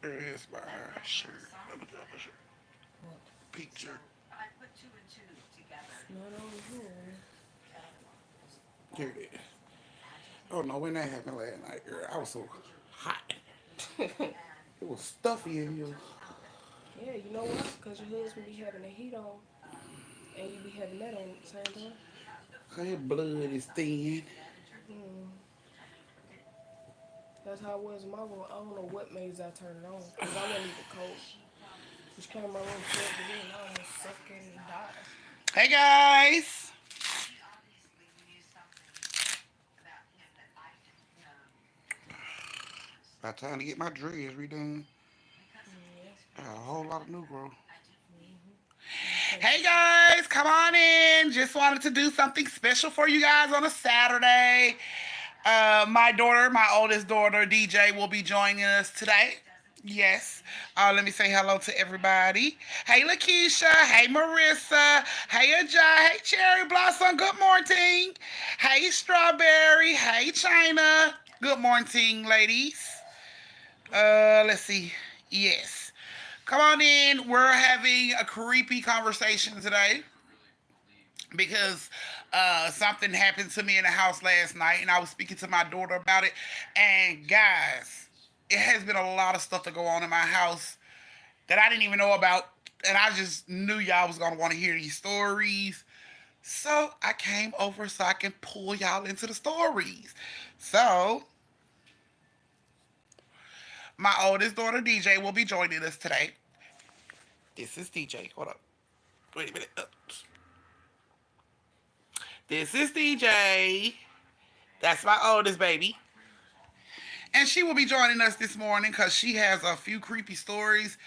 Here's my shirt. What? Picture. It's not on here. Here it is. Oh no, when that happened last night, girl, I was so hot. It was stuffy in here. Yeah, you know why? Because your husband be having the heat on and you be having that on at the same time. Her blood is thin. Mm, that's how it was in my room. I don't know what made I turn it on because I wasn't even cold. Just came in my room, plugged it in, I almost suffocated and died. Hey guys. About time to get my dreads redone. Yeah. Got a whole lot of new growth. I'm taking Hey this shit. guys, come on in. Just wanted to do something special for you guys on a Saturday. My daughter, my oldest daughter, DJ, will be joining us today. Yes. Let me say hello to everybody. Hey, Lakeisha. Hey, Marissa. Hey, Ajay. Hey, Cherry Blossom. Good morning. Hey, Strawberry. Hey, China. Good morning, ladies. Let's see. Yes. Come on in. We're having a creepy conversation today because something happened to me in the house last night, and I was speaking to my daughter about it. And guys, it has been a lot of stuff to go on in my house that I didn't even know about, and I just knew y'all was gonna want to hear these stories. So I came over so I can pull y'all into the stories. So my oldest daughter DJ will be joining us today. This is DJ. Hold up. Wait a minute. This is DJ. That's my oldest baby. And she will be joining us this morning because she has a few creepy stories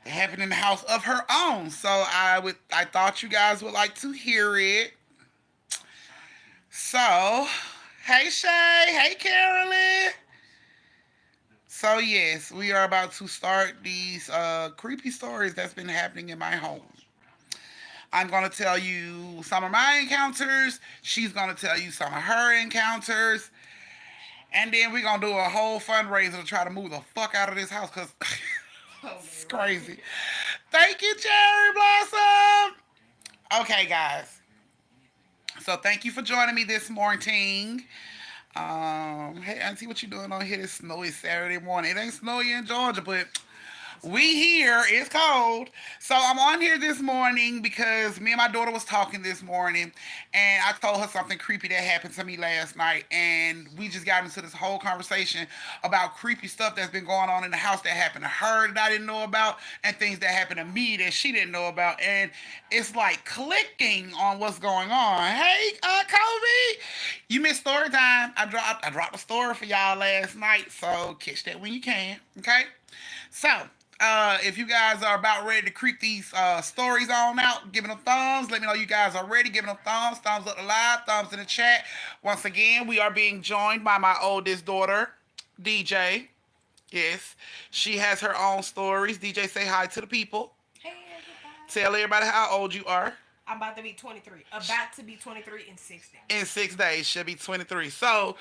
that happened in the house of her own. So I thought you guys would like to hear it. So, hey Shay, hey Carolyn. So yes, we are about to start these creepy stories that's been happening in my home. I'm gonna tell you some of my encounters. She's gonna tell you some of her encounters. And then we're gonna do a whole fundraiser to try to move the fuck out of this house because Oh, it's man, crazy. right. Thank you, Cherry Blossom. Okay, guys. So thank you for joining me this morning. Hey Auntie, what you doing on here this snowy Saturday morning? It ain't snowy in Georgia, but It's we cold. here. It's cold. So I'm on here this morning because me and my daughter was talking this morning, and I told her something creepy that happened to me last night, and we just got into this whole conversation about creepy stuff that's been going on in the house that happened to her that I didn't know about, and things that happened to me that she didn't know about, and it's like clicking on what's going on. Hey, Kobe, you missed story time. I dropped a story for y'all last night, so catch that when you can. Okay. So, if you guys are about ready to creep these stories on out, giving them thumbs. Let me know you guys are ready. Giving them thumbs. Thumbs up the live. Thumbs in the chat. Once again, we are being joined by my oldest daughter, DJ. Yes, she has her own stories. DJ, say hi to the people. Hey, everybody. Tell everybody how old you are. I'm about to be 23. About to be 23 in 6 days. In 6 days, she'll be 23. So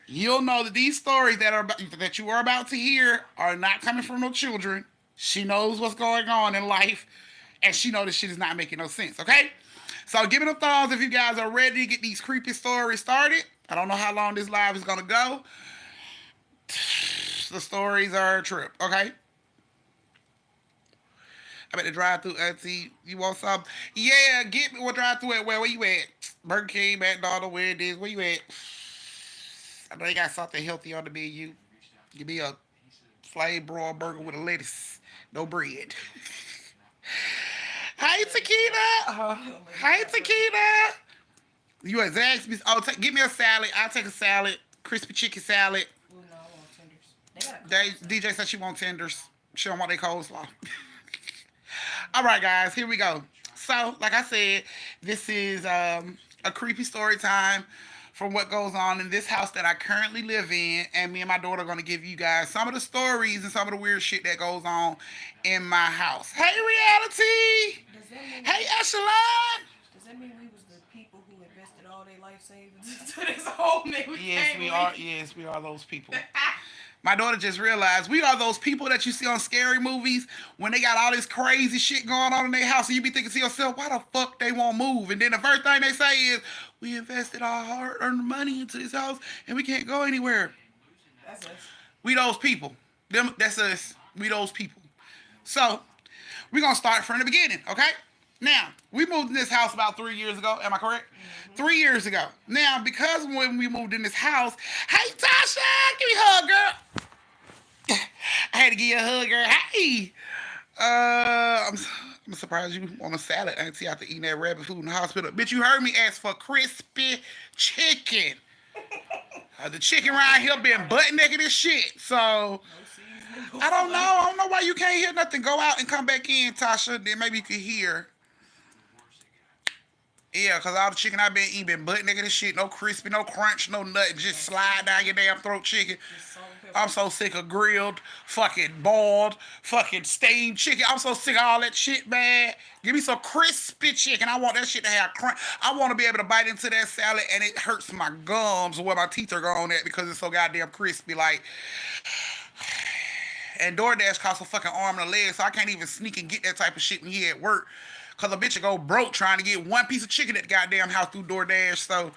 you'll know that these stories that you are about to hear are not coming from no children. She knows what's going on in life, and she knows this shit is not making no sense. Okay, so give me the thumbs if you guys are ready to get these creepy stories started. I don't know how long this live is gonna go. The stories are a trip. Okay. I bet the drive through auntie. You want some? Yeah, get me what drive through at where you at? Burger King, McDonald's, where it is, where you at? I know they got something healthy on the menu. Give me a flame broiled burger with a lettuce, no bread. Hey, Taquita. You don't let me Hey, have bread. Taquita. You asked me. Oh, give me a salad. I'll take a salad. Crispy chicken salad. Oh, no, I want tenders. They got a club DJ sandwich. said she wants tenders. She don't want their coleslaw. All right, guys, here we go. So, like I said, this is a creepy story time from what goes on in this house that I currently live in, and me and my daughter are gonna give you guys some of the stories and some of the weird shit that goes on in my house. Hey, reality. Does that mean Hey, we? Echelon. Does that mean we was the people who invested all their life savings into this home that we Yes, can't we are. leave? Yes, we are those people. My daughter just realized we are those people that you see on scary movies when they got all this crazy shit going on in their house, and you be thinking to yourself, why the fuck they won't move? And then the first thing they say is, we invested our hard-earned money into this house, and we can't go anywhere. That's us. We those people. That's us. We those people. So we're gonna start from the beginning, okay? Now, we moved in this house about 3 years ago. Am I correct? 3 years ago. Now, because when we moved in this house, hey Tasha, give me a hug, girl. I had to give you a hug, girl. Hey. I'm surprised you want a salad, auntie, after eating that rabbit food in the hospital. Bitch, you heard me ask for crispy chicken. The chicken around here been butt naked as shit. So No seasoning, no I don't know. flavor. I don't know why you can't hear nothing. Go out and come back in, Tasha. Then maybe you could hear. Yeah, cause all the chicken I've been eating been butt nigga this shit. No crispy, no crunch, no nothing. Just slide down your damn throat chicken. Just salt and pepper. I'm so sick of grilled, fucking boiled, fucking steamed chicken. I'm so sick of all that shit, man. Give me some crispy chicken. I want that shit to have crunch. I want to be able to bite into that salad and it hurts my gums where my teeth are going at because it's so goddamn crispy. Like, and DoorDash costs a fucking arm and a leg, so I can't even sneak and get that type of shit when he at work. Cause a bitch will go broke trying to get one piece of chicken at the goddamn house through DoorDash. So,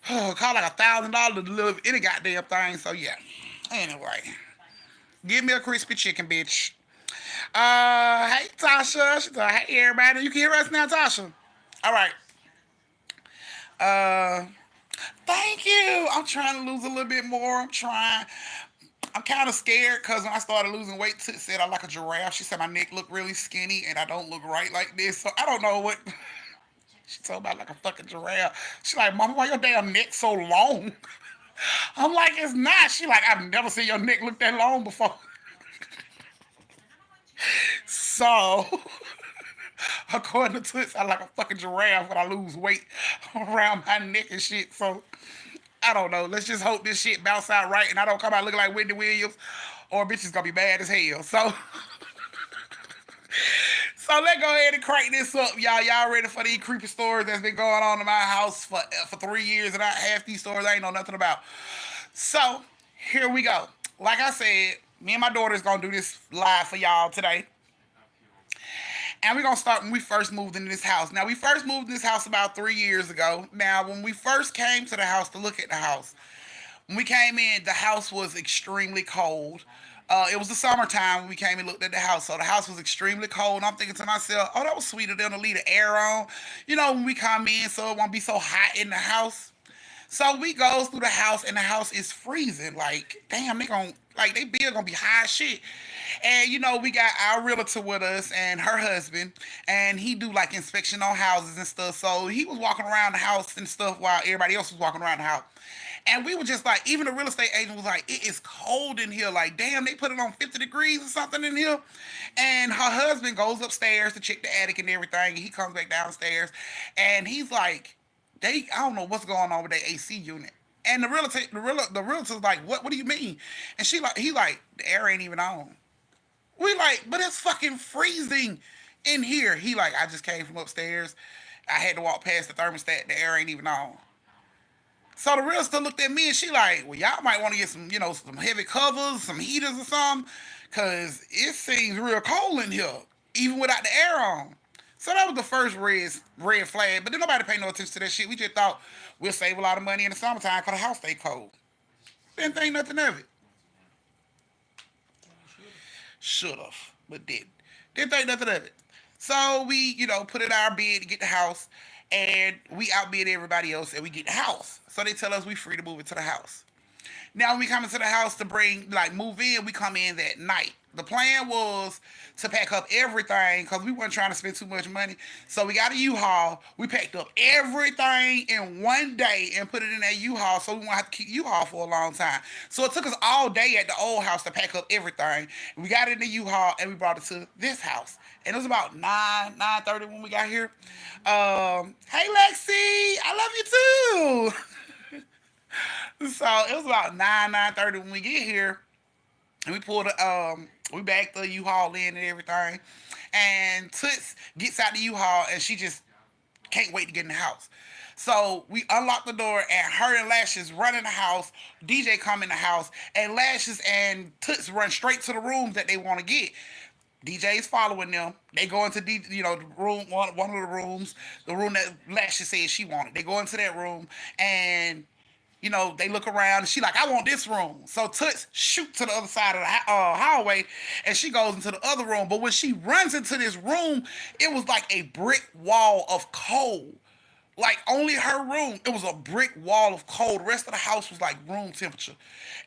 call like $1,000 to deliver any goddamn thing. So yeah. Anyway, give me a crispy chicken, bitch. Hey Tasha. She said, hey everybody. You can hear us now, Tasha. All right. Uh, thank you. I'm trying to lose a little bit more. I'm trying. I'm kind of scared because when I started losing weight, Toot said I like a giraffe. She said my neck look really skinny and I don't look right like this. So I don't know what. She told me I like a fucking giraffe. She like, Mama, why your damn neck so long? I'm like, it's not. She like, I've never seen your neck look that long before. So, according to Toots, I like a fucking giraffe when I lose weight around my neck and shit. So, I don't know. Let's just hope this shit bounce out right and I don't come out looking like Wendy Williams or bitch is gonna be bad as hell. So, so let's go ahead and crank this up, y'all. Y'all ready for these creepy stories that's been going on in my house for 3 years and half these stories I ain't know nothing about. So here we go. Like I said, me and my daughter's gonna do this live for y'all today. And we're gonna start when we first moved into this house. Now we first moved in this house about 3 years ago. Now when we first came to the house to look at the house, when we came in, the house was extremely cold. It was the summertime when we came and looked at the house, so the house was extremely cold. And I'm thinking to myself, "Oh, that was sweet of them to leave the air on, when we come in, so it won't be so hot in the house." So we goes through the house, and the house is freezing. Like, damn, they bill gonna be high as shit. And we got our realtor with us and her husband, and he do like inspection on houses and stuff. So he was walking around the house and stuff while everybody else was walking around the house. And we were just like, even the real estate agent was like, it is cold in here. Like, damn, they put it on 50 degrees or something in here. And her husband goes upstairs to check the attic and everything. And he comes back downstairs and he's like, I don't know what's going on with their AC unit. And the realtor's like, what do you mean? And he like, the air ain't even on. We like, but it's fucking freezing in here. He like, I just came from upstairs. I had to walk past the thermostat. The air ain't even on. So the realtor looked at me and she like, well, y'all might want to get some heavy covers, some heaters or something, cause it seems real cold in here, even without the air on. So that was the first red flag. But then nobody paid no attention to that shit. We just thought we'll save a lot of money in the summertime cause the house stay cold. Didn't think nothing of it. Should've, but didn't. Didn't think nothing of it. So we, put in our bid to get the house, and we outbid everybody else, and we get the house. So they tell us we free to move into the house. Now when we come into the house to move in, we come in that night. The plan was to pack up everything because we weren't trying to spend too much money. So we got a U-Haul. We packed up everything in one day and put it in that U-Haul so we won't have to keep U-Haul for a long time. So it took us all day at the old house to pack up everything. We got it in the U-Haul and we brought it to this house. And it was about 9:30 when we got here. Hey Lexi, I love you too. So it was about 9:30 when we get here. And we backed the U-Haul in and everything. And Toots gets out the U-Haul and she just can't wait to get in the house. So we unlock the door, and her and Lashes run in the house. DJ come in the house, and Lashes and Toots run straight to the rooms that they want to get. DJ's following them. They go into the room, one of the rooms, the room that Lashes said she wanted. They go into that room, and they look around, and she like, I want this room. So Toots shoot to the other side of the hallway, and she goes into the other room. But when she runs into this room, it was like a brick wall of cold. Like only her room, it was a brick wall of cold. The rest of the house was like room temperature,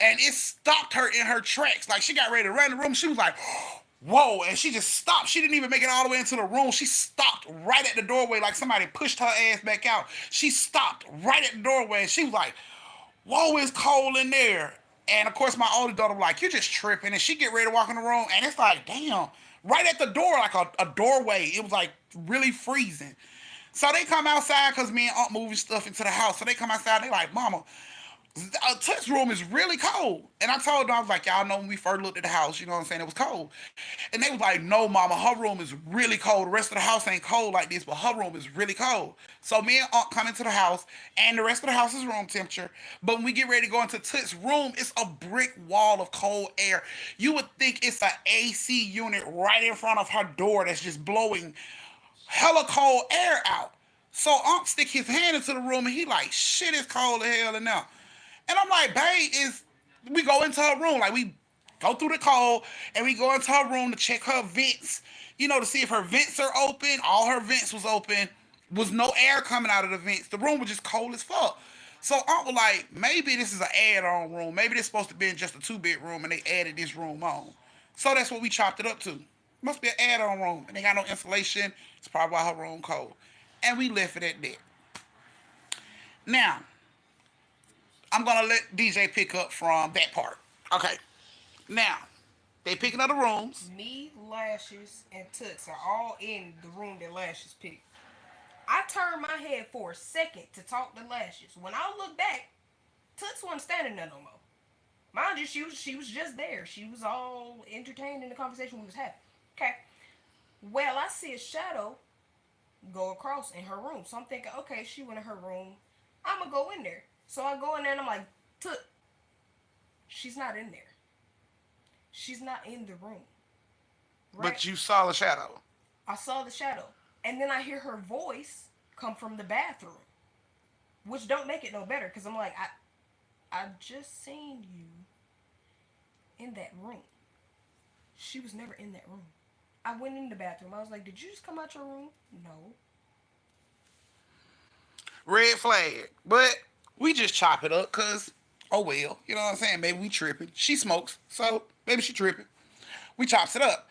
and it stopped her in her tracks. Like she got ready to run the room. She was like, "Whoa!" And she just stopped. She didn't even make it all the way into the room. She stopped right at the doorway, like somebody pushed her ass back out. She stopped right at the doorway, and she was like, "Whoa, it's cold in there." And of course, my older daughter was like, "You're just tripping." And she get ready to walk in the room, and it's like, damn, right at the door, like a doorway. It was like really freezing. So they come outside because me and Aunt moving stuff into the house. So they come outside. They like, Mama, Toots' room is really cold. And I told them, I was like, y'all know when we first looked at the house, you know what I'm saying? It was cold. And they was like, no, Mama, her room is really cold. The rest of the house ain't cold like this, but her room is really cold. So me and Aunt come into the house, and the rest of the house is room temperature. But when we get ready to go into Toots' room, it's a brick wall of cold air. You would think it's an AC unit right in front of her door that's just blowing hella cold air out. So Unc stick his hand into the room, and he like, shit, it's cold as hell in there. And I'm like, babe, we go into her room, like we go through the cold, and we go into her room to check her vents, to see if her vents are open. All her vents was open. Was no air coming out of the vents. The room was just cold as fuck. So Unc was like, maybe this is an add-on room. Maybe this supposed to be just a two-bedroom, and they added this room on. So that's what we chopped it up to. Must be an add-on room. And they got no insulation. It's probably why her room cold. And we left it at that. Now, I'm gonna let DJ pick up from that part. Okay. Now, they picking up the rooms. Me, Lashes, and Toots are all in the room that Lashes picked. I turned my head for a second to talk to Lashes. When I looked back, Toots wasn't standing there no more. Mind you, she was just there. She was all entertained in the conversation we was having. Okay. Well, I see a shadow go across in her room. So I'm thinking, okay, she went in her room. I'm gonna go in there. So I go in there and I'm like, Toot, she's not in there. She's not in the room. Right? But you saw the shadow. I saw the shadow. And then I hear her voice come from the bathroom. Which don't make it no better because I'm like, I just seen you in that room. She was never in that room. I went in the bathroom. I was like, did you just come out your room? No. Red flag. But we just chop it up because, oh well. You know what I'm saying? Maybe we tripping. She smokes, so maybe she tripping. We chops it up.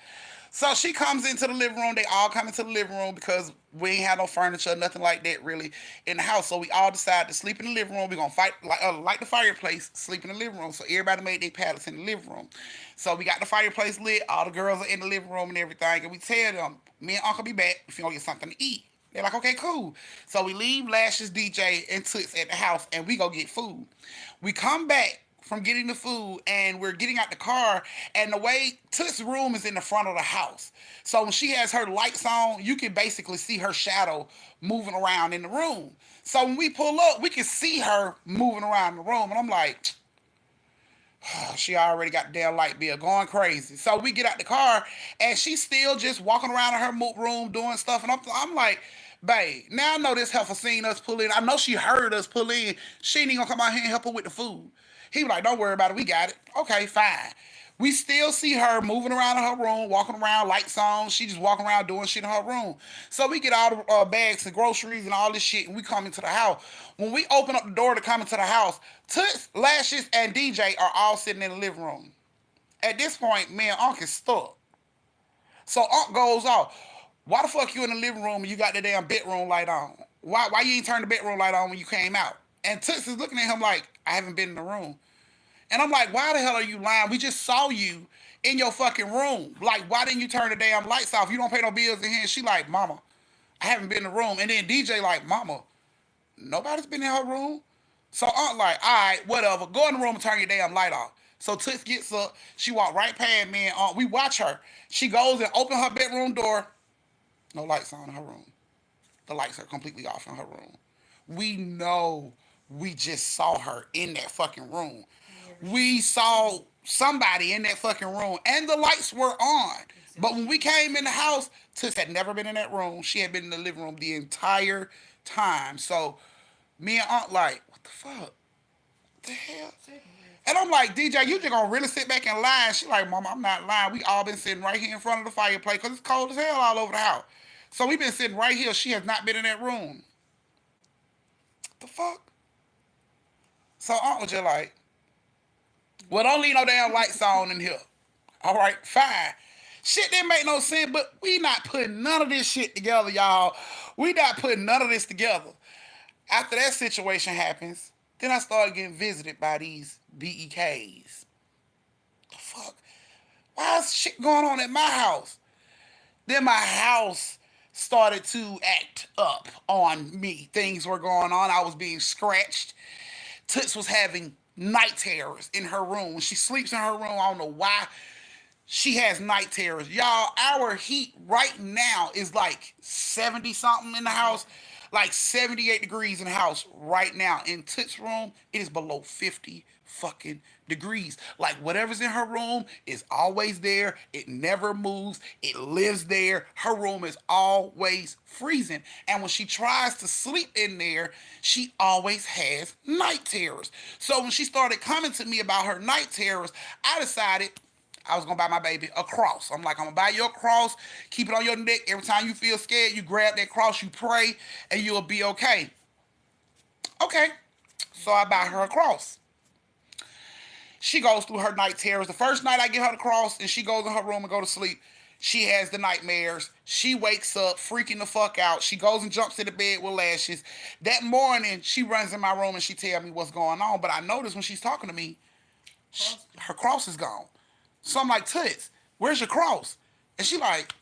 So she comes into the living room. They all come into the living room because we ain't have no furniture, nothing like that really in the house. So we all decided to sleep in the living room. We're gonna light the fireplace, sleep in the living room. So everybody made their pallets in the living room. So we got the fireplace lit. All the girls are in the living room and everything. And we tell them, me and Uncle be back if you don't get something to eat. They're like, okay, cool. So we leave Lashes, DJ, and Toots at the house, and we go get food. We come back from getting the food, and we're getting out the car, and the way Toots' room is in the front of the house. So when she has her lights on, you can basically see her shadow moving around in the room. So when we pull up, we can see her moving around the room, and I'm like, she already got the damn light bill going crazy. So we get out the car, and she's still just walking around in her room doing stuff. And I'm like, babe, now I know this heifer seen us pull in. I know she heard us pull in. She ain't even gonna come out here and help her with the food. He was like, don't worry about it. We got it. Okay, fine. We still see her moving around in her room, walking around, lights on. She just walking around doing shit in her room. So we get all the bags and groceries and all this shit, and we come into the house. When we open up the door to come into the house, Toots, Lashes, and DJ are all sitting in the living room. At this point, me and Unc is stuck. So Unc goes off. Why the fuck you in the living room and you got the damn bedroom light on? Why you ain't turn the bedroom light on when you came out? And Toots is looking at him like, I haven't been in the room. And I'm like, why the hell are you lying? We just saw you in your fucking room. Like, why didn't you turn the damn lights off? You don't pay no bills in here. And she like, Mama, I haven't been in the room. And then DJ like, Mama, nobody's been in her room. So Aunt like, all right, whatever. Go in the room and turn your damn light off. So Toots gets up. She walked right past me and Aunt. We watch her. She goes and opens her bedroom door. No lights on in her room. The lights are completely off in her room. We know we just saw her in that fucking room. Never We seen. saw somebody in that fucking room and the lights were on. Except But when she we was came in the sleeping. house, Toots had never been in that room. She had been in the living room the entire time. So me and Aunt like, what the fuck? What the hell? Second red And I'm flag. like, DJ, you just gonna really sit back and lie? And she like, Mama, I'm not lying. We all been sitting right here in front of the fireplace because it's cold as hell all over the house. So we been sitting right here. She has not been in that room. What the fuck? So Aunt was just like, well, don't leave no damn lights on in here. All right, fine. Shit didn't make no sense, but we not putting none of this shit together, y'all. We not putting none of this together. After that situation happens, then I started getting visited by these BEKs. The fuck? Why is shit going on at my house? Then my house started to act up on me. Things were going on. I was being scratched. Toots was having night terrors in her room. When she sleeps in her room, I don't know why she has night terrors. Y'all, our heat right now is like 70 something in the Yeah. house. Like 78 degrees in the house right now. In Toots' room, it is below 50 fucking degrees. Like whatever's in her room is always there. It never moves. It lives there. Her room is always freezing. And when she tries to sleep in there, she always has night terrors. So when she started coming to me about her night terrors, I decided I was gonna buy my baby a cross. I'm like, I'm gonna buy you a cross, keep it on your neck. Every time you feel scared, you grab that cross, you pray, and you'll be okay. Okay. So I buy her a cross. She goes through her night terrors. The first night I get her the cross and she goes in her room and go to sleep. She has the nightmares. She wakes up freaking the fuck out. She goes and jumps in the bed with lashes. That morning, she runs in my room and she tell me what's going on. But I notice when she's talking to me, Cross her gone. cross is gone. So I'm like, Toots, where's your cross? And she like,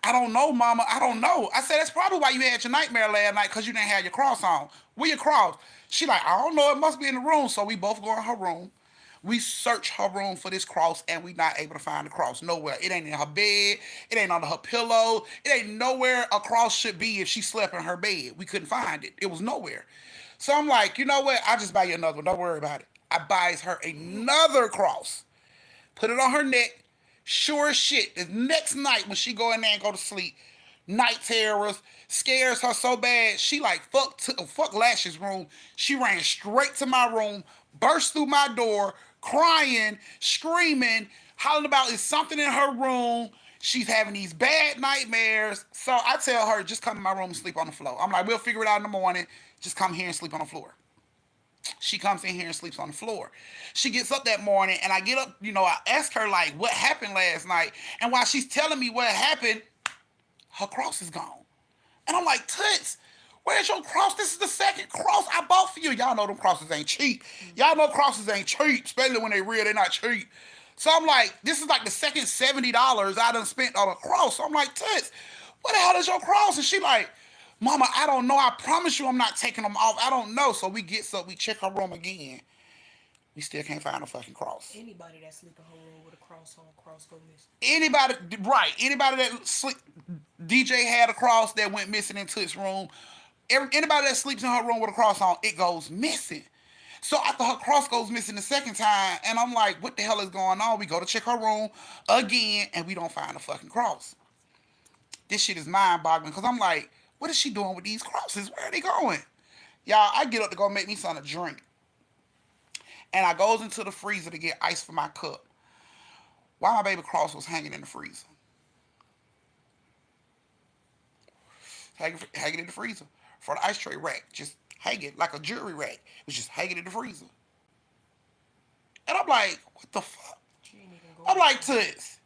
I don't know, mama. I don't know. I said, that's probably why you had your nightmare last night, because you didn't have your cross on. Where your cross? She like, I don't know. It must be in the room. So we both go in her room. We search her room for this cross, and we not able to find the cross nowhere. It ain't in her bed. It ain't under her pillow. It ain't nowhere a cross should be if she slept in her bed. We couldn't find it. It was nowhere. So I'm like, you know what? I'll just buy you another one. Don't worry about it. I buys her another cross, put it on her neck. Sure as shit, the next night when she go in there and go to sleep, night terrors, scares her so bad, she like fuck Lash's room. She ran straight to my room, burst through my door, crying, screaming, hollering about is something in her room. She's having these bad nightmares. So I tell her, just come in my room and sleep on the floor. I'm like, we'll figure it out in the morning. Just come here and sleep on the floor. She comes in here and sleeps on the floor. She gets up that morning and I get up, I ask her like what happened last night. And while she's telling me what happened, her cross is gone. And I'm like, Toots, where's your cross? This is the second cross I bought for you. Y'all know them crosses ain't cheap. Y'all know crosses ain't cheap, especially when they real, they're not cheap. So I'm like, this is like the second $70 I done spent on a cross. So I'm like, Toots, what the hell is your cross? And she like, Mama, I don't know. I promise you I'm not taking them off. I don't know. So we check her room again. We still can't find a fucking cross. Anybody that sleep in her room with a cross on, cross go missing. Anybody, right? Anybody that sleep, DJ had a cross that went missing into his room. Anybody that sleeps in her room with a cross on, it goes missing. So after her cross goes missing the second time, and I'm like, what the hell is going on? We go to check her room again, and we don't find the fucking cross. This shit is mind boggling because I'm like, what is she doing with these crosses? Where are they going? Y'all, I get up to go make me something to drink. And I goes into the freezer to get ice for my cup. Why my baby cross was hanging in the freezer? Hanging in the freezer. For the ice tray rack. Just hanging like a jewelry rack. It was just hanging in the freezer. And I'm like, what the fuck? She ain't even go I'm back like, in there. Toots,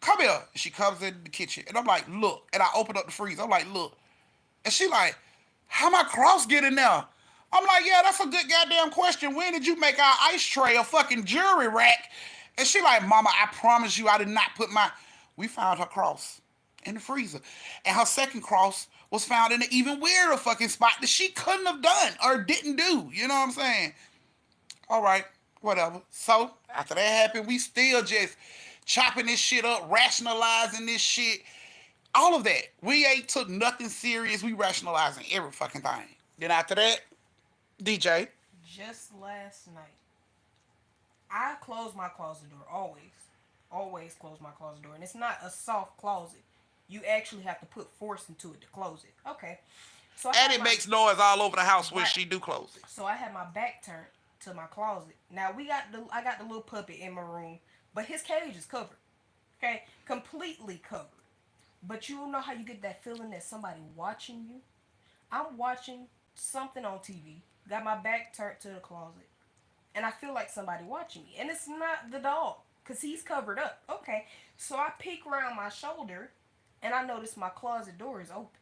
come here. And she comes in the kitchen. And I'm like, look. And I open up the freezer. I'm like, look. And she like, how my cross get in there? I'm like, yeah, that's a good goddamn question. When did you make our ice tray a fucking jewelry rack? And she like, Mama, I promise you I did not put my... We found her cross in the freezer. And her second cross was found in an even weirder fucking spot that she couldn't have done or didn't do. You know what I'm saying? All right, whatever. So, after that happened, we still just chopping this shit up, rationalizing this shit. All of that. We ain't took nothing serious. We rationalizing every fucking thing. Then after that, DJ. Just last night, I close my closet door always. Always close my closet door. And it's not a soft closet. You actually have to put force into it to close it. Okay. So I And had it my makes noise all over the house when right. she do close it. So I had my back turned to my closet. Now I got the little puppy in my room, but his cage is covered. Okay? Completely covered. But you know how you get that feeling that somebody watching you? I'm watching something on TV, got my back turned to the closet, and I feel like somebody watching me. And it's not the dog, because he's covered up. Okay, so I peek around my shoulder, and I notice my closet door is open.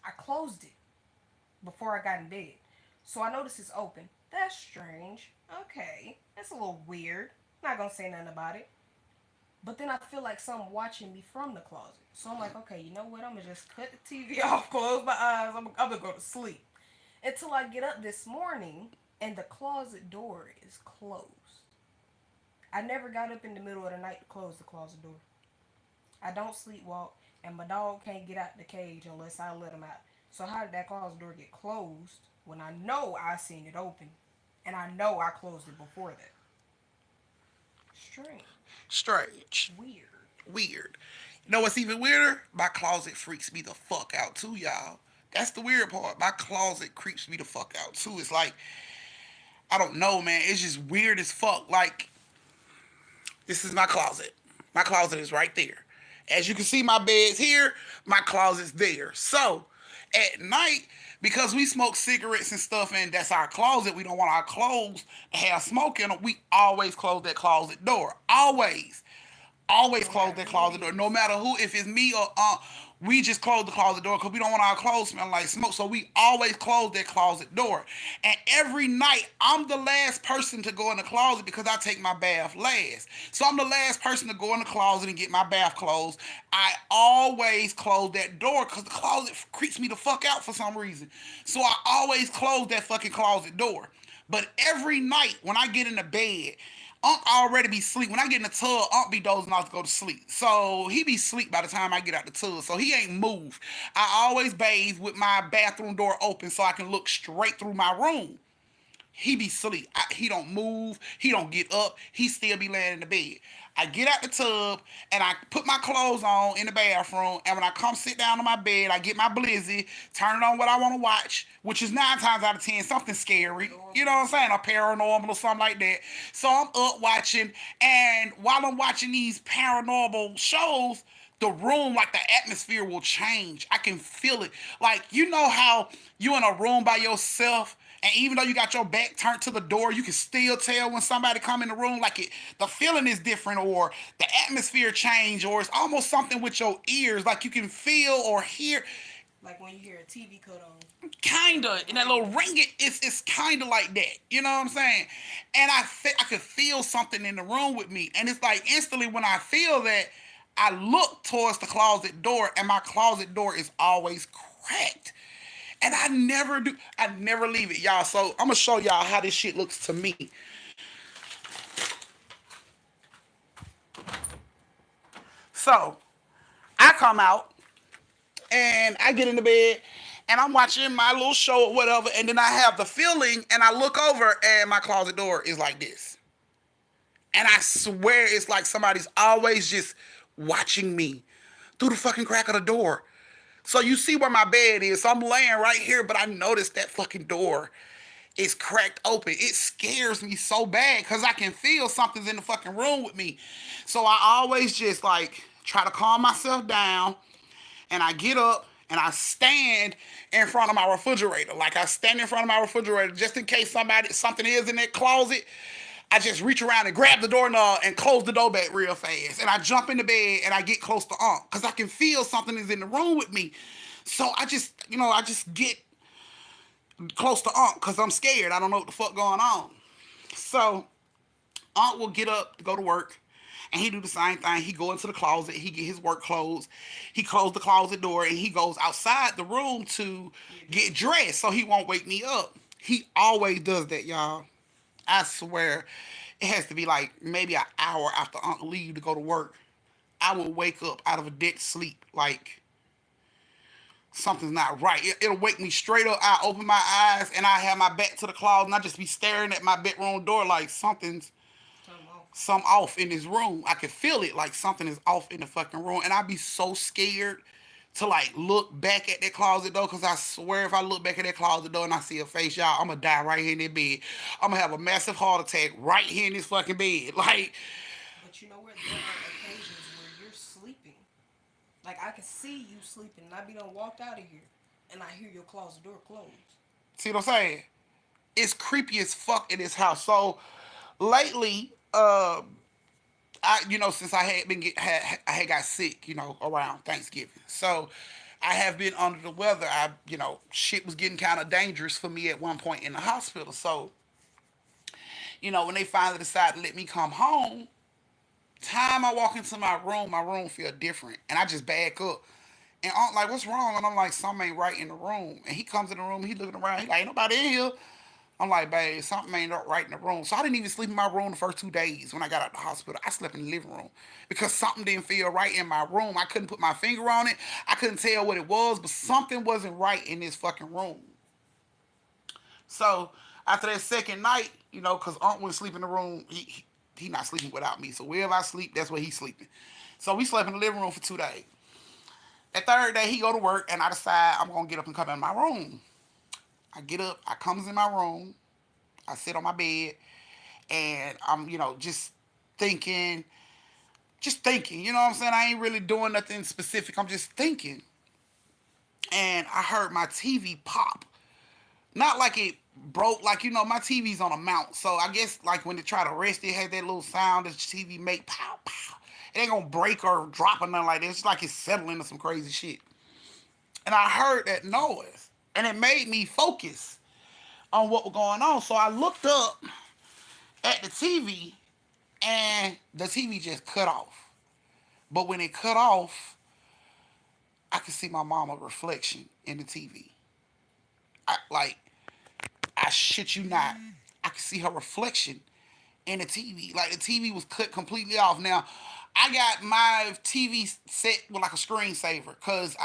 I closed it before I got in bed. So I notice it's open. That's strange. Okay, that's a little weird. Not gonna say nothing about it. But then I feel like someone watching me from the closet. So I'm like, okay, you know what? I'm gonna just cut the TV off, close my eyes. I'm gonna go to sleep until I get up this morning and the closet door is closed. I never got up in the middle of the night to close the closet door. I don't sleepwalk, and my dog can't get out the cage unless I let him out. So how did that closet door get closed when I know I seen it open, and I know I closed it before that? Strange, Strange. weird. Weird. You know what's even weirder? My closet freaks me the fuck out too, y'all. That's the weird part. My closet creeps me the fuck out too. It's like, I don't know, man. It's just weird as fuck. Like, this is my closet. My closet is right there. As you can see, my bed's here, my closet's there. So, at night, because we smoke cigarettes and stuff, and that's our closet, we don't want our clothes to have smoke in them, we always close that closet door. Always. Always No close matter that who it closet door, no is. matter who. If it's me or we just close the closet door because we don't want our clothes smelling like smoke. So we always close that closet door. And every night, I'm the last person to go in the closet because I take my bath last. So I'm the last person to go in the closet and get my bath clothes. I always close that door because the closet creeps me the fuck out for some reason. So I always close that fucking closet door. But every night when I get in the bed, Unc already be sleep. When I get in the tub, Unc be dozing off to go to sleep. So he be sleep by the time I get out the tub. So he ain't moved. I always bathe with my bathroom door open so I can look straight through my room. He be sleep. He don't move. He don't get up. He still be laying in the bed. I get out the tub and I put my clothes on in the bathroom. And when I come sit down on my bed, I get my blizzy, turn it on what I want to watch, which is 9 times out of 10 something scary. You know Normal. what I'm saying? A paranormal or something like that. So I'm up watching, and while I'm watching these paranormal shows, the room, like the atmosphere will change. I can feel it. Like, you know how you in a room by yourself, and even though you got your back turned to the door, you can still tell when somebody come in the room. Like, the feeling is different, or the atmosphere change, or it's almost something with your ears. Like, you can feel or hear. Like when you hear a TV cut on, that Kinda, little and that little ringing. ring, it's kind of like that. You know what I'm saying? And I could feel something in the room with me, and it's like instantly when I feel that, I look towards the closet door, and my closet door is always cracked. And I never do. I never leave it, y'all. So I'm gonna show y'all how this shit looks to me. So I come out and I get in the bed and I'm watching my little show or whatever, and then I have the feeling and I look over and my closet door is like this. And I swear it's like somebody's always just watching me through the fucking crack of the door. So you see where my bed is. So I'm laying right here, but I noticed that fucking door is cracked open. It scares me so bad because I can feel something's in the fucking room with me. So I always just like try to calm myself down, and I get up and I stand in front of my refrigerator. Like, I stand in front of my refrigerator just in case something is in that closet. I just reach around and grab the doorknob and close the door back real fast. And I jump in the bed and I get close to Unc because I can feel something is in the room with me. So I just get close to Unc because I'm scared. I don't know what the fuck going on. So Aunt will get up to go to work, and he do the same thing. He go into the closet, he get his work clothes, he close the closet door, and he goes outside the room to Get get dressed. dressed so he won't wake me up. He always does that, y'all. I swear, it has to be like maybe an hour after Aunt leave to go to work. I will wake up out of a dead sleep, like something's not right. It'll wake me straight up. I open my eyes and I have my back to the closet and I just be staring at my bedroom door like Something off. some off in this room. I can feel it like something is off in the fucking room, and I'd be so scared to like look back at that closet door because I swear if I look back at that closet door and I see a face, y'all, I'm gonna die right here in that bed. I'm gonna have a massive heart attack right here in this fucking bed. Like, But you know what? There are occasions where you're sleeping. Like I can see you sleeping, and I be done walked out of here, and I hear your closet door close. see what I'm saying? It's creepy as fuck in this house. So lately, since I had I had got sick, around Thanksgiving. So I have been under the weather. Shit was getting kind of dangerous for me at one point in the hospital. So, when they finally decided to let me come home, time I walk into my room feel different, and I just back up. And I'm like, "What's wrong?" And I'm like, "Something ain't right in the room." And he comes in the room, he looking around, he like, "Ain't nobody in here." I'm like, "Babe, something ain't right in the room." So I didn't even sleep in my room the first 2 days when I got out of the hospital. I slept in the living room because something didn't feel right in my room. I couldn't put my finger on it. I couldn't tell what it was, but something wasn't right in this fucking room. So after that second night, because Aunt wouldn't sleep in the room, he not sleeping without me. So wherever I sleep, that's where he's sleeping. So we slept in the living room for 2 days. That third day, he go to work, and I decide I'm gonna get up and come in my room. I get up, I comes in my room, I sit on my bed, and I'm, thinking, just thinking. You know what I'm saying? I ain't really doing nothing specific. I'm just thinking, and I heard my TV pop. Not like it broke, like my TV's on a mount, so I guess like when they try to rest, it had that little sound that the TV make pow pow. It ain't gonna break or drop or nothing like that. It's like it's settling into some crazy shit. And I heard that noise, and it made me focus on what was going on. So I looked up at the TV, and the TV just cut off. But when it cut off, I could see my mama reflection in the TV. Like, I shit you not, I could see her reflection in the TV. Like the TV was cut completely off. Now, I got my TV set with like a screensaver because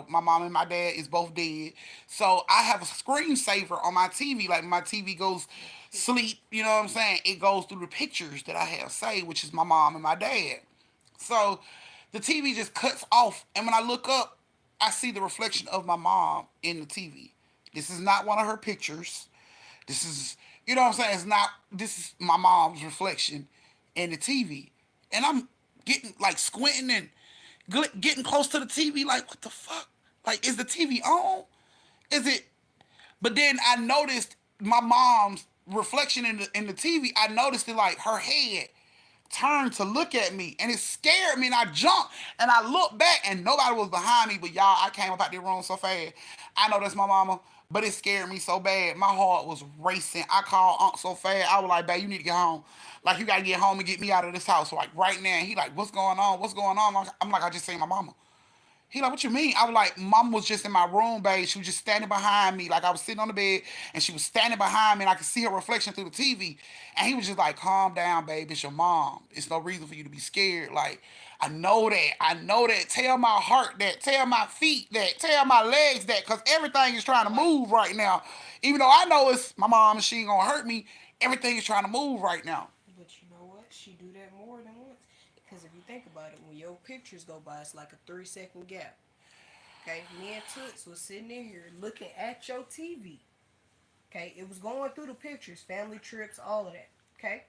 my mom and my dad is both dead, so I have a screensaver on my TV. Like my TV goes sleep, you know what I'm saying? It goes through the pictures that I have saved, which is my mom and my dad. So the TV just cuts off, and when I look up, I see the reflection of my mom in the TV. This is not one of her pictures. This is, what I'm saying? It's not, this is my mom's reflection in the TV. And I'm getting, like, squinting and getting close to the TV, like, what the fuck? Like, is the TV on? Is it? But then I noticed my mom's reflection in the TV. I noticed it, like, her head turned to look at me, and it scared me, and I jumped, and I looked back, and nobody was behind me, but y'all, I came up out the room so fast. I know that's my mama, but it scared me so bad. My heart was racing. I called Unc so fast. I was like, "Babe, you need to get home. Like, you gotta get home and get me out of this house, like, right now." And he like, "What's going on? What's going on?" I'm like, "I just seen my mama." He like, "What you mean?" I was like, "Mom was just in my room, babe. She was just standing behind me. Like I was sitting on the bed and she was standing behind me and I could see her reflection through the TV." And he was just like, "Calm down, babe. It's your mom. It's no reason for you to be scared. Like, I know that. I know that. Tell my heart that. Tell my feet that. Tell my legs that. Because everything is trying to move right now. Even though I know it's my mom and she ain't gonna hurt me, everything is trying to move right now." But you know what? She do that more than once. Because if you think about it, when your pictures go by, it's like a 3 second gap. Okay, me and Toots was sitting in here looking at your TV. Okay, it was going through the pictures, family trips, all of that. Okay,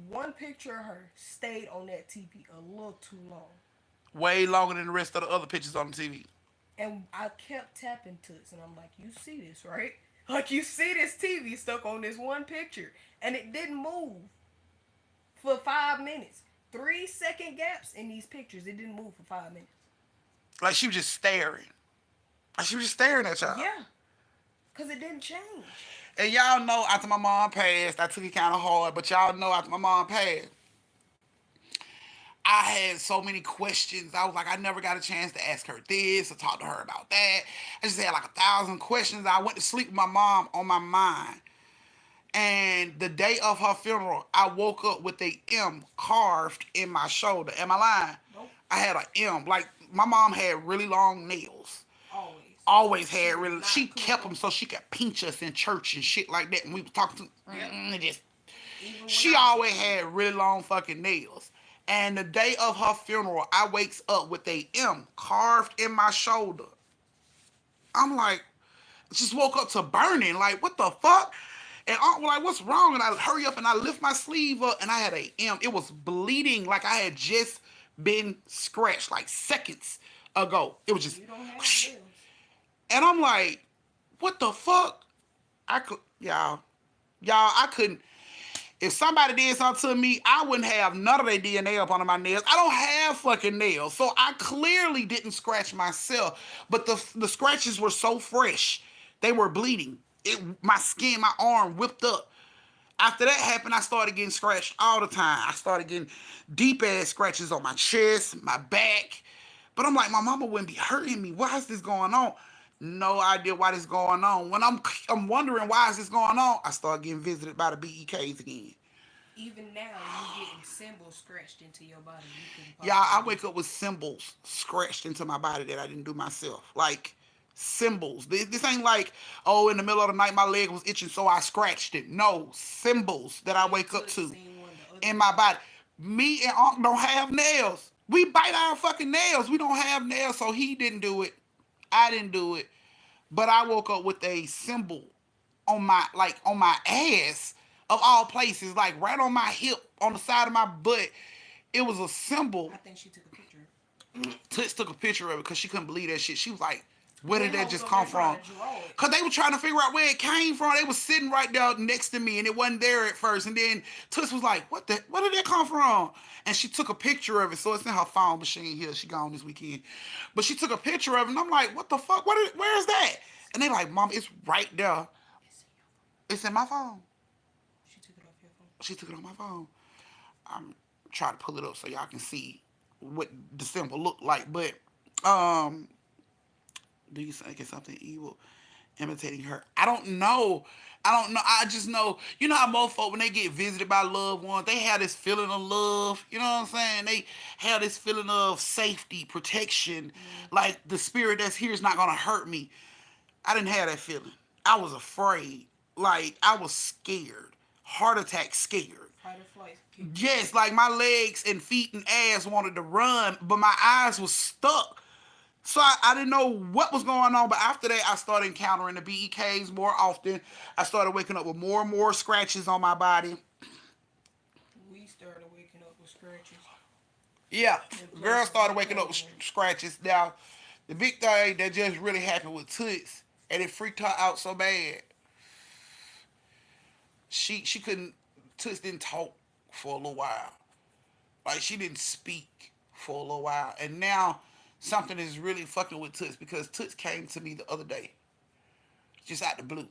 one picture of her stayed on that TV a little too long. Way longer than the rest of the other pictures on the TV. And I kept tapping Toots, and I'm like, "You see this, right? Like, you see this TV stuck on this one picture, and it didn't move for 5 minutes. 3 second gaps in these pictures. It didn't move for 5 minutes. Like she was just staring. Like she was just staring at y'all. Yeah, because it didn't change. And y'all know after my mom passed, I took it kind of hard, but y'all know after my mom passed, I had so many questions. I was like, I never got a chance to ask her this or talk to her about that. I just had like 1,000 questions. I went to sleep with my mom on my mind. And the day of her funeral, I woke up with a M carved in my shoulder. Am I lying? Nope. I had a M. Like my mom had really long nails. Always. Always She had was really. not She kept cool. them so she could pinch us in church and shit like that. And we was talking to, Yep. just. Even when She I was a always kid. had really long fucking nails. And the day of her funeral, I wakes up with a M carved in my shoulder. I'm like, just woke up to burning. Like, what the fuck? And aunt was like, what's wrong? And I hurry up and I lift my sleeve up and I had a M. It was bleeding like I had just been scratched like seconds ago. It was And just you don't have whoosh. nails. And I'm like, what the fuck? I could, I couldn't. If somebody did something to me, I wouldn't have none of their DNA up under my nails. I don't have fucking nails, so I clearly didn't scratch myself. But the scratches were so fresh, they were bleeding. My skin, my arm whipped up. After that happened, I started getting scratched all the time. I started getting deep ass scratches on my chest, my back. But I'm like, my mama wouldn't be hurting me. Why is this going on? No idea why this is going on. When I'm wondering why is this going on, I start getting visited by the BEKs again. Even now, you getting symbols scratched into your body you couldn't Yeah, possibly I do. wake up with symbols scratched into my body that I didn't do myself. Like symbols. This ain't like, oh, in the middle of the night my leg was itching so I scratched it. No, symbols that I Me and wake up Toots to seen one the other in my day. body. Me and Unc don't have nails. We bite our fucking nails. We don't have nails, so he didn't do it. I didn't do it. But I woke up with a symbol on my ass of all places, like right on my hip, on the side of my butt. It was a symbol. I think she took a picture. Toots took a picture of it because she couldn't believe that shit. She was like, where Me did and her that was just over there come trying from? to draw it. Because they were trying to figure out where it came from. They was sitting right there next to me and it wasn't there at first. And then Toots was like, where did that come from? And she took a picture of it. So it's in her phone, but she ain't here. She gone this weekend. But she took a picture of it and I'm like, what the fuck? Where is that? And they like, Mom, it's right there. It's in your phone. It's in my phone. She took it off your phone. She took it on my phone. I'm trying to pull it up so y'all can see what the symbol looked like. But um do you think it's something evil imitating her? I don't know. I don't know. I just know. You know how most folk when they get visited by loved ones, they have this feeling of love. You know what I'm saying? They have this feeling of safety, protection. Mm. Like the spirit that's here is not gonna hurt me. I didn't have that feeling. I was afraid. Like I was scared. Heart attack scared. Fight or flight kicked in. Yes, like my legs and feet and ass wanted to run, but my eyes was stuck. So I didn't know what was going on, but after that, I started encountering the BEKs more often. I started waking up with more and more scratches on my body. We started waking up with scratches Yeah, in girl places started we waking up couldn't with even. scratches. Now, the big thing that just really happened with Toots, and it freaked her out so bad. She couldn't. Toots didn't talk for a little while. Like she didn't speak for a little while, and now something is really fucking with Toots because Toots came to me the other day, just out the blue.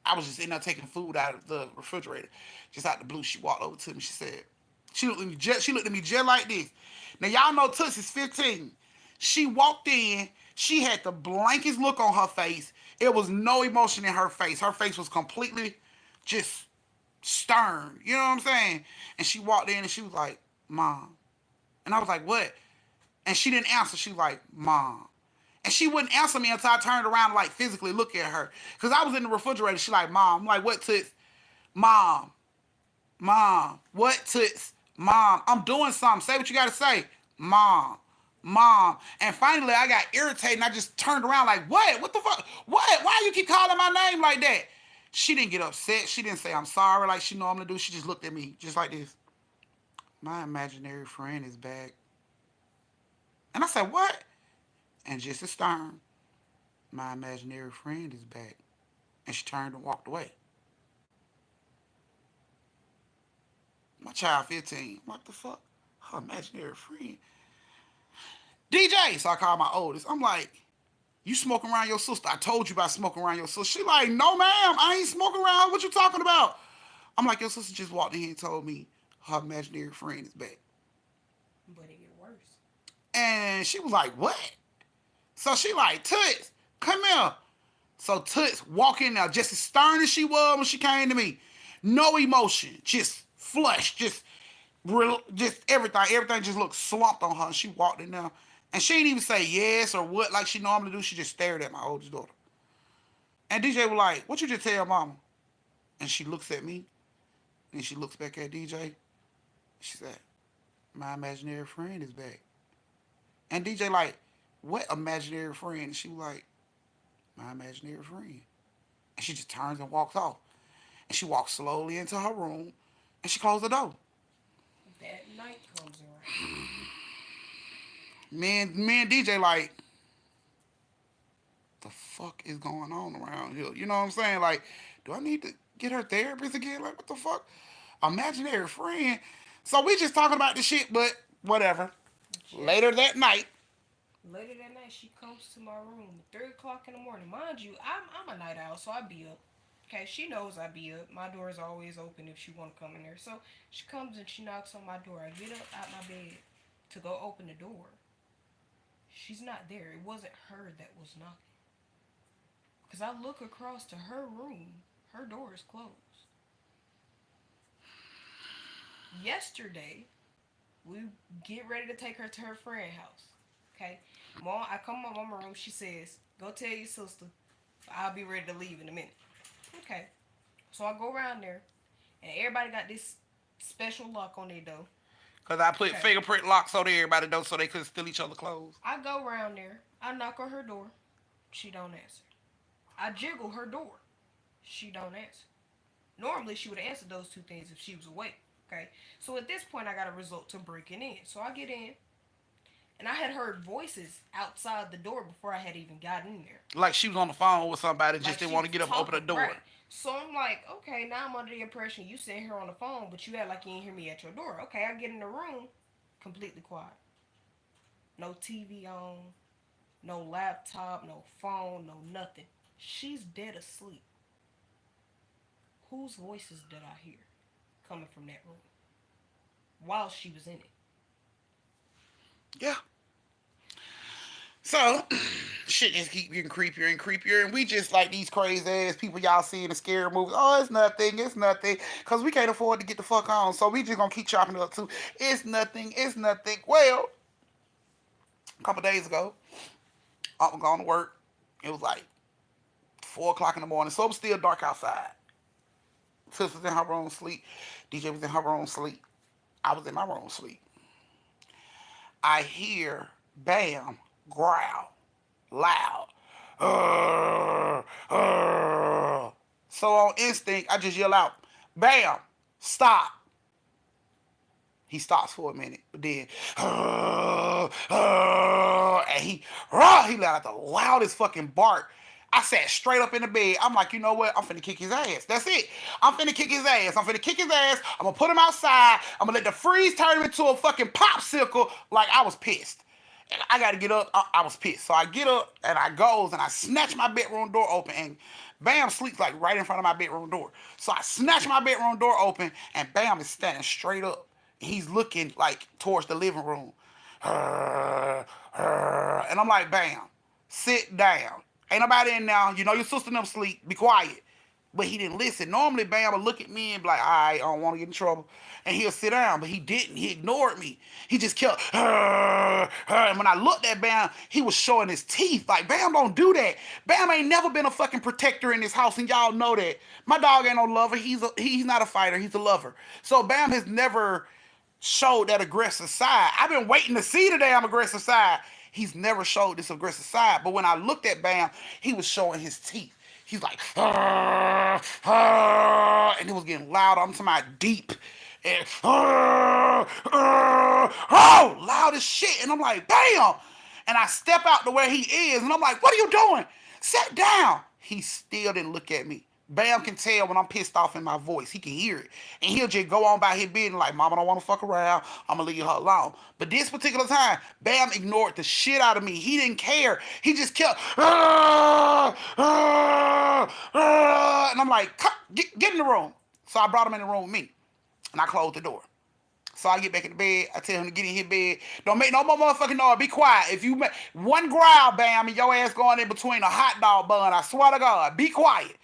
I was just in there taking food out of the refrigerator, just out the blue. She walked over to me. She said, she looked at me just like this. Now y'all know Toots is 15. She walked in. She had the blankest look on her face. It was no emotion in her face. Her face was completely just stern. You know what I'm saying? And she walked in and she was like, Mom. And I was like, what? And she didn't answer. She was like, Mom. And she wouldn't answer me until I turned around and like physically look at her. Because I was in the refrigerator. She like, Mom. I'm like, what, Toots? Mom. Mom. What, Toots? Mom. I'm doing something. Say what you got to say. Mom. Mom. And finally, I got irritated and I just turned around like, what? What the fuck? What? Why you keep calling my name like that? She didn't get upset. She didn't say I'm sorry like she normally do. She just looked at me just like this. My imaginary friend is back. And I said, what? And just as stern, my imaginary friend is back. And she turned and walked away. My child 15. What the fuck? Her imaginary friend. DJ. So I called my oldest. I'm like, you smoking around your sister. I told you about smoking around your sister. She like, no ma'am, I ain't smoking around. What you talking about? I'm like, your sister just walked in here and told me her imaginary friend is back. But it get worse. And she was like, what? So she like, Toots, come here. So Toots walk in there just as stern as she was when she came to me. No emotion, just flush, just everything. Everything just looked slumped on her. And she walked in there And she didn't even say yes or what like she normally do. She just stared at my oldest daughter. And DJ was like, what you just tell mama? And she looks at me and she looks back at DJ. She said, my imaginary friend is back. And DJ like, what imaginary friend? And she was like, my imaginary friend. And she just turns and walks off. And she walks slowly into her room and she closed the door. That night comes around. Me and DJ like, the fuck is going on around here? You know what I'm saying? Like, do I need to get her therapist again? Like, what the fuck? Imaginary friend. So we just talking about this shit, but whatever. Just Later that night, later that night, she comes to my room, 3 o'clock in the morning. Mind you, I'm a night owl, so I be up. Okay, she knows I be up. My door is always open if she want to come in there. So she comes and she knocks on my door. I get up out my bed to go open the door. She's not there. It wasn't her that was knocking. Because I look across to her room. Her door is closed. Yesterday, we get ready to take her to her friend's house. Okay, mom, I come in my mama room. She says, "Go tell your sister, I'll be ready to leave in a minute." Okay, so I go around there, and everybody got this special lock on their door. cause I put Okay, fingerprint locks on everybody though, so they couldn't steal each other's clothes. I go around there. I knock on her door. She don't answer. I jiggle her door. She don't answer. Normally, she would have answered those two things if she was awake. Okay, so at this point, I got a result to breaking in. So I get in, and I had heard voices outside the door before I had even gotten in there. Like she was on the phone with somebody, just Like didn't she want to was get up and open the talking, door. right? So I'm like, okay, now I'm under the impression you sitting here on the phone, but you act like you didn't hear me at your door. Okay, I get in the room, completely quiet. No TV on, no laptop, no phone, no nothing. She's dead asleep. Whose voices did I hear coming from that room while she was in it? Yeah. So, shit just keep getting creepier and creepier, and we just like these crazy ass people y'all see in the scary movies. Oh, it's nothing, cause we can't afford to get the fuck on, so we just gonna keep chopping it up too. It's nothing, it's nothing. Well, a couple days ago, I was going to work. It was like 4 o'clock in the morning, so it was still dark outside. Sis was in her room sleep. DJ was in her room sleep. I was in my room sleep. I hear Bam growl loud. "Arr, arr." So on instinct, I just yell out, Bam, stop. He stops for a minute, but then, and he let out the loudest fucking bark. I sat straight up in the bed. I'm like, you know what? I'm finna kick his ass. That's it. I'm finna kick his ass. I'm finna kick his ass. I'm gonna put him outside. I'm gonna let the freeze turn him into a fucking popsicle. Like I was pissed. And I gotta get up. I was pissed. So I get up and I goes and I snatch my bedroom door open and Bam sleeps like right in front of my bedroom door. So I snatch my bedroom door open and Bam is standing straight up. He's looking like towards the living room. And I'm like, Bam, sit down. Ain't nobody in now. You know your sister and them sleep. Be quiet. But he didn't listen. Normally, Bam would look at me and be like, all right, I don't want to get in trouble. And he'll sit down, but he didn't. He ignored me. He just kept, and when I looked at Bam, he was showing his teeth. Like, Bam don't do that. Bam ain't never been a fucking protector in this house, and y'all know that. My dog ain't no lover. He's not a fighter. He's a lover. So Bam has never showed that aggressive side. I've been waiting to see the damn aggressive side. He's never showed this aggressive side. But when I looked at Bam, he was showing his teeth. He's like, and it was getting louder. I'm talking about deep. And, loud as shit. And I'm like, Bam! And I step out to where he is, and I'm like, what are you doing? Sit down. He still didn't look at me. Bam can tell when I'm pissed off in my voice. He can hear it. And he'll just go on by his business like, Mama don't want to fuck around. I'm going to leave her alone. But this particular time, Bam ignored the shit out of me. He didn't care. He just kept, and I'm like, get in the room. So I brought him in the room with me. And I closed the door. So I get back in the bed. I tell him to get in his bed. Don't make no more motherfucking noise. Be quiet. If you make one growl, Bam, and your ass going in between a hot dog bun, I swear to God, be quiet.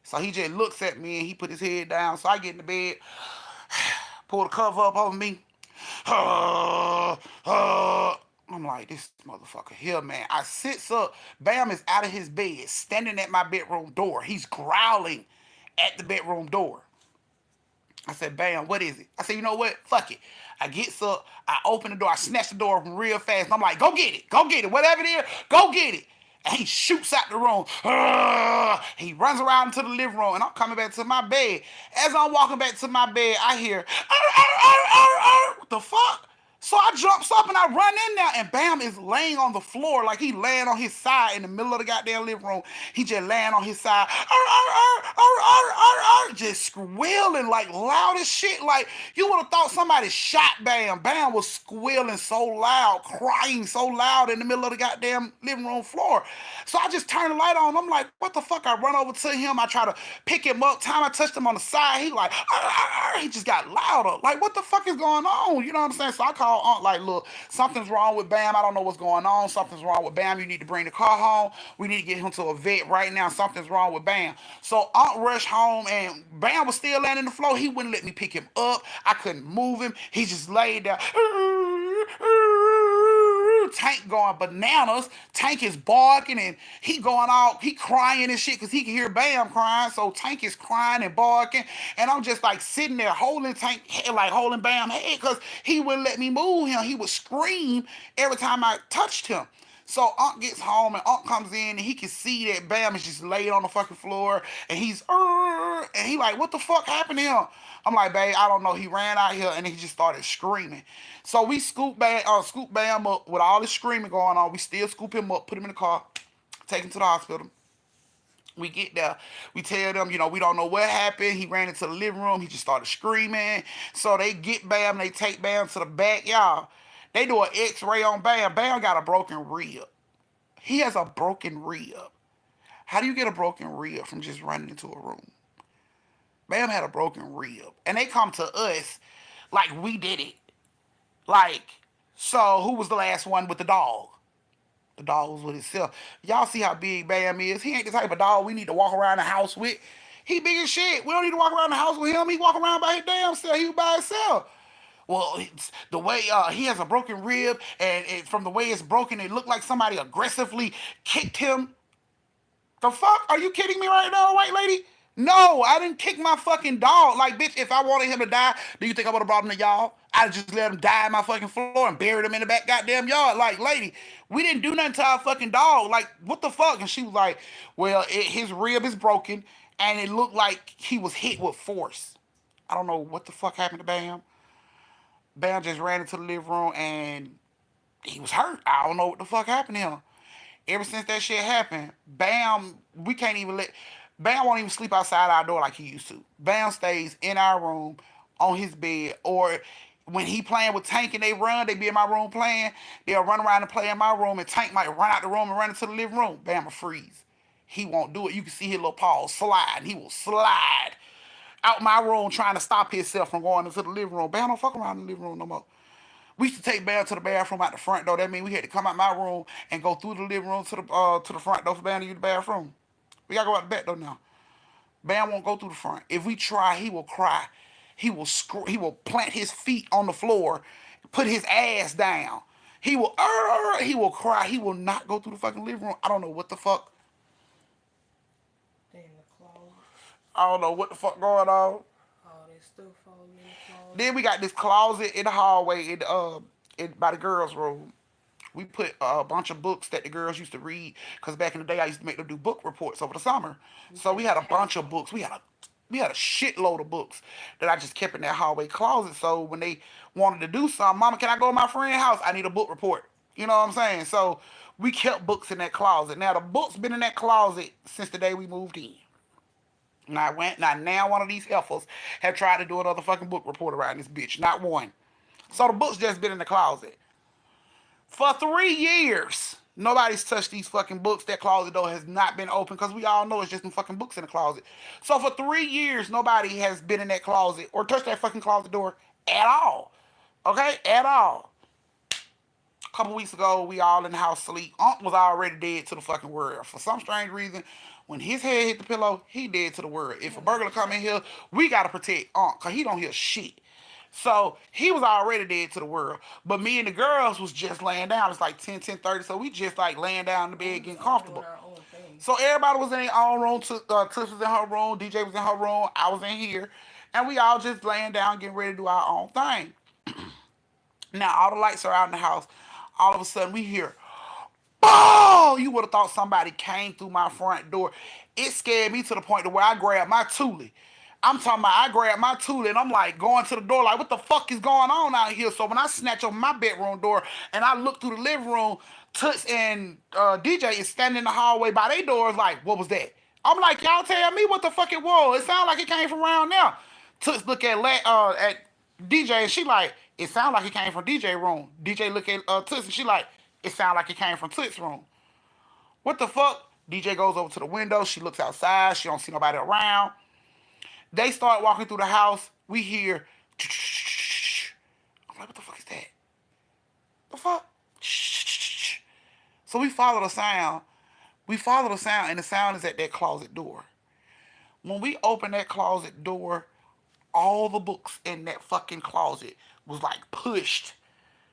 So he just looks at me and he put his head down. So I get in the bed, pull the cover up over me. I'm like, like, this motherfucker here, man. I sits up. Bam is out of his bed, standing at my bedroom door. He's growling at the bedroom door. I said, Bam, what is it? I said, you know what? Fuck it. I gets up, I open the door, I snatch the door open real fast, and I'm like, go get it, whatever it is, go get it. And he shoots out the room. He runs around into the living room, and I'm coming back to my bed. As I'm walking back to my bed, I hear, what the fuck? So I jumps up and I run in there, and Bam is laying on the floor like he laying on his side in the middle of the goddamn living room. He just laying on his side, just squealing like loud as shit. Like you would have thought somebody shot Bam. Bam was squealing so loud, crying so loud in the middle of the goddamn living room floor. So I just turned the light on. I'm like, what the fuck? I run over to him. I try to pick him up. Time I touched him on the side, he like, he just got louder. Like, what the fuck is going on? You know what I'm saying? So I call Aunt like, look, something's wrong with Bam. I don't know what's going on. Something's wrong with Bam. You need to bring the car home. We need to get him to a vet right now. Something's wrong with Bam. So Aunt rushed home and Bam was still laying on the floor. He wouldn't let me pick him up. I couldn't move him. He just laid there. Tank going bananas. Tank is barking and he going out, he crying and shit because he can hear Bam crying. So Tank is crying and barking. And I'm just like sitting there holding Tank head, like holding Bam head because he wouldn't let me move him. He would scream every time I touched him. So Unc gets home and Unc comes in and he can see that Bam is just laid on the fucking floor and he's and he like, what the fuck happened to him? I'm like, babe, I don't know. He ran out here and he just started screaming. So we scoop Bam up with all this screaming going on. We still scoop him up, put him in the car, take him to the hospital. We get there, we tell them, we don't know what happened. He ran into the living room, he just started screaming. So they get Bam, they take Bam to the back, y'all. They do an x-ray on Bam. Bam got a broken rib. He has a broken rib. How do you get a broken rib from just running into a room? Bam had a broken rib. And they come to us like we did it. Like, so who was the last one with the dog? The dog was with himself. Y'all see how big Bam is. He ain't the type of dog we need to walk around the house with. He big as shit. We don't need to walk around the house with him. He walk around by his damn self. He was by himself. Well, the way he has a broken rib, and from the way it's broken, it looked like somebody aggressively kicked him. The fuck? Are you kidding me right now, white lady? No, I didn't kick my fucking dog. Like, bitch, if I wanted him to die, do you think I would have brought him to y'all? I'd just let him die in my fucking floor and buried him in the back goddamn yard. Like, lady, we didn't do nothing to our fucking dog. Like, what the fuck? And she was like, well, his rib is broken, and it looked like he was hit with force. I don't know what the fuck happened to Bam. Bam just ran into the living room, and he was hurt. I don't know what the fuck happened to him. Ever since that shit happened, Bam, we can't even let Bam won't even sleep outside our door like he used to. Bam stays in our room on his bed, or when he playing with Tank and they be in my room playing, they'll run around and play in my room, and Tank might run out the room and run into the living room. Bam will freeze. He won't do it. You can see his little paws slide. He will slide out my room trying to stop himself from going into the living room. Bam don't fuck around in the living room no more. We used to take Bam to the bathroom out the front door. That means we had to come out my room and go through the living room to the front door for Bam to use the bathroom. We gotta go out the back door now. Bam won't go through the front. If we try, he will cry. He will plant his feet on the floor, put his ass down. He will cry. He will not go through the fucking living room. I don't know what the fuck. They in the closet. I don't know what the fuck going on. All that stuff all in the closet. Then we got this closet in the hallway by the girls' room. We put a bunch of books that the girls used to read because back in the day I used to make them do book reports over the summer. So we had a bunch of books. We had a shitload of books that I just kept in that hallway closet. So when they wanted to do something, Mama, can I go to my friend's house? I need a book report. You know what I'm saying? So we kept books in that closet. Now the books been in that closet since the day we moved in. Now one of these heifers have tried to do another fucking book report around this bitch. Not one. So the books just been in the closet. For 3 years, nobody's touched these fucking books. That closet door has not been open because we all know it's just some fucking books in the closet. So for 3 years, nobody has been in that closet or touched that fucking closet door at all. Okay? At all. A couple weeks ago, we all in the house sleep. Unc was already dead to the fucking world. For some strange reason, when his head hit the pillow, he dead to the world. If a burglar come in here, we gotta protect Unc because he don't hear shit. So he was already dead to the world. But me and the girls was just laying down. It's like 10:30. So we just like laying down in the Oh, we bed was getting all doing comfortable. our own thing. So everybody was in their own room. Tuss was in her room. DJ was in her room. I was in here. And we all just laying down getting ready to do our own thing. Now all the lights are out in the house. All of a sudden we hear, oh, you would have thought somebody came through my front door. It scared me to the point to where I grabbed my Thule. I'm talking about I grabbed my Thule and I'm like going to the door like, what the fuck is going on out here? So when I snatch open my bedroom door and I look through the living room, Toots and DJ is standing in the hallway by their doors like, what was that? I'm like, y'all tell me what the fuck it was. It sounded like it came from around now. Toots look at DJ and she like, it sounded like it came from DJ room. DJ look at Toots and she like, it sounded like it came from Toots room. What the fuck? DJ goes over to the window. She looks outside. She don't see nobody around. They start walking through the house. We hear. I'm like, what the fuck is that? The fuck? So we follow the sound. We follow the sound, and the sound is at that closet door. When we open that closet door, all the books in that fucking closet was like pushed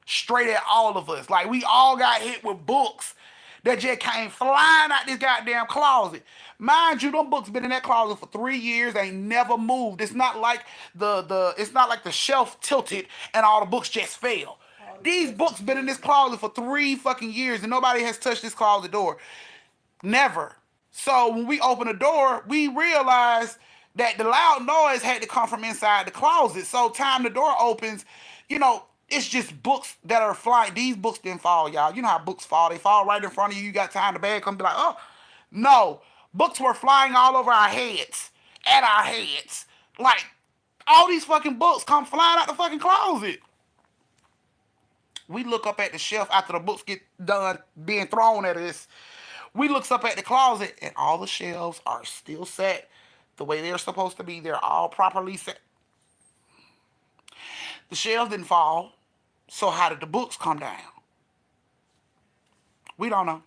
straight at all of us. Like we all got hit with books that just came flying out this goddamn closet. Mind you, them books been in that closet for 3 years, ain't never moved. It's not like the shelf tilted and all the books just fell. All the These stuff books is been in this moving. closet for 3 fucking years and nobody has touched this closet door. Never. So when we opened the door, we realized that the loud noise had to come from inside the closet. So time the door opens, it's just books that are flying. These books didn't fall, y'all. You know how books fall. They fall right in front of you. You got time, the bag come be like, oh. No. Books were flying all over our heads. At our heads. Like, all these fucking books come flying out the fucking closet. We look up at the shelf after the books get done being thrown at us. We looks up at the closet and all the shelves are still set the way they're supposed to be. They're all properly set. The shelves didn't fall. So how did the books come down? We don't know.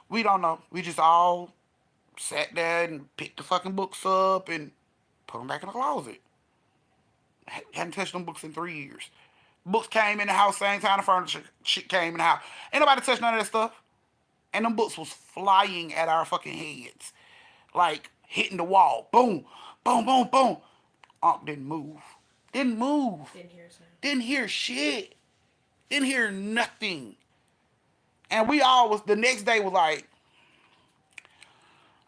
We don't know. We just all sat there and picked the fucking books up and put them back in the closet. Hadn't touched them books in 3 years. Books came in the house same time the furniture shit came in the house. Ain't nobody touched none of that stuff. And them books was flying at our fucking heads. Like hitting the wall. Boom. Boom, boom, boom. Unc didn't move. Didn't move. Didn't hear a sound. Didn't hear shit. Didn't hear nothing. And we all was the next day was like,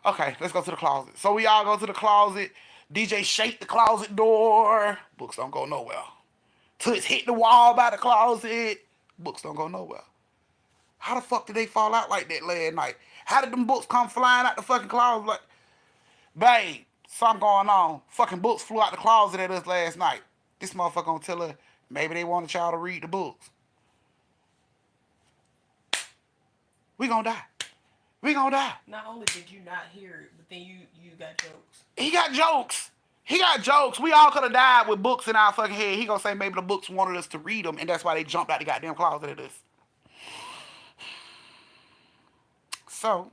okay, let's go to the closet. So we all go to the closet. DJ shake the closet door. Books don't go nowhere. Toots hit the wall by the closet. Books don't go nowhere. How the fuck did they fall out like that last night? How did them books come flying out the fucking closet? Like, babe, something going on. Fucking books flew out the closet at us last night. This motherfucker gonna tell her maybe they wanted y'all to read the books. We gonna die. We gonna die. Not only did you not hear it, but then you got jokes. He got jokes. He got jokes. We all could have died with books in our fucking head. He gonna say maybe the books wanted us to read them, and that's why they jumped out the goddamn closet at us. So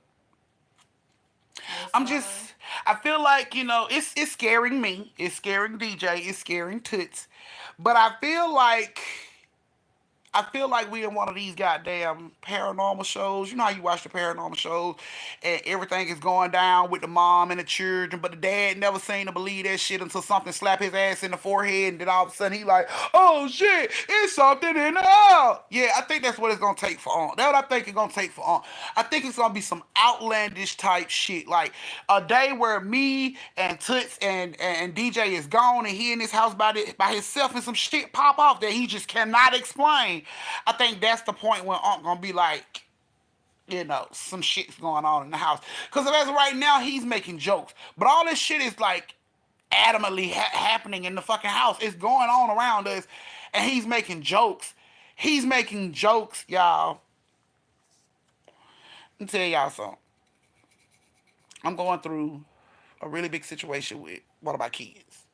That's I'm fine. just. I feel like it's scaring me. It's scaring DJ. It's scaring Toots. But I feel like we in one of these goddamn paranormal shows. You know how you watch the paranormal shows and everything is going down with the mom and the children, but the dad never seemed to believe that shit until something slapped his ass in the forehead and then all of a sudden he like, oh shit, it's something in the house. Yeah, I think that's what it's gonna take for Aunt. That's what I think it's gonna take for Aunt. I think it's gonna be some outlandish type shit. Like a day where me and Toots and DJ is gone and he in his house by himself and some shit pop off that he just cannot explain. I think that's the point when Unc gonna be like, some shit's going on in the house. Because as of right now, he's making jokes. But all this shit is like adamantly happening in the fucking house. It's going on around us. And he's making jokes. He's making jokes, y'all. Let me tell y'all something. I'm going through a really big situation with one of my kids.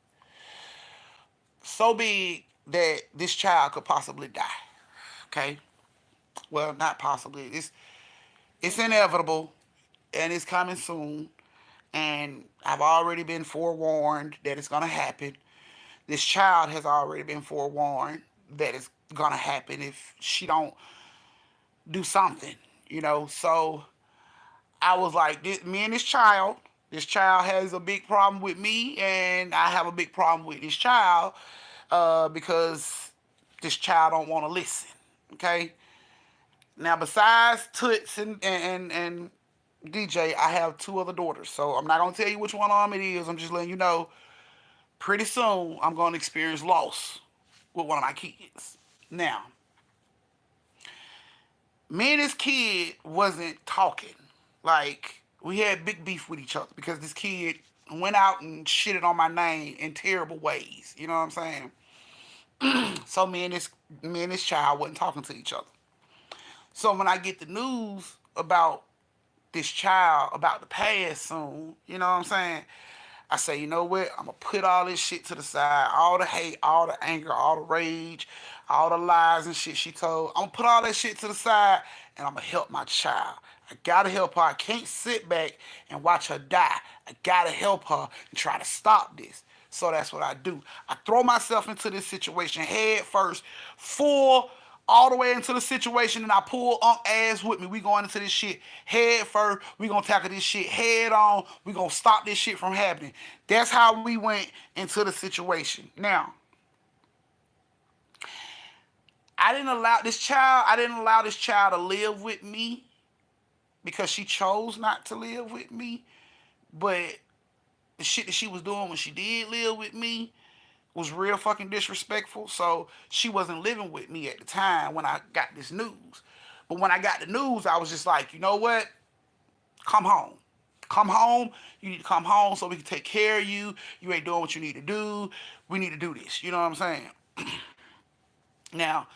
So big that this child could possibly die. Okay? Well, not possibly. It's inevitable and it's coming soon. And I've already been forewarned that it's gonna happen. this child has already been forewarned that it's gonna happen if she don't do something, you know. So I was like, me and this child has a big problem with me, and I have a big problem with this child because this child don't want to listen. Okay. Now, besides Toots and DJ, I have two other daughters. So I'm not gonna tell you which one of them it is. I'm just letting you know. Pretty soon, I'm gonna experience loss with one of my kids. Now, me and this kid wasn't talking. Like, we had big beef with each other because this kid went out and shitted on my name in terrible ways. You know what I'm saying? So me and this child wasn't talking to each other. So when I get the news about this child about to pass soon, you know what I'm saying? I say, you know what? I'm gonna put all this shit to the side, all the hate, all the anger, all the rage, all the lies and shit she told. I'm gonna put all that shit to the side and I'm gonna help my child. I gotta help her. I can't sit back and watch her die. I gotta help her and try to stop this. So that's what I do. I throw myself into this situation head first, full all the way into the situation, and I pull Unc ass with me. We going into this shit head first. We gonna tackle this shit head on. We gonna stop this shit from happening. That's how we went into the situation. Now, I didn't allow this child to live with me because she chose not to live with me. But the shit that she was doing when she did live with me was real fucking disrespectful. So she wasn't living with me at the time when I got this news. But when I got the news, I was just like, you know what? Come home. Come home. You need to come home so we can take care of you. You ain't doing what you need to do. We need to do this. You know what I'm saying? Now,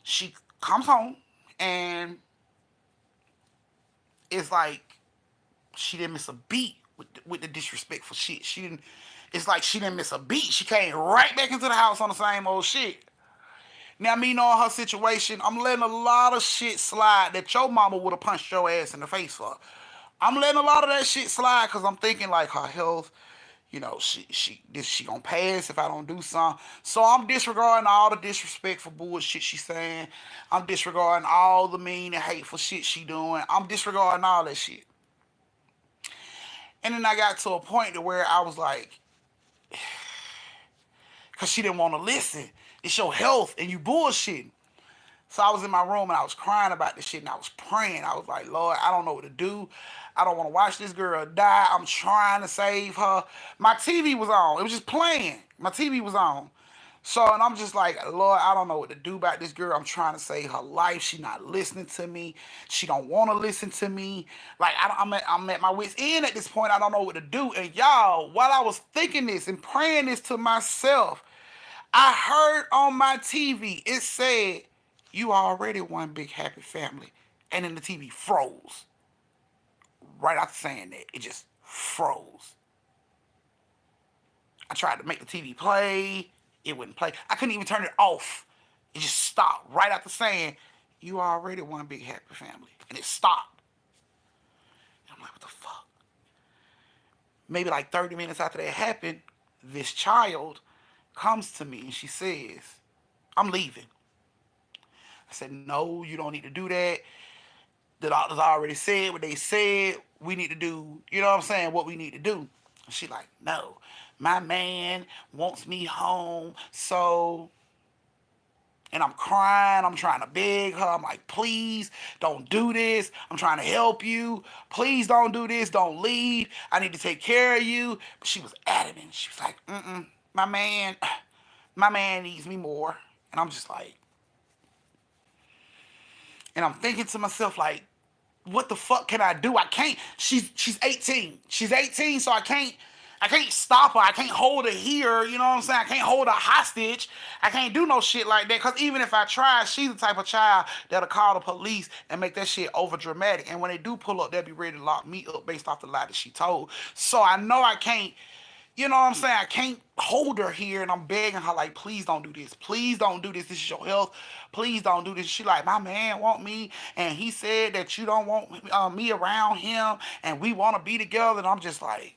she comes home and it's like she didn't miss a beat with the disrespectful shit. She didn't. It's like she didn't miss a beat. She came right back into the house on the same old shit. Now, me knowing her situation, I'm letting a lot of shit slide that your mama would have punched your ass in the face for. I'm letting a lot of that shit slide because I'm thinking like her health. You know, she gonna pass if I don't do something. So I'm disregarding all the disrespectful bullshit she's saying. I'm disregarding all the mean and hateful shit she doing. I'm disregarding all that shit. And then I got to a point to where I was like, because she didn't want to listen. It's your health and you bullshitting. So I was in my room and I was crying about this shit and I was praying. I was like, Lord, I don't know what to do. I don't want to watch this girl die. I'm trying to save her. My TV was on. It was just playing. My TV was on. So, and I'm just like, Lord, I don't know what to do about this girl. I'm trying to save her life. She not listening to me. She don't want to listen to me. Like, I'm at my wit's end at this point. I don't know what to do. And y'all, while I was thinking this and praying this to myself, I heard on my TV, it said, you already one big happy family. And then the TV froze. Right after saying that, it just froze. I tried to make the TV play. It wouldn't play. I couldn't even turn it off. It just stopped right after saying, you already one big happy family. And it stopped. And I'm like, what the fuck? Maybe like 30 minutes after that happened, this child comes to me and she says, I'm leaving. I said, no, you don't need to do that. The doctors already said what they said. We need to do, you know what I'm saying, what we need to do. She like, no, my man wants me home. So, and I'm crying. I'm trying to beg her. I'm like, please don't do this. I'm trying to help you. Please don't do this. Don't leave. I need to take care of you. But she was adamant. She was like, my man, my man needs me more. And I'm just like, and I'm thinking to myself, like, what the fuck can I do? I can't. She's 18. She's 18, so I can't stop her. I can't hold her here. You know what I'm saying? I can't hold her hostage. I can't do no shit like that. Cause even if I try, she's the type of child that'll call the police and make that shit over dramatic. And when they do pull up, they'll be ready to lock me up based off the lie that she told. So I know I can't. You know what I'm saying? I can't hold her here and I'm begging her like, please don't do this. Please don't do this. This is your health. Please don't do this. She like, my man want me and he said that you don't want me around him and we want to be together. And I'm just like,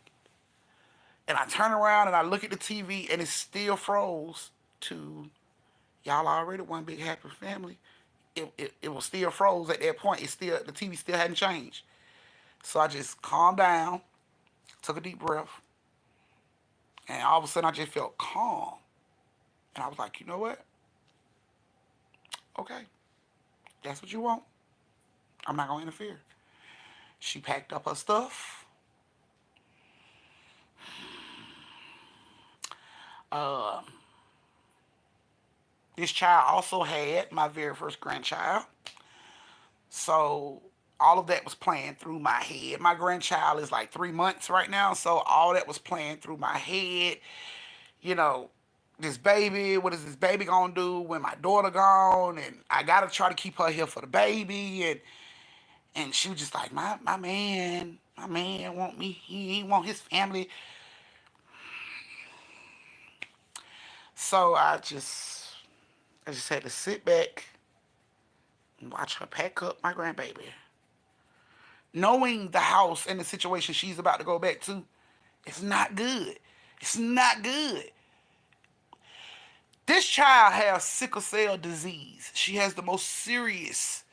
And I turn around and I look at the TV and it still froze to y'all already one big happy family. It was still froze at that point. The TV still hadn't changed. So I just calmed down, took a deep breath, and all of a sudden I just felt calm. And I was like, you know what? Okay, that's what you want. I'm not gonna interfere. She packed up her stuff. Uh, this child also had my very first grandchild. So all of that was playing through my head. My grandchild is like 3 months right now, so all that was playing through my head. You know, this baby, what is this baby gonna do when my daughter gone? And I gotta try to keep her here for the baby. And she was just like, my man want me. He want his family. So I just had to sit back and watch her pack up my grandbaby. Knowing the house and the situation she's about to go back to, it's not good. It's not good. This child has sickle cell disease. She has the most serious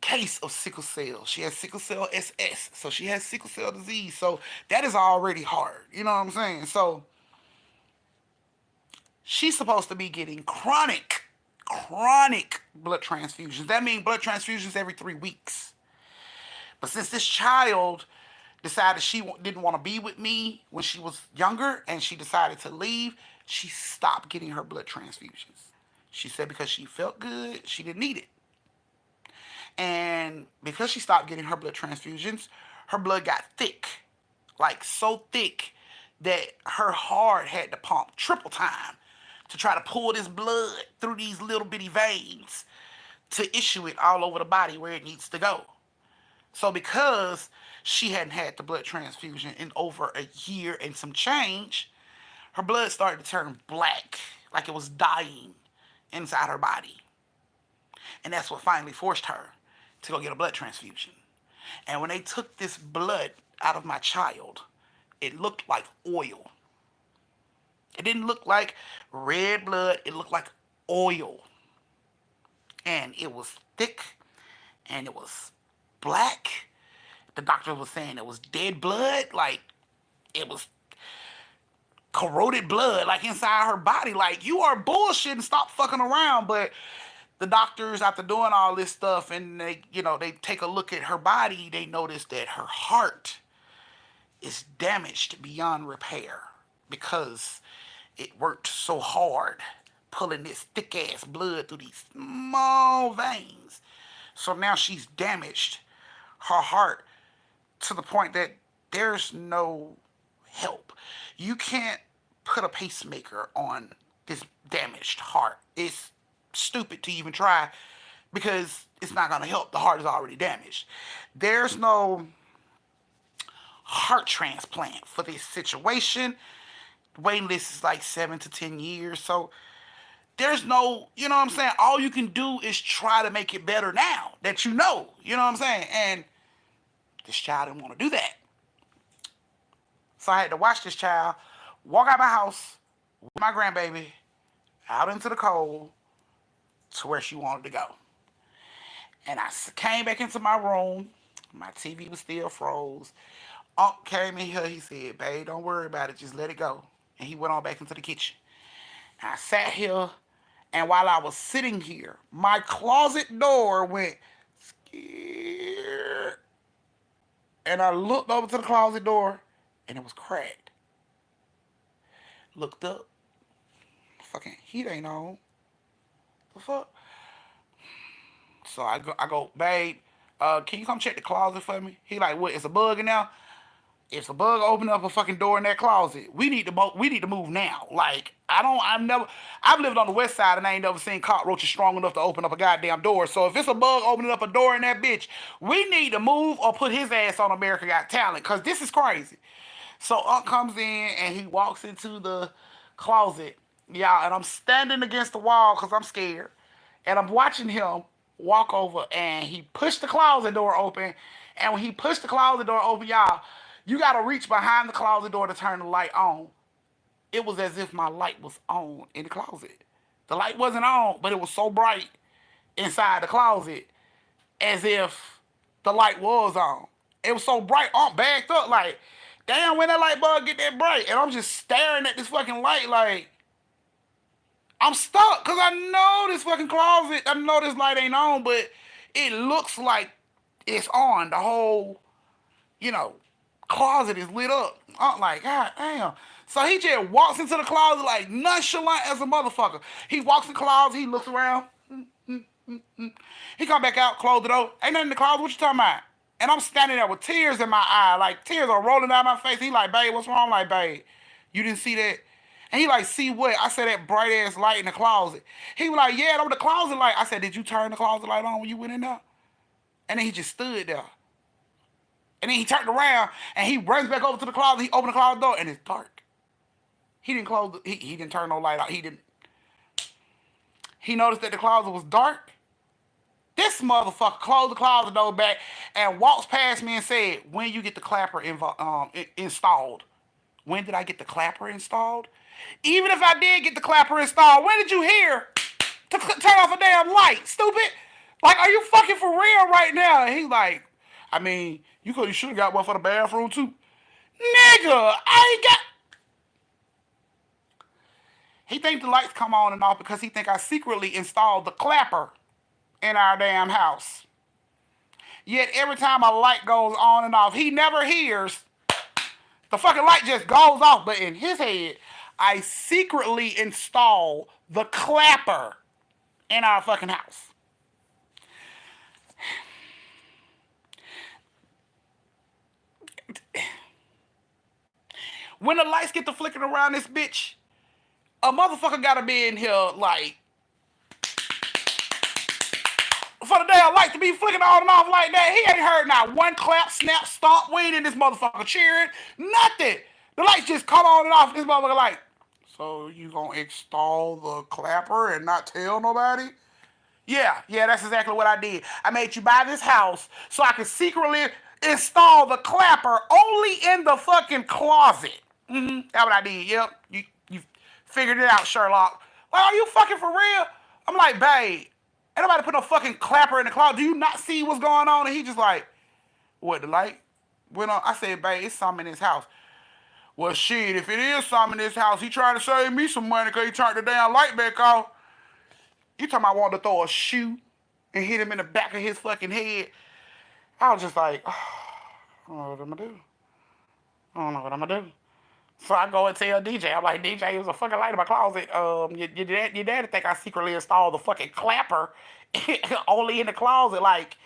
case of sickle cell. She has sickle cell SS. So she has sickle cell disease. So that is already hard. You know what I'm saying? So she's supposed to be getting chronic blood transfusions. That means blood transfusions every 3 weeks. But since this child decided she didn't want to be with me when she was younger and she decided to leave, she stopped getting her blood transfusions. She said because she felt good, she didn't need it. And because she stopped getting her blood transfusions, her blood got thick. Like so thick that her heart had to pump triple time to try to pull this blood through these little bitty veins to issue it all over the body where it needs to go. So because she hadn't had the blood transfusion in over a year and some change, her blood started to turn black, like it was dying inside her body. And that's what finally forced her to go get a blood transfusion. And when they took this blood out of my child, it looked like oil. It didn't look like red blood, it looked like oil. And it was thick and it was black. The doctor was saying it was dead blood, like it was corroded blood, like inside her body. Like, you are bullshitting, stop fucking around. But the doctors, after doing all this stuff, and they take a look at her body, they notice that her heart is damaged beyond repair because it worked so hard pulling this thick ass blood through these small veins. So now she's damaged her heart to the point that there's no help. You can't put a pacemaker on this damaged heart. It's stupid to even try because it's not going to help. The heart is already damaged. There's no heart transplant for this situation. Waiting list is like 7 to 10 years. So there's no, you know what I'm saying? All you can do is try to make it better now that you know. You know what I'm saying? And this child didn't want to do that. So I had to watch this child walk out my house with my grandbaby out into the cold to where she wanted to go. And I came back into my room. My TV was still froze. Unc came in here. He said, babe, don't worry about it. Just let it go. And he went on back into the kitchen. And I sat here. And while I was sitting here, my closet door went scared. And I looked over to the closet door. And it was cracked. Looked up. Fucking heat ain't on. The fuck? So I go, babe, can you come check the closet for me? He like, what? It's a bug in there. If a bug open up a fucking door in that closet, we need to move now. Like, I've lived on the west side and I ain't never seen cockroaches strong enough to open up a goddamn door. So if it's a bug opening up a door in that bitch, we need to move or put his ass on America Got Talent, cause this is crazy. So Unc comes in and he walks into the closet, y'all, and I'm standing against the wall cause I'm scared, and I'm watching him walk over and he pushed the closet door open, and when he pushed the closet door open, y'all, You gotta reach behind the closet door to turn the light on. It was as if my light was on in the closet. The light wasn't on, but it was so bright inside the closet as if the light was on. It was so bright, I'm backed up like, damn, when that light bulb get that bright? And I'm just staring at this fucking light like, I'm stuck because I know this fucking closet, I know this light ain't on, but it looks like it's on. The whole, you know, closet is lit up. I'm like, God damn. So he just walks into the closet like nonchalant as a motherfucker. He walks in the closet, he looks around. He come back out, close the door. Ain't nothing in the closet. What you talking about? And I'm standing there with tears in my eye, like tears are rolling down my face. He like, babe, what's wrong? I'm like, babe, you didn't see that? And he like, see what? I said that bright ass light in the closet. He was like, yeah, that was the closet light. I said, did you turn the closet light on when you went in there? And then he just stood there. And then he turned around and he runs back over to the closet. He opened the closet door and it's dark. He didn't close. He didn't turn no light out. He didn't. He noticed that the closet was dark. This motherfucker closed the closet door back and walks past me and said, when you get the clapper installed? When did I get the clapper installed? Even if I did get the clapper installed, when did you hear to turn off a damn light, stupid? Like, are you fucking for real right now? And he's like, I mean, you should have got one for the bathroom too. Nigga, I ain't got... He think the lights come on and off because he think I secretly installed the clapper in our damn house. Yet every time a light goes on and off, he never hears. The fucking light just goes off. But in his head, I secretly install the clapper in our fucking house. When the lights get to flickering around this bitch, a motherfucker gotta be in here like for the damn light to be flicking on and off like that. He ain't heard not one clap, snap, stomp. We ain't in this motherfucker cheering. Nothing. The lights just come on and off. This motherfucker like, so you gonna install the clapper and not tell nobody? Yeah, that's exactly what I did. I made you buy this house so I could secretly install the clapper only in the fucking closet. That's what I did. Yep, you figured it out, Sherlock. Like, are you fucking for real? I'm like, babe, ain't nobody put no fucking clapper in the closet. Do you not see what's going on? And he just like, what, the light went on? I said, babe, it's something in this house. Well, shit, if it is something in this house, he trying to save me some money because he turned the damn light back off. You talking about wanting to throw a shoe and hit him in the back of his fucking head. I was just like, oh, I don't know what I'm going to do. I don't know what I'm going to do. So I go and tell DJ, I'm like, DJ, there's a fucking light in my closet. Your daddy think I secretly installed the fucking clapper only in the closet. Like,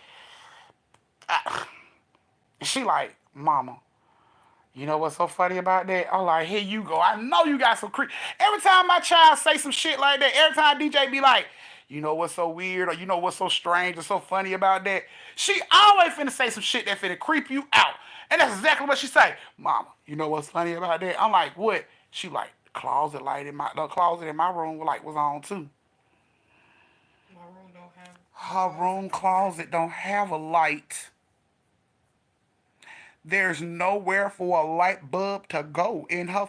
she like, mama, you know what's so funny about that? I'm like, here you go. I know you got some creep. Every time my child say some shit like that, every time DJ be like, you know what's so weird or you know what's so strange or so funny about that? She always finna say some shit that finna creep you out. And that's exactly what she say. Mama, you know what's funny about that? I'm like, what? She like, the closet in my room like was on too. My room don't have Her room closet don't have a light. There's nowhere for a light bulb to go in her.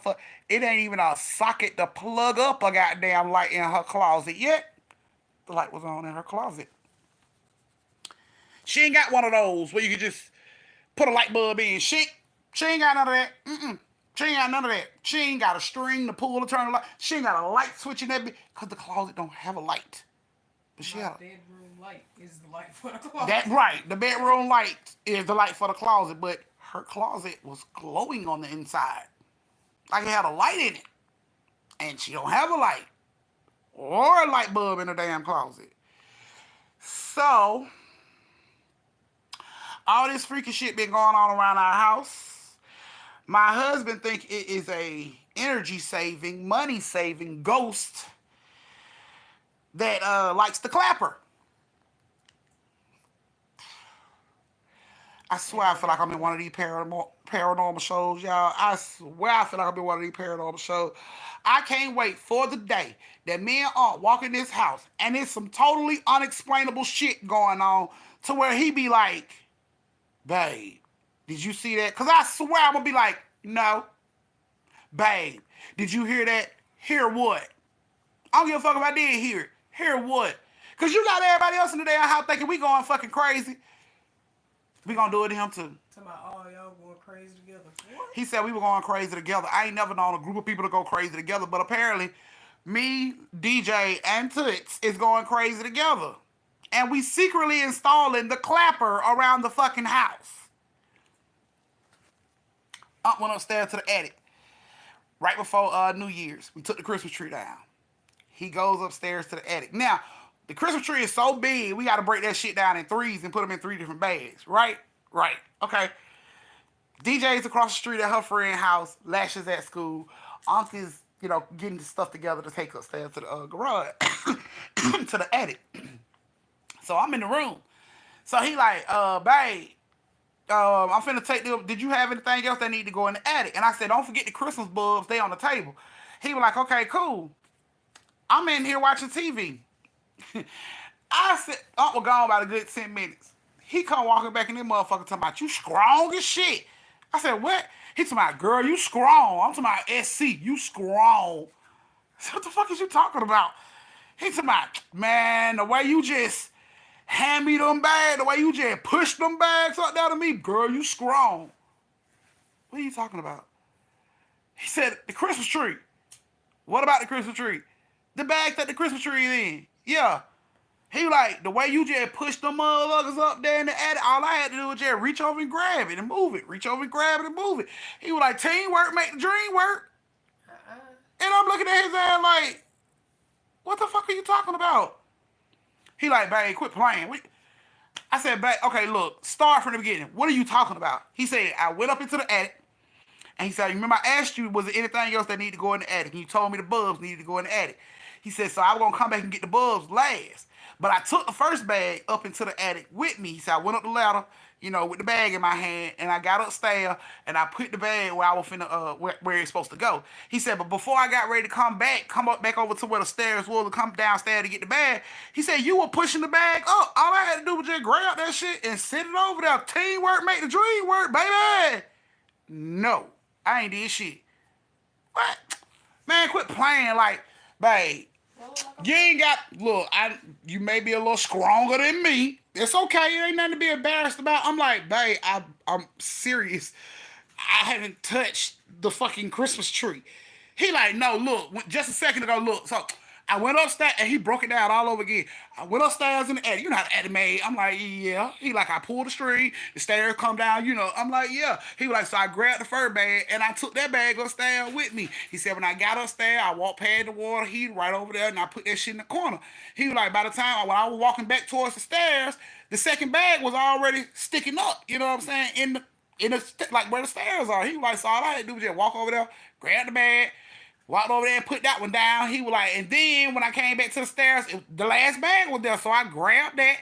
It ain't even a socket to plug up a goddamn light in her closet yet. The light was on in her closet. She ain't got one of those where you can just put a light bulb in. She ain't got none of that. She ain't got none of that. She ain't got a string to pull to turn the light. She ain't got a light switch in that bitch because the closet don't have a light. But she My got bedroom light is the light for the closet. that right. The bedroom light is the light for the closet, but her closet was glowing on the inside. Like it had a light in it. And she don't have a light. Or a light bulb in her damn closet. So, all this freaky shit been going on around our house. My husband think it is a energy saving, money saving ghost that likes the clapper. I swear I feel like I'm in one of these paranormal shows, y'all. I swear I feel like I'm in one of these paranormal shows. I can't wait for the day that me and Aunt walk in this house and there's some totally unexplainable shit going on to where he be like, babe, Did you see that? Because I swear I'm going to be like, no. Babe, did you hear that? Hear what? I don't give a fuck if I did hear it. Hear what? Because you got everybody else in the damn house thinking we going fucking crazy. We gonna do it to him too. Talking about all y'all going crazy together. What? He said we were going crazy together. I ain't never known a group of people to go crazy together, but apparently me, DJ, and Toots is going crazy together. And we secretly installing the clapper around the fucking house. Aunt went upstairs to the attic right before New Year's. We took the Christmas tree down. He goes upstairs to the attic. Now, the Christmas tree is so big, we got to break that shit down in threes and put them in 3 different bags. Right? Right. Okay. DJ's across the street at her friend's house. Lashes at school. Unc is, getting the stuff together to take upstairs to the garage, to the attic. So I'm in the room. So he like, babe, I'm finna take them. Did you have anything else that need to go in the attic? And I said, don't forget the Christmas bulbs. They on the table. He was like, okay, cool. I'm in here watching TV. I said, Unc was gone about a good 10 minutes. He come walking back in this motherfucker talking about, you strong as shit. I said, what? He talking about, girl, you strong. I'm talking about SC, you strong. I said, what the fuck is you talking about? He talking about, man, the way you just hand me them bags, the way you just push them bags up down to me, girl, you strong. What are you talking about? He said, the Christmas tree. What about the Christmas tree? The bag that the Christmas tree is in. Yeah. He like, the way you just push them motherfuckers up there in the attic, all I had to do was just reach over and grab it and move it. Reach over and grab it and move it. He was like, teamwork make the dream work. And I'm looking at his ass like, what the fuck are you talking about? He like, babe, quit playing. I said, babe, okay, look, start from the beginning. What are you talking about? He said, I went up into the attic. And he said, remember I asked you, was there anything else that needed to go in the attic? And you told me the bulbs needed to go in the attic. He said, so I was going to come back and get the bulbs last. But I took the first bag up into the attic with me. He said, I went up the ladder, with the bag in my hand, and I got upstairs, and I put the bag where I was finna, where it's supposed to go. He said, but before I got ready to come up back over to where the stairs was to come downstairs to get the bag, he said, you were pushing the bag up. All I had to do was just grab that shit and sit it over there. Teamwork make the dream work, baby. No, I ain't did shit. What? Man, quit playing like, babe. You ain't got, look, you may be a little stronger than me. It's okay. It ain't nothing to be embarrassed about. I'm like, babe, I'm serious. I haven't touched the fucking Christmas tree. He like, no, look, just a second ago, look. So I went upstairs, and he broke it down all over again. I went upstairs in the attic. You know how the attic made. I'm like, yeah. He like, I pulled the string, the stairs come down, I'm like, yeah. He was like, so I grabbed the fur bag, and I took that bag upstairs with me. He said, when I got upstairs, I walked past the water heater right over there, and I put that shit in the corner. He was like, by the time, when I was walking back towards the stairs, the second bag was already sticking up, you know what I'm saying, like where the stairs are. He was like, so all I had to do was just walk over there, grab the bag, walked over there and put that one down. He was like, and then when I came back to the stairs, the last bag was there. So I grabbed that.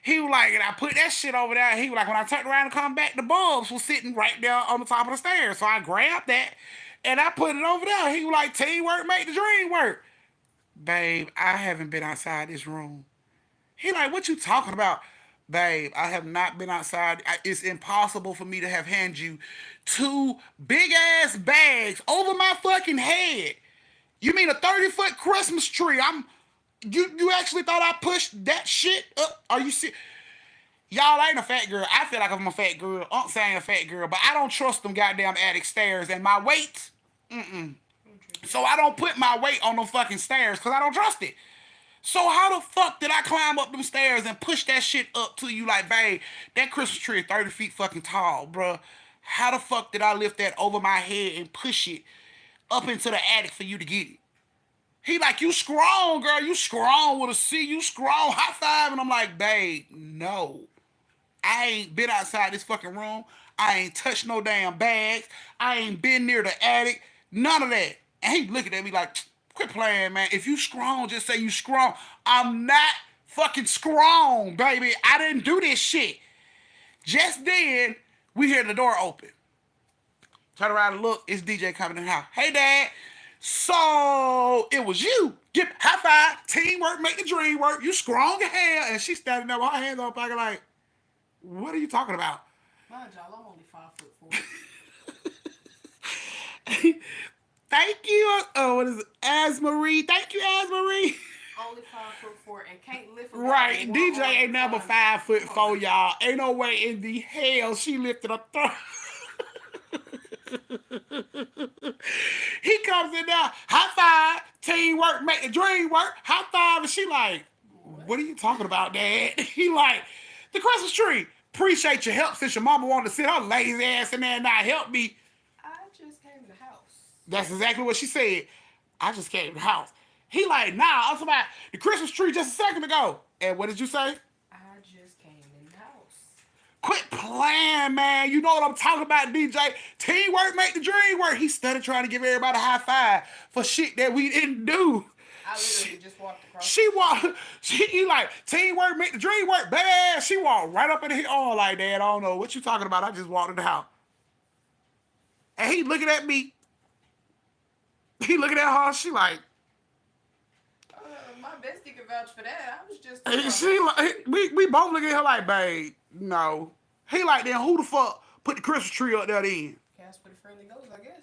He was like, and I put that shit over there. He was like, when I turned around and come back, the bulbs was sitting right there on the top of the stairs. So I grabbed that and I put it over there. He was like, teamwork make the dream work. Babe, I haven't been outside this room. He like, what you talking about? Babe, I have not been outside. It's impossible for me to have handed you 2 big ass bags over my fucking head. You mean a 30-foot Christmas tree? You actually thought I pushed that shit up? Are you serious? Y'all ain't a fat girl. I feel like I'm a fat girl. I'm saying a fat girl, but I don't trust them goddamn attic stairs and my weight. So I don't put my weight on them fucking stairs because I don't trust it. So how the fuck did I climb up them stairs and push that shit up to you like, babe, that Christmas tree is 30 feet fucking tall, bruh. How the fuck did I lift that over my head and push it up into the attic for you to get it? He like, you strong, girl. You strong with a C. You strong. High five. And I'm like, babe, no. I ain't been outside this fucking room. I ain't touched no damn bags. I ain't been near the attic. None of that. And he looking at me like, quit playing, man. If you strong, just say you strong. I'm not fucking strong, baby. I didn't do this shit. Just then, we hear the door open. Turn around and look. It's DJ coming in the house. Hey, Dad. So, it was you. Get high five. Teamwork make the dream work. You strong as hell. And she's standing there with her hands on her pocket like, what are you talking about? Mind y'all, I'm only 5'4". Thank you. Oh, what is it? Asmarie. Thank you, Asmarie. Only 5'4" and can't lift a bottle with Right. one DJ arm ain't and never climb. 5'4", y'all. Ain't no way in the hell she lifted a throw. He comes in there, high five, teamwork, make the dream work, high five, and she like, What? what are you talking about, Dad? He like, the Christmas tree. Appreciate your help since your mama wanted to sit her lazy ass in there and not help me. I just came in the house. That's exactly what she said. I just came to the house. He like, nah, I was about the Christmas tree just a second ago. And what did you say? I just came in the house. Quit playing, man. You know what I'm talking about, DJ. Teamwork make the dream work. He started trying to give everybody a high five for shit that we didn't do. I literally just walked across the She street. walked. He like teamwork make the dream work. Bad. She walked right up in the oh like that. I don't know what you talking about. I just walked in the house, and he looking at me. He looking at her. She like. My bestie can vouch for that. I was just And across she the street. like. We both looking at her like, babe, no. He like, then who the fuck put the Christmas tree up there then? Casper the Friendly Ghost, I guess.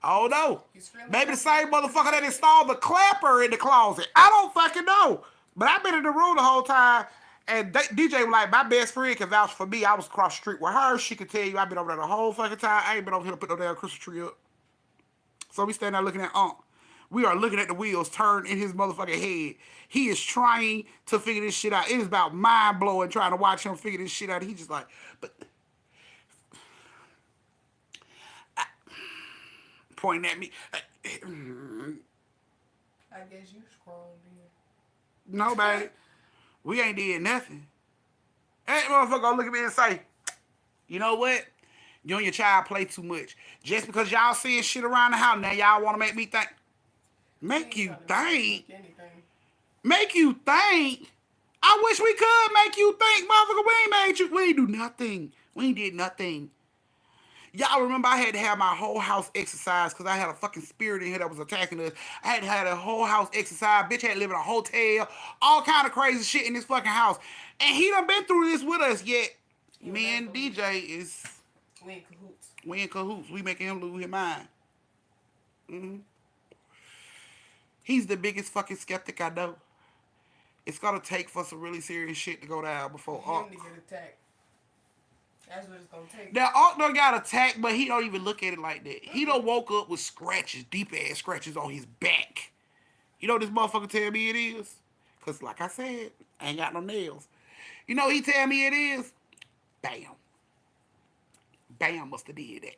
I don't know. He's friendly Maybe the enough same to be motherfucker that scared. installed the clapper in the closet. I don't fucking know. But I've been in the room the whole time. And DJ was like, my best friend can vouch for me. I was across the street with her. She could tell you I've been over there the whole fucking time. I ain't been over here to put no damn Christmas tree up. So we stand there looking at Unc. We are looking at the wheels turn in his motherfucking head. He is trying to figure this shit out. It is about mind blowing trying to watch him figure this shit out. He just like, but pointing at me. I guess you scrolled No, baby. We ain't did nothing. That motherfucker gonna look at me and say, you know what? You and your child play too much. Just because y'all seeing shit around the house, now y'all want to make me think. in. Make You ain't you trying to make me think. think anything. Make you think. I wish we could make you think, motherfucker. We ain't made you. We ain't do nothing. We ain't did nothing. Y'all remember I had to have my whole house exercised because I had a fucking spirit in here that was attacking us. I had to have a whole house exercised. Bitch had to live in a hotel. All kind of crazy shit in this fucking house. And he done been through this with us, yet You me ain't and believe. DJ is, We in cahoots. we in cahoots. We making him lose his mind. hmm He's the biggest fucking skeptic I know. It's gonna take for some really serious shit to go down For before him Unc. to get attacked. That's what it's gonna take. Now Unc done got attacked, but he don't even look at it like that. He Mm-mm. done woke up with scratches, deep ass scratches on his back. You know what this motherfucker tell me it is? Cause like I said, I ain't got no nails. You know he tell me it is? Bam. Bam must have did that.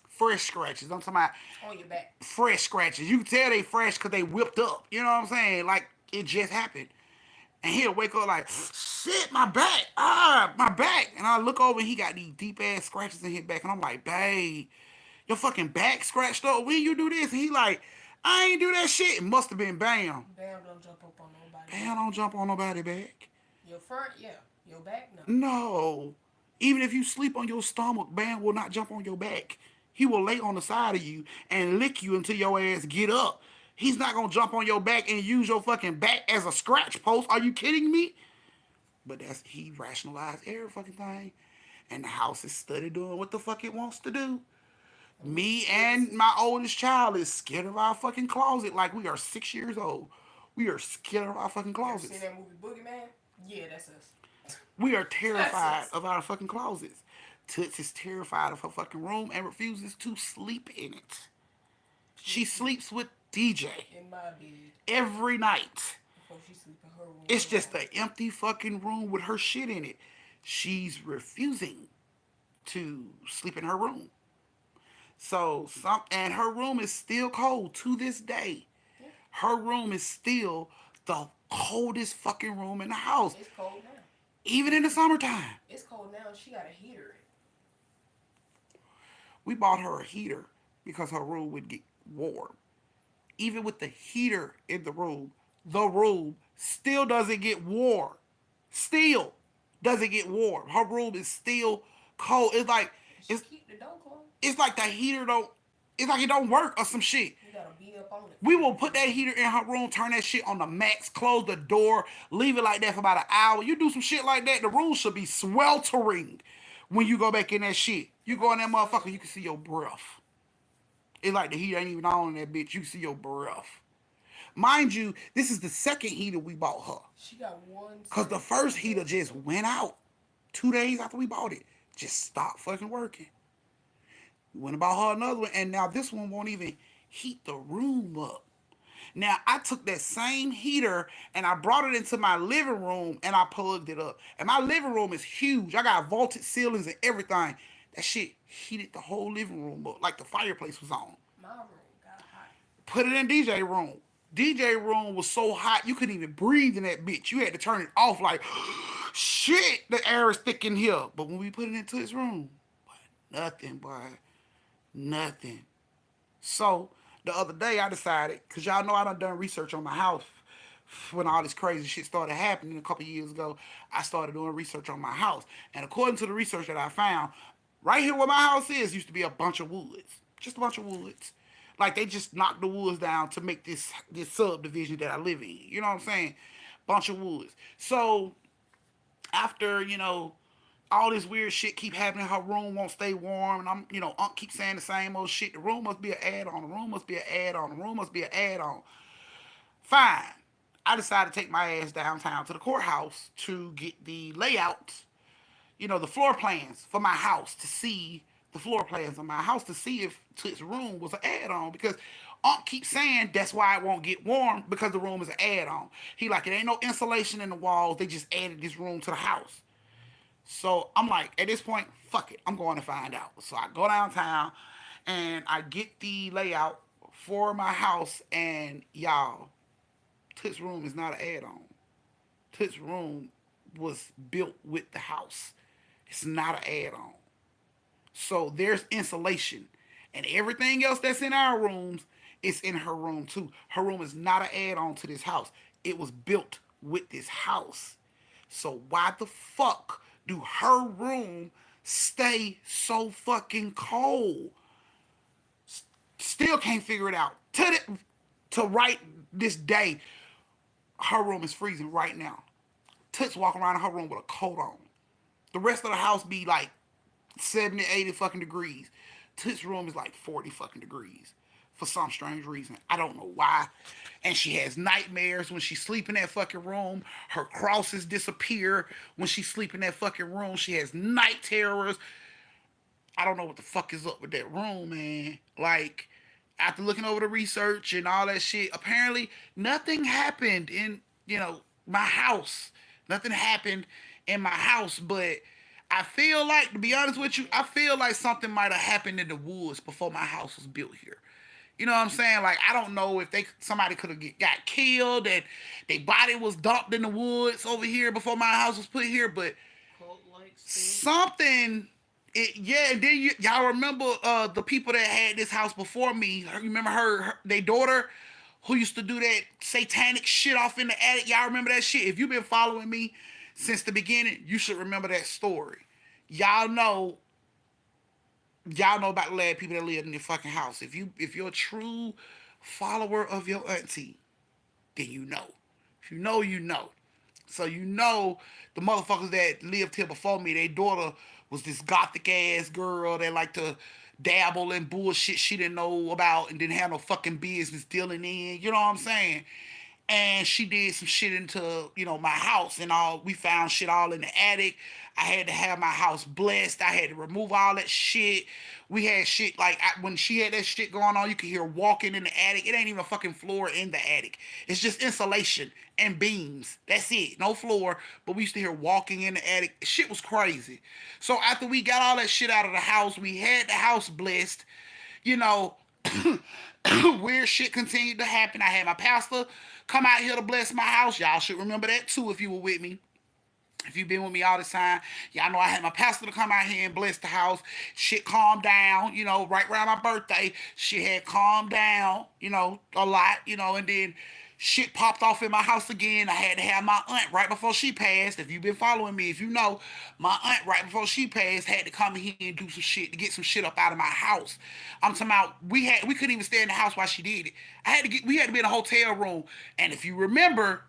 Fresh scratches. I'm talking about On your back. fresh scratches. You can tell they fresh because they whipped up. You know what I'm saying? Like it just happened. And he'll wake up like, shit, my back. Ah, my back. And I look over and he got these deep ass scratches in his back. And I'm like, babe, your fucking back scratched up. When you do this? And he like, I ain't do that shit. It must have been Bam. Bam, don't jump up on nobody Bam back. don't jump on nobody back. Your front, yeah. Your back, no. No. Even if you sleep on your stomach, Bam will not jump on your back. He will lay on the side of you and lick you until your ass get up. He's not gonna jump on your back and use your fucking back as a scratch post. Are you kidding me? But that's he rationalized every fucking thing. And the house is study doing what the fuck it wants to do. And we Me scared to and see. my oldest child is scared of our fucking closet like we are 6 years old. We are scared of our fucking You ever seen closets. that movie Boogeyman? Yeah, that's us. We are That's terrified us. of our fucking closets. Toots is terrified of her fucking room and refuses to sleep in it. She She sleep sleeps with DJ in my bed every night. before she sleep in her room It's just alone. an empty fucking room with her shit in it. She's refusing to sleep in her room. So some and her room is still cold to this day. Yeah, Her room is still the coldest fucking room in the house, it's cold now. even in the summertime. It's cold now and she got a heater We bought her a heater because her room would get warm. Even with the heater in the room still doesn't get warm. Still doesn't get warm. Her room is still cold. and she It's keep the door closed. it's like the heater don't it's like it don't work or some shit. Yeah, You gotta be up on it We for it will to put get that ready. heater in her room, turn that shit on the max, close the door, leave it like that for about an hour. You do some shit like that, the room should be sweltering when you go back in that shit. You go in Like that motherfucker, sun. you can see your breath. It's like the heat ain't even on in that bitch. You can see your breath. Mind you, this is the second heater we bought her. She got one Because the set first of heater ducks just though. went out 2 days after we bought it. Just stopped fucking working. We went and bought her another one, and now this one won't even heat the room up. Now I took that same heater and I brought it into my living room and I plugged it up. And my living room is huge. I got vaulted ceilings and everything. That shit heated the whole living room up like the fireplace was on. My room got hot. Put it in DJ room. DJ room was so hot you couldn't even breathe in that bitch. You had to turn it off like shit. The air is thick in here. But when we put it into his room, nothing, boy, nothing. So the other day I decided, cause y'all know I done research on my house when all this crazy shit started happening a couple years ago. I started doing research on my house, and according to the research that I found, right here where my house is used to be a bunch of woods, just a bunch of woods. Like they just knocked the woods down to make this subdivision that I live in. You know what I'm saying? Bunch of woods. So after all this weird shit keep happening. Her room won't stay warm, and Unc keeps saying the same old shit. The room must be an add-on. The room must be an add-on. The room must be an add-on. Fine. I decided to take my ass downtown to the courthouse to get the layout, the floor plans for my house to see the floor plans of my house to see if Toot's room was an add-on because Unc keeps saying that's why it won't get warm because the room is an add-on. He like it ain't no insulation in the walls. They just added this room to the house. So I'm like, at this point, fuck it. I'm going to find out. So I go downtown and I get the layout for my house. And y'all, Toot's room is not an add on. Toot's room was built with the house, it's not an add on. So there's insulation. And everything else that's in our rooms is in her room too. Her room is not an add on to this house, it was built with this house. So why the fuck do her room stay so fucking cold? Still can't figure it out. To right this day, her room is freezing right now. Toots walking around in her room with a coat on. The rest of the house be like 70, 80 fucking degrees. Toots' room is like 40 fucking degrees for some strange reason. I don't know why. And she has nightmares when she sleep in that fucking room. Her crosses disappear when she sleep in that fucking room. She has night terrors. I don't know what the fuck is up with that room, man. Like, after looking over the research and all that shit, apparently nothing happened in, my house. Nothing happened in my house, but I feel like, to be honest with you, I feel like something might have happened in the woods before my house was built here. You know what I'm saying? Like I don't know if somebody could have got killed and their body was dumped in the woods over here before my house was put here, but Cult like stuff. something. Yeah, and then y'all remember the people that had this house before me? Remember their daughter, who used to do that satanic shit off in the attic? Y'all remember that shit? If you've been following me since the beginning, you should remember that story. Y'all know, y'all know about the lad people that live in the fucking house. If you're a true follower of your auntie, then you know. If you know, you know. So the motherfuckers that lived here before me, their daughter was this gothic ass girl that liked to dabble in bullshit she didn't know about and didn't have no fucking business dealing in. You know what I'm saying? And she did some shit into my house and all. We found shit all in the attic. I had to have my house blessed. I had to remove all that shit. We had shit like when she had that shit going on, you could hear walking in the attic. It ain't even a fucking floor in the attic. It's just insulation and beams. That's it. No floor. But we used to hear walking in the attic. Shit was crazy. So after we got all that shit out of the house, we had the house blessed. You know, weird shit continued to happen. I had my pastor come out here to bless my house. Y'all should remember that too if you were with me. If you've been with me all this time, y'all know I had my pastor to come out here and bless the house. Shit calmed down, right around my birthday. Shit had calmed down, a lot, and then Shit popped off in my house again. I had to have my aunt right before she passed. If you've been following me, if you know, my aunt right before she passed had to come in here and do some shit to get some shit up out of my house. I'm talking about we couldn't even stay in the house while she did it. We had to be in a hotel room. And if you remember,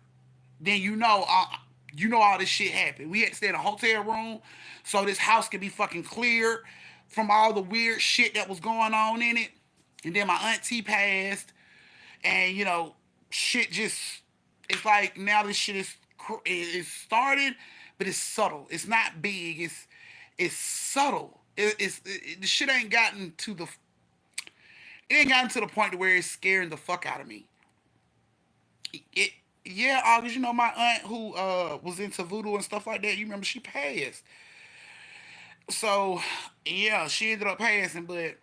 then you know all this shit happened. We had to stay in a hotel room so this house could be fucking cleared from all the weird shit that was going on in it. And then my auntie passed, and shit just it's like now this shit is started, but it's subtle. It's not big. It's subtle. The shit ain't gotten to the it ain't gotten to the point to where it's scaring the fuck out of me. It Yeah, August, my aunt who was into voodoo and stuff like that. You remember she passed. So yeah, she ended up passing, but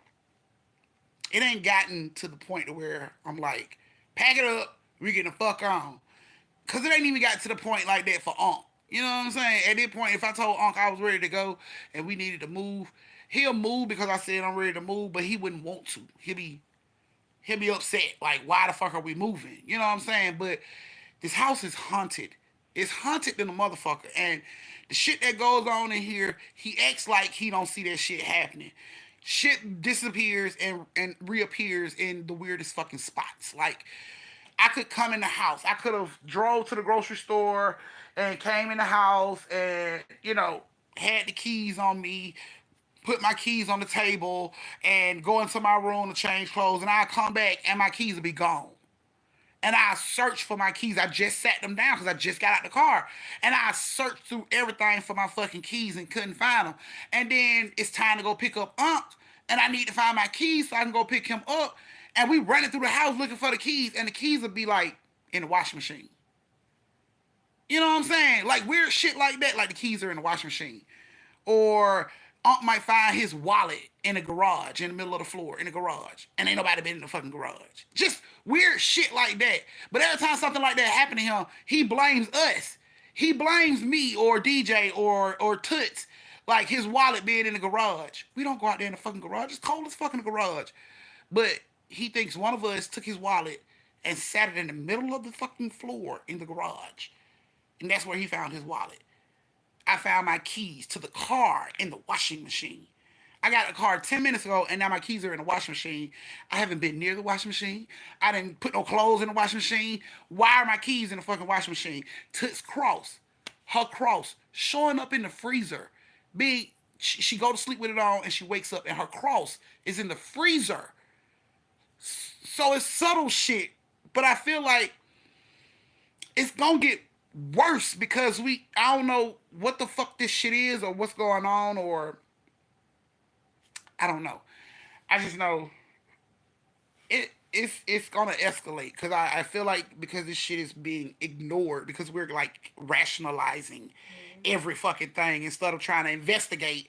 it ain't gotten to the point to where I'm like, pack it up, we getting the fuck on. Cause it ain't even got to the point like that for Unc. You know what I'm saying? At that point, if I told Unc I was ready to go and we needed to move, he'll move because I said I'm ready to move, but he wouldn't want to. He'll be upset. Like, why the fuck are we moving? You know what I'm saying? But this house is haunted. It's haunted than a motherfucker. And the shit that goes on in here, he acts like he don't see that shit happening. Shit disappears and reappears in the weirdest fucking spots. Like, I could come in the house. I could have drove to the grocery store and came in the house and, had the keys on me, put my keys on the table and go into my room to change clothes, and I come back and my keys will be gone. And I search for my keys. I just sat them down because I just got out the car. And I searched through everything for my fucking keys and couldn't find them. And then it's time to go pick up Unc. And I need to find my keys so I can go pick him up. And we running through the house looking for the keys. And the keys would be like in the washing machine. You know what I'm saying? Like weird shit like that. Like the keys are in the washing machine. Or Unc might find his wallet in the garage, in the middle of the floor, in the garage. And ain't nobody been in the fucking garage. Just weird shit like that. But every time something like that happened to him, he blames us. He blames me or DJ or Toots. Like his wallet being in the garage. We don't go out there in the fucking garage. It's cold as fucking garage. But he thinks one of us took his wallet and sat it in the middle of the fucking floor in the garage. And that's where he found his wallet. I found my keys to the car in the washing machine. I got a car 10 minutes ago and now my keys are in the washing machine. I haven't been near the washing machine. I didn't put no clothes in the washing machine. Why are my keys in the fucking washing machine? Toots cross. Her cross showing up in the freezer. She go to sleep with it on and she wakes up and her cross is in the freezer. So it's subtle shit. But I feel like it's gonna get worse because I don't know what the fuck this shit is or what's going on, or I don't know. I just know it's gonna escalate because I feel like because this shit is being ignored because we're like rationalizing every fucking thing instead of trying to investigate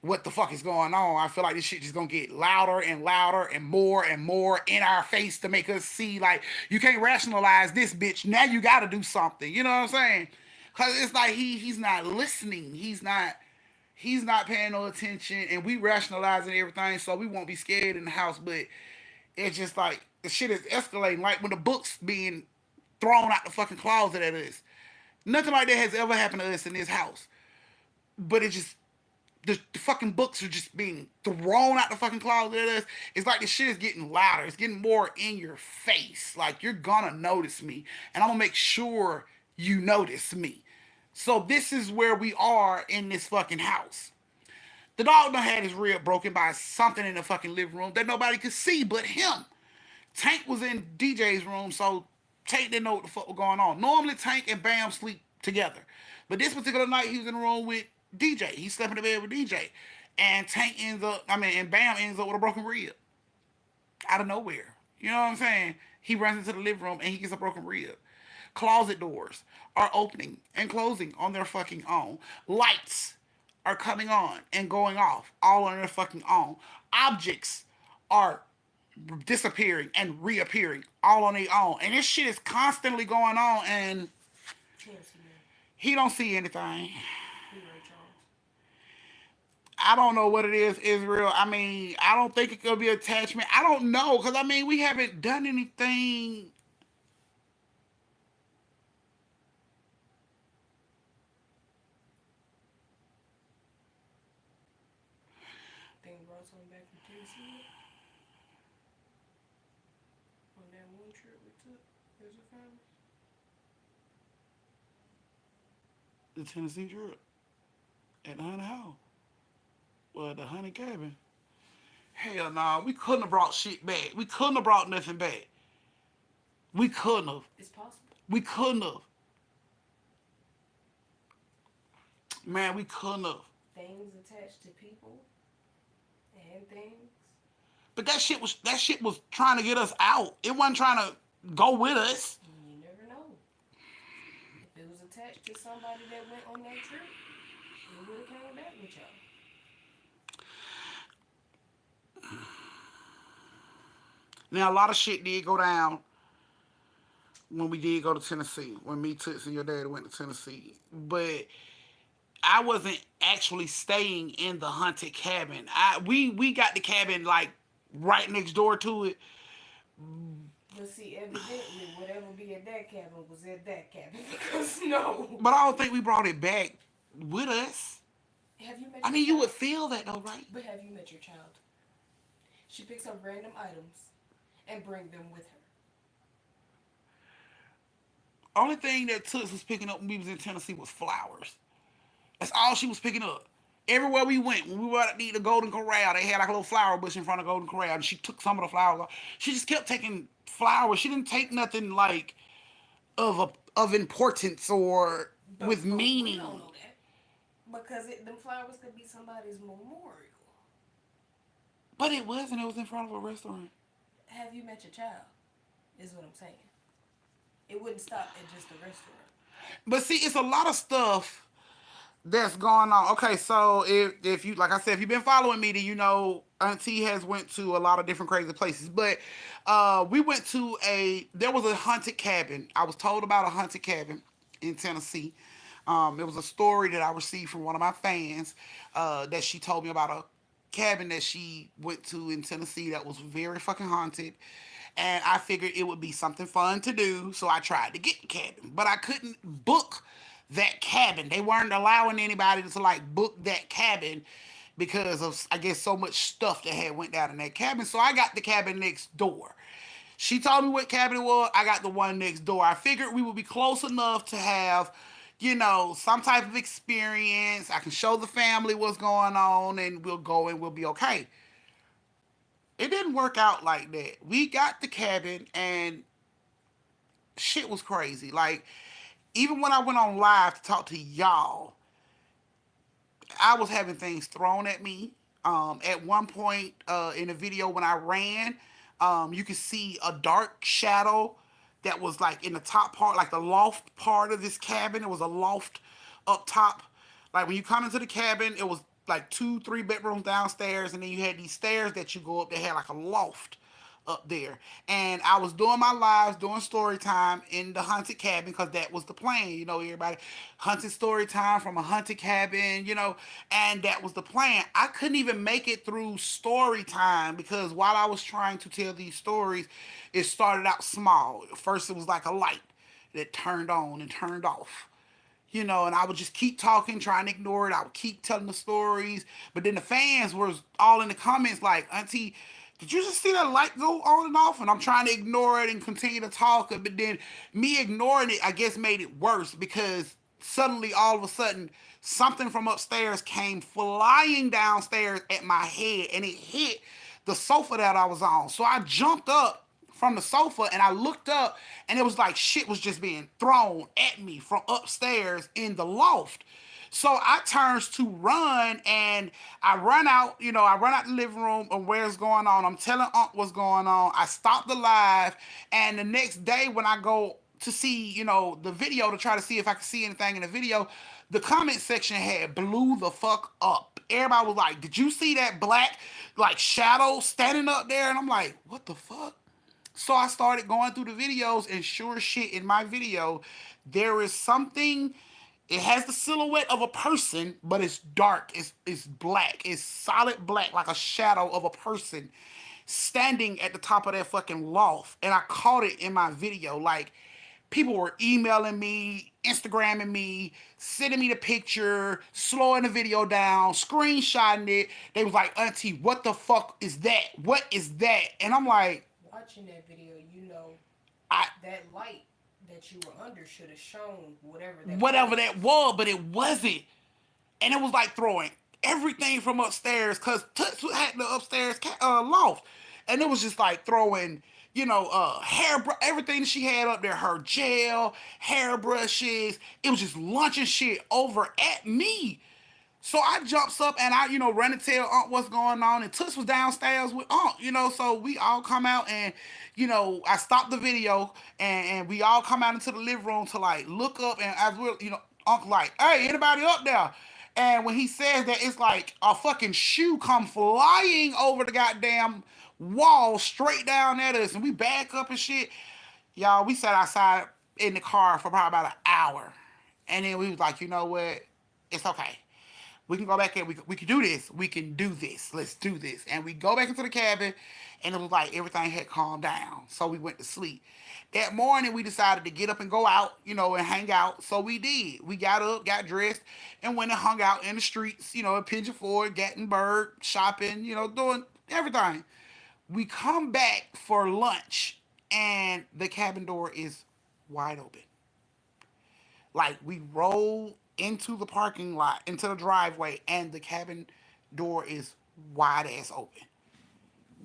what the fuck is going on. I feel like this shit just gonna get louder and louder and more in our face to make us see like you can't rationalize this bitch. Now you gotta do something. You know what I'm saying? Cause it's like he's not listening. He's not paying no attention and we rationalizing everything so we won't be scared in the house, but it's just like the shit is escalating. Like when the books being thrown out the fucking closet at us. Nothing like that has ever happened to us in this house. But it just the fucking books are just being thrown out the fucking closet at us. It's like the shit is getting louder. It's getting more in your face. Like you're gonna notice me, and I'm gonna make sure you notice me. So this is where we are in this fucking house. The dog done had his rib broken by something in the fucking living room that nobody could see but him. Tank was in DJ's room, so Tank didn't know what the fuck was going on. Normally Tank and Bam sleep together. But this particular night he was in the room with DJ. He slept in the bed with DJ. And Bam ends up with a broken rib. Out of nowhere. You know what I'm saying? He runs into the living room and he gets a broken rib. Closet doors are opening and closing on their fucking own. Lights are coming on and going off all on their fucking own. Objects are disappearing and reappearing all on their own. And this shit is constantly going on and he don't see anything. I don't know what it is, Israel. I mean, I don't think it could be attachment. I don't know, because I mean, we haven't done anything brought something back from Tennessee yet? On that one trip we took as a family? The Tennessee trip at the Honey House. Well, the Honey Cabin. Hell no, nah, we couldn't have brought shit back. We couldn't have brought nothing back. We couldn't have. It's possible. We couldn't have. Man, we couldn't have. Things attached to people and things. But that shit was trying to get us out. It wasn't trying to go with us. You never know. If it was attached to somebody that went on that trip, it would have came back with y'all. Now a lot of shit did go down when we did go to Tennessee. When me, Toots, and your dad went to Tennessee. But I wasn't actually staying in the haunted cabin. We got the cabin like right next door to it. But see, evidently, whatever be at that cabin was at that cabin because no. But I don't think we brought it back with us. Have you met I your mean, you would child? feel that though, right? But have you met your child? She picks up random items and bring them with her. Only thing that Toots was picking up when we was in Tennessee was flowers. That's all she was picking up. Everywhere we went, when we were at the Golden Corral, they had like a little flower bush in front of Golden Corral, and she took some of the flowers. She just kept taking flowers. She didn't take nothing like of importance or with But we meaning. don't know that because them flowers could be somebody's memorial. But it wasn't. It was in front of a restaurant. Have you met your child? Is what I'm saying. It wouldn't stop at just a restaurant. But see, it's a lot of stuff that's going on. Okay, so if you like I said, if you've been following me, then you know Auntie has went to a lot of different crazy places. But we went to there was a haunted cabin. I was told about a haunted cabin in Tennessee. It was a story that I received from one of my fans that she told me about a cabin that she went to in Tennessee that was very fucking haunted. And I figured it would be something fun to do, so I tried to get the cabin. But I couldn't book that cabin. They weren't allowing anybody to like book that cabin because of I guess so much stuff that had went down in that cabin. So I got the cabin next door. She told me what cabin it was. I got the one next door. I figured we would be close enough to have, some type of experience. I can show the family what's going on and we'll go and we'll be okay. It didn't work out like that. We got the cabin and shit was crazy. Like, even when I went on live to talk to y'all, I was having things thrown at me. At one point in the video when I ran, you could see a dark shadow that was like in the top part, like the loft part of this cabin. It was a loft up top. Like when you come into the cabin, it was like 2, 3 bedrooms downstairs, and then you had these stairs that you go up that had like a loft up there. And I was doing my lives, doing story time in the haunted cabin because that was the plan. Everybody haunted story time from a haunted cabin, and that was the plan. I couldn't even make it through story time because while I was trying to tell these stories, it started out small. First, it was like a light that turned on and turned off. And I would just keep talking, trying to ignore it. I would keep telling the stories. But then the fans were all in the comments like, Auntie, did you just see that light go on and off? And I'm trying to ignore it and continue to talk. But then me ignoring it, I guess, made it worse because suddenly, all of a sudden, something from upstairs came flying downstairs at my head and it hit the sofa that I was on. So I jumped up from the sofa and I looked up and it was like shit was just being thrown at me from upstairs in the loft. So I turns to run and I run out, I run out the living room of where's going on. I'm telling Unc what's going on. I stopped the live and the next day when I go to see, the video to try to see if I could see anything in the video, the comment section had blew the fuck up. Everybody was like, did you see that black like shadow standing up there? And I'm like, what the fuck? So I started going through the videos, and sure as shit, in my video, there is something. It has the silhouette of a person, but it's dark. It's black. It's solid black, like a shadow of a person standing at the top of that fucking loft. And I caught it in my video. Like, people were emailing me Instagramming me, sending me the picture, slowing the video down, screenshotting it. They was like, Auntie, what the fuck is that? What is that? And I'm like, Watching that video, you know I that light that you were under should have shown whatever that whatever that was. was, but it wasn't. And it was like throwing everything from upstairs because Toots had the upstairs loft, and it was just like throwing, everything she had up there, her gel, hairbrushes. It was just launching shit over at me. So I jumps up and I, run and tell Aunt what's going on. And Toots was downstairs with Aunt, so we all come out and, I stopped the video and we all come out into the living room to like look up and as well, Unc like, hey, anybody up there? And when he says that, it's like a fucking shoe come flying over the goddamn wall straight down at us, and we back up and shit. Y'all, we sat outside in the car for probably about an hour, and then we was like, you know what? It's okay. We can go back in. We can do this. We can do this. Let's do this. And we go back into the cabin, and it was like everything had calmed down. So we went to sleep. That morning, we decided to get up and go out, and hang out. So we did. We got up, got dressed, and went and hung out in the streets, in Pigeon Forge, Gatlinburg, shopping, doing everything. We come back for lunch, and the cabin door is wide open. Like we roll into the parking lot, into the driveway, and the cabin door is wide ass open.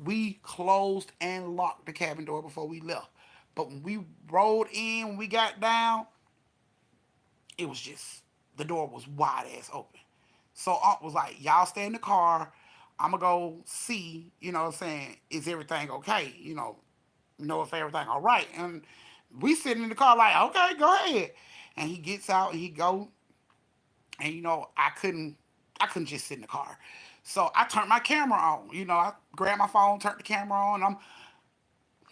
We closed and locked the cabin door before we left. But when we rolled in, when we got down, it was just the door was wide ass open. So Aunt was like, y'all stay in the car. I'ma go see, what I'm saying, is everything okay? Know if everything all right. And we sitting in the car like, okay, go ahead. And he gets out and he go, and I couldn't just sit in the car. So I turned my camera on. I grabbed my phone, turned the camera on. I'm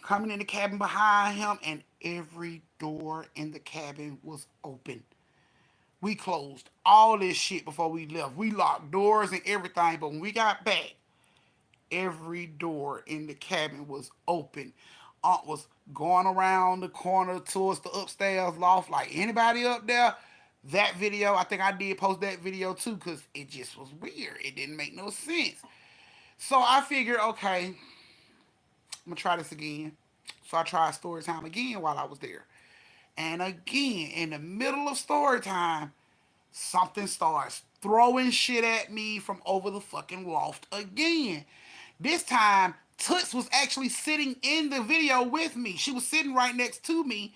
coming in the cabin behind him, and every door in the cabin was open. We closed all this shit before we left. We locked doors and everything, but when we got back, every door in the cabin was open. Aunt was going around the corner towards the upstairs loft like anybody up there. That video, I think I did post that video too because it just was weird. It didn't make no sense. So I figured, okay, I'm gonna try this again. So I tried story time again while I was there. And again, in the middle of story time, something starts throwing shit at me from over the fucking loft again. This time, Toots was actually sitting in the video with me. She was sitting right next to me.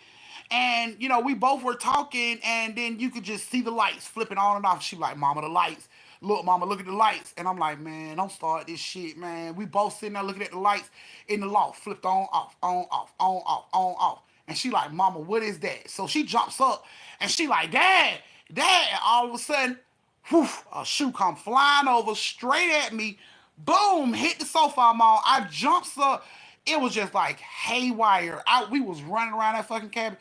And, we both were talking, and then you could just see the lights flipping on and off. She like, Mama, the lights. Look, Mama, look at the lights. And I'm like, man, don't start this shit, man. We both sitting there looking at the lights in the loft, flipped on, off, on, off, on, off, on, off. And she like, Mama, what is that? So she jumps up, and she like, Dad, Dad. And all of a sudden, whew, a shoe come flying over straight at me. Boom, hit the sofa I'm on. I jumps up. It was just like haywire. We was running around that fucking cabin.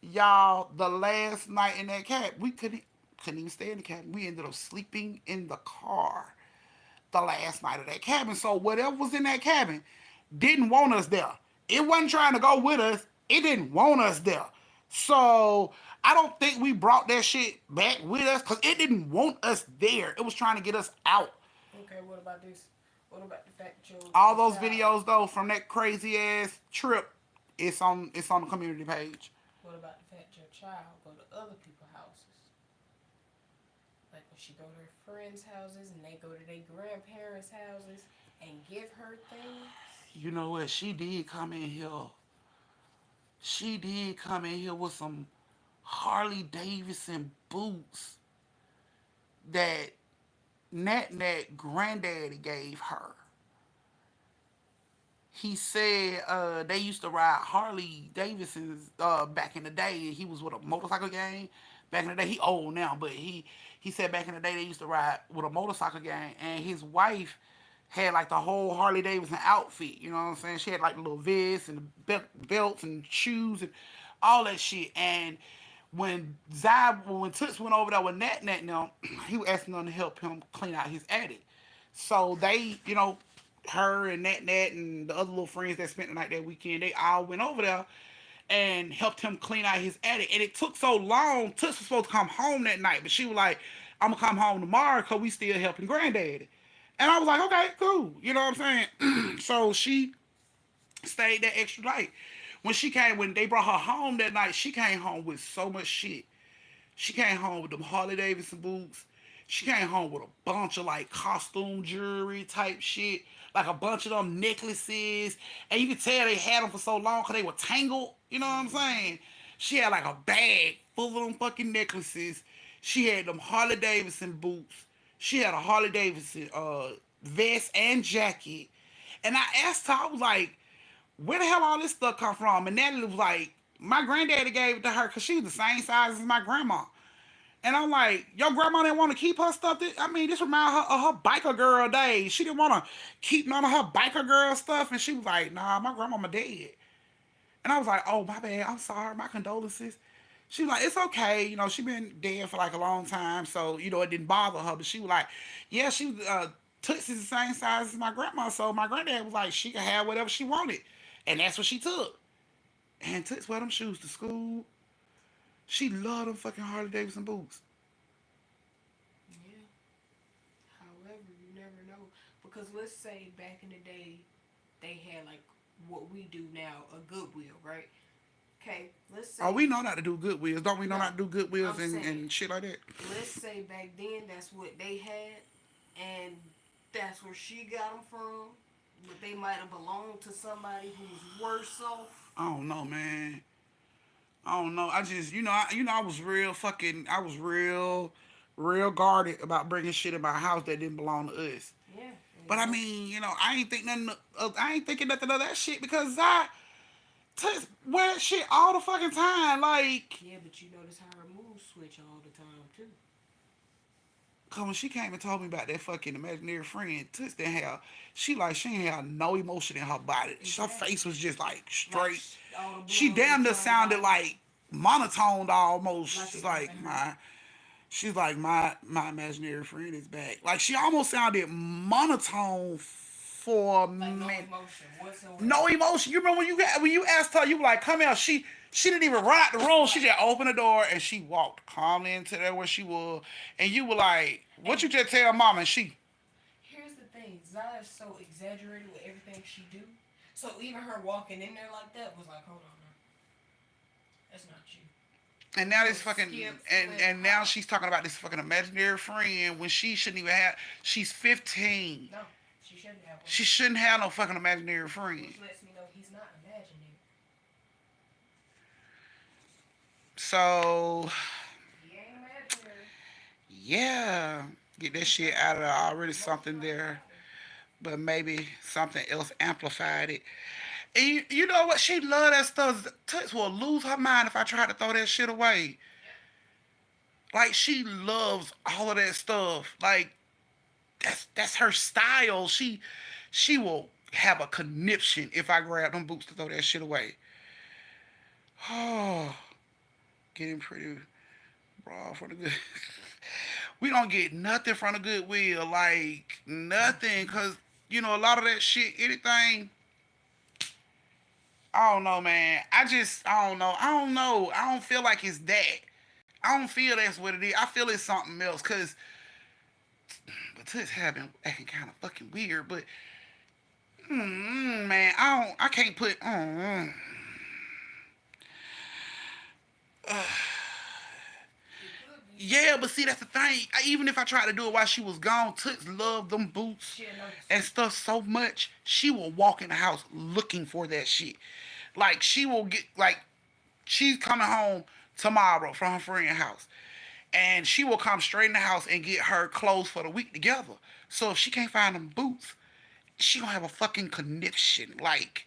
Y'all, the last night in that cabin, we couldn't even stay in the cabin. We ended up sleeping in the car the last night of that cabin. So whatever was in that cabin didn't want us there. It wasn't trying to go with us. It didn't want us there. So I don't think we brought that shit back with us because it didn't want us there. It was trying to get us out. Okay, what about this? What about the fact that All your those child? videos though from that crazy ass trip, it's on the community page. What about the fact your child go to other people's houses? Like when she go to her friends' houses and they go to their grandparents' houses and give her things. You know what? She did come in here. She did come in here with some Harley Davidson boots that Nat granddaddy gave her. He said they used to ride Harley Davidsons back in the day. He was with a motorcycle gang back in the day. He old now, but he said back in the day they used to ride with a motorcycle gang, and his wife had like the whole Harley Davidson outfit. You know what I'm saying? She had like the little vests and the belts and shoes and all that shit. And when Toots went over there with Nat now, he was asking them to help him clean out his attic. So they, her and Nat and the other little friends that spent the night that weekend, they all went over there and helped him clean out his attic. And it took so long. Toots was supposed to come home that night, but she was like, I'm gonna come home tomorrow because we still helping granddaddy. And I was like, okay, cool. You know what I'm saying? So she stayed that extra night. When they brought her home that night, she came home with so much shit. She came home with them Harley Davidson boots. She came home with a bunch of like costume jewelry type shit, like a bunch of them necklaces, and you could tell they had them for so long because they were tangled. You know what I'm saying? She had like a bag full of them fucking necklaces. She had them Harley Davidson boots. She had a Harley Davidson vest and jacket. And I asked her, I was like, where the hell all this stuff come from? And Natalie was like, my granddaddy gave it to her because she was the same size as my grandma. And I'm like, your grandma didn't want to keep her stuff. I mean, this reminded her of her biker girl days. She didn't want to keep none of her biker girl stuff. And she was like, nah, my grandmama dead. And I was like, oh, my bad. I'm sorry. My condolences. She was like, it's okay. You know, she been dead for like a long time. So, you know, it didn't bother her. But she was like, yeah, she was, Tootsie's the same size as my grandma. So my granddad was like, she could have whatever she wanted. And that's what she took. And Toots wear them shoes to school. She loved them fucking Harley Davidson boots. Yeah. However, you never know. Because let's say back in the day, they had like what we do now, a Goodwill, right? Okay, let's Oh, say we know not to do Goodwills. Don't we know no. not to do Goodwills I'm saying, and shit like that? let's say back then that's what they had, and that's where she got them from. But they might have belonged to somebody who's worse off. I don't know, man. I don't know. I just, I was real fucking, I was real guarded about bringing shit in my house that didn't belong to us. Yeah, But I mean, I ain't thinking nothing of that shit because I wear that shit all the fucking time. Like, yeah, but you notice how her mood switch all the time too. cause when she came and told me about that fucking imaginary friend, Toots didn't have, she ain't have no emotion in her body. Her Exactly. face was just like Like straight. all the She blood was damn near drained sounded out. like monotoned almost. Like She's it like wasn't her. my imaginary friend is back. Like she almost sounded monotone for a Like no minute. emotion whatsoever. No emotion. You remember when you asked her, you were like, "Come here." She didn't even run out the room. She just opened the door and she walked calmly into there where she was. And you were like, "What And you just tell mama?" And she, here's the thing, Zaya is so exaggerated with everything she do. So even her walking in there like that was like, hold on, now. That's not you. and now You this don't fucking skip, and flip, now hop. she's talking about this fucking imaginary friend when she shouldn't even have. She's 15. No, she shouldn't have one. She shouldn't have no fucking imaginary friend. Which lets me know he's not imagining. So He ain't imaginary. yeah, get that shit out of there. Already Most something most there, likely. but maybe something else amplified it. And you know what? She love that stuff. Toots will lose her mind if I try to throw that shit away. Like she loves all of that stuff. Like that's her style. She will have a conniption if I grab them boots to throw that shit away. Oh, getting pretty raw for the good. We don't get nothing from the Goodwill, like nothing, cause a lot of that shit, anything. I don't know, man. I don't know. I don't know. I don't feel like it's that. I don't feel that's what it is. I feel it's something else, cause but Toots have been acting kind of fucking weird. But man, I can't put. It could be. Yeah, but see, that's the thing. Even if I tried to do it while she was gone, Toots loved them boots She'll notice. and stuff so much, she will walk in the house looking for that shit. Like, she will get, like, she's coming home tomorrow from her friend's house. And she will come straight in the house and get her clothes for the week together. So if she can't find them boots, she gonna have a fucking conniption. Like,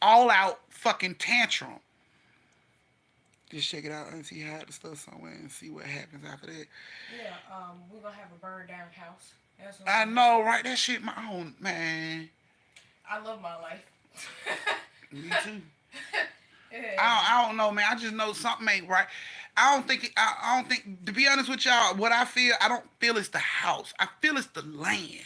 all out fucking tantrum. Just check it out and see how the stuff somewhere and see what happens after that. Yeah, we're gonna have a burned down house. That's what's I gonna happen. know, right? That shit, my own man. I love my life. Me too. Yeah. I don't know, man. I just know something ain't right. I don't think. To be honest with y'all, what I feel, I don't feel it's the house. I feel it's the land.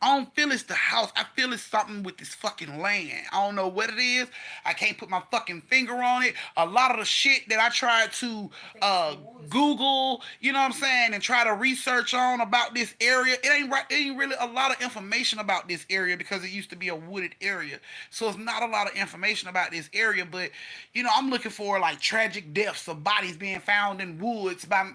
I don't feel it's the house. I feel it's something with this fucking land. I don't know what it is. I can't put my fucking finger on it. A lot of the shit that I tried to I think it's the woods too. Google, you know what I'm saying, and try to research on about this area, it ain't right. It ain't really a lot of information about this area because it used to be a wooded area. So it's not a lot of information about this area. But I'm looking for like tragic deaths of bodies being found in woods by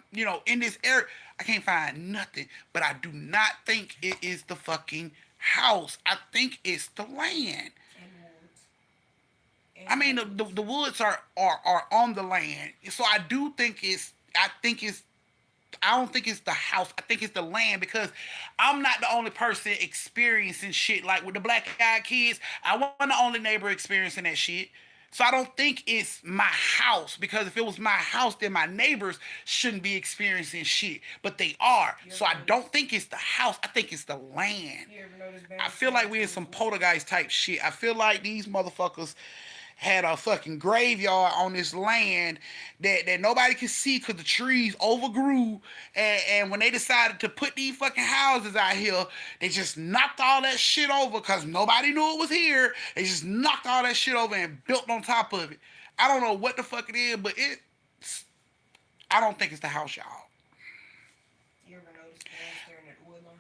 in this area. I can't find nothing, but I do not think it is the fucking house. I think it's the land. And woods. I And mean, woods. the woods are on the land, so I do think it's. I think it's. I don't think it's the house. I think it's the land because I'm not the only person experiencing shit like with the black eyed kids. I wasn't the only neighbor experiencing that shit. So I don't think it's my house because if it was my house, then my neighbors shouldn't be experiencing shit, but they are. You So ever I notice? don't think it's the house. I think it's the land. You ever notice I Bam feel staying like we're in between some the woods? poltergeist type shit. I feel like these motherfuckers had a fucking graveyard on this land that nobody could see because the trees overgrew. And when they decided to put these fucking houses out here, they just knocked all that shit over because nobody knew it was here. They just knocked all that shit over and built on top of it. I don't know what the fuck it is, but I don't think it's the house, y'all. You ever notice Bam staring at the wood line?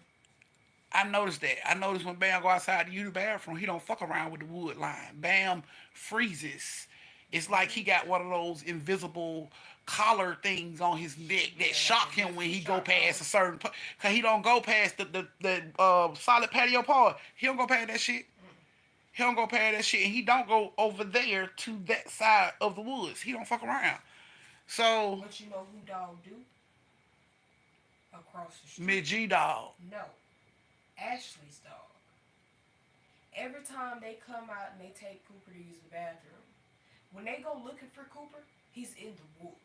I noticed that. I noticed when Bam go outside to use the bathroom, he don't fuck around with the wood line. Bam freezes. It's like he got one of those invisible collar things on his neck that Yeah, like shock him when invisible he go shock past a collars. certain. Cause he don't go past the solid patio part. He don't go past that shit. He don't go past that shit, and he don't go over there to that side of the woods. He don't fuck around. So But you know who dog do? Across the Mid street. G dog. No. Ashley's dog. Every time they come out and they take Cooper to use the bathroom, when they go looking for Cooper, he's in the woods.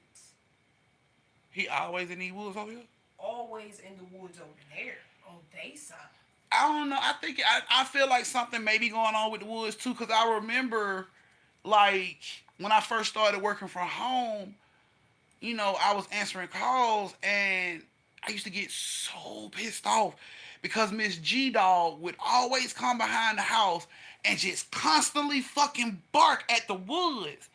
He always in these woods over here. Always in the woods over there on they side. I don't know. I feel like something may be going on with the woods too, because I remember like when I first started working from home, I was answering calls and I used to get so pissed off because Miss G Dog would always come behind the house and just constantly fucking bark at the woods.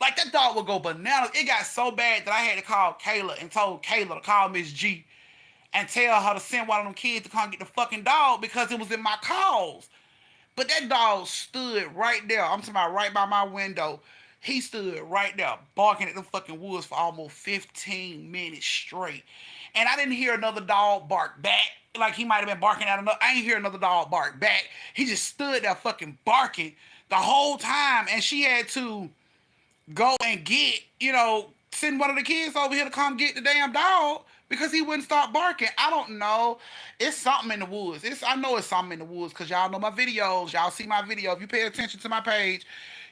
Like that dog would go bananas. It got so bad that I had to call Kayla and told Kayla to call Miss G and tell her to send one of them kids to come get the fucking dog because it was in my calls. But that dog stood right there. I'm talking about right by my window. He stood right there barking at the fucking woods for almost 15 minutes straight. And I didn't hear another dog bark back. Like he might have been barking at another. I ain't hear another dog bark back. He just stood there fucking barking the whole time. And she had to go and send one of the kids over here to come get the damn dog because he wouldn't stop barking. I don't know. It's something in the woods. I know it's something in the woods because y'all know my videos. Y'all see my video. If you pay attention to my page,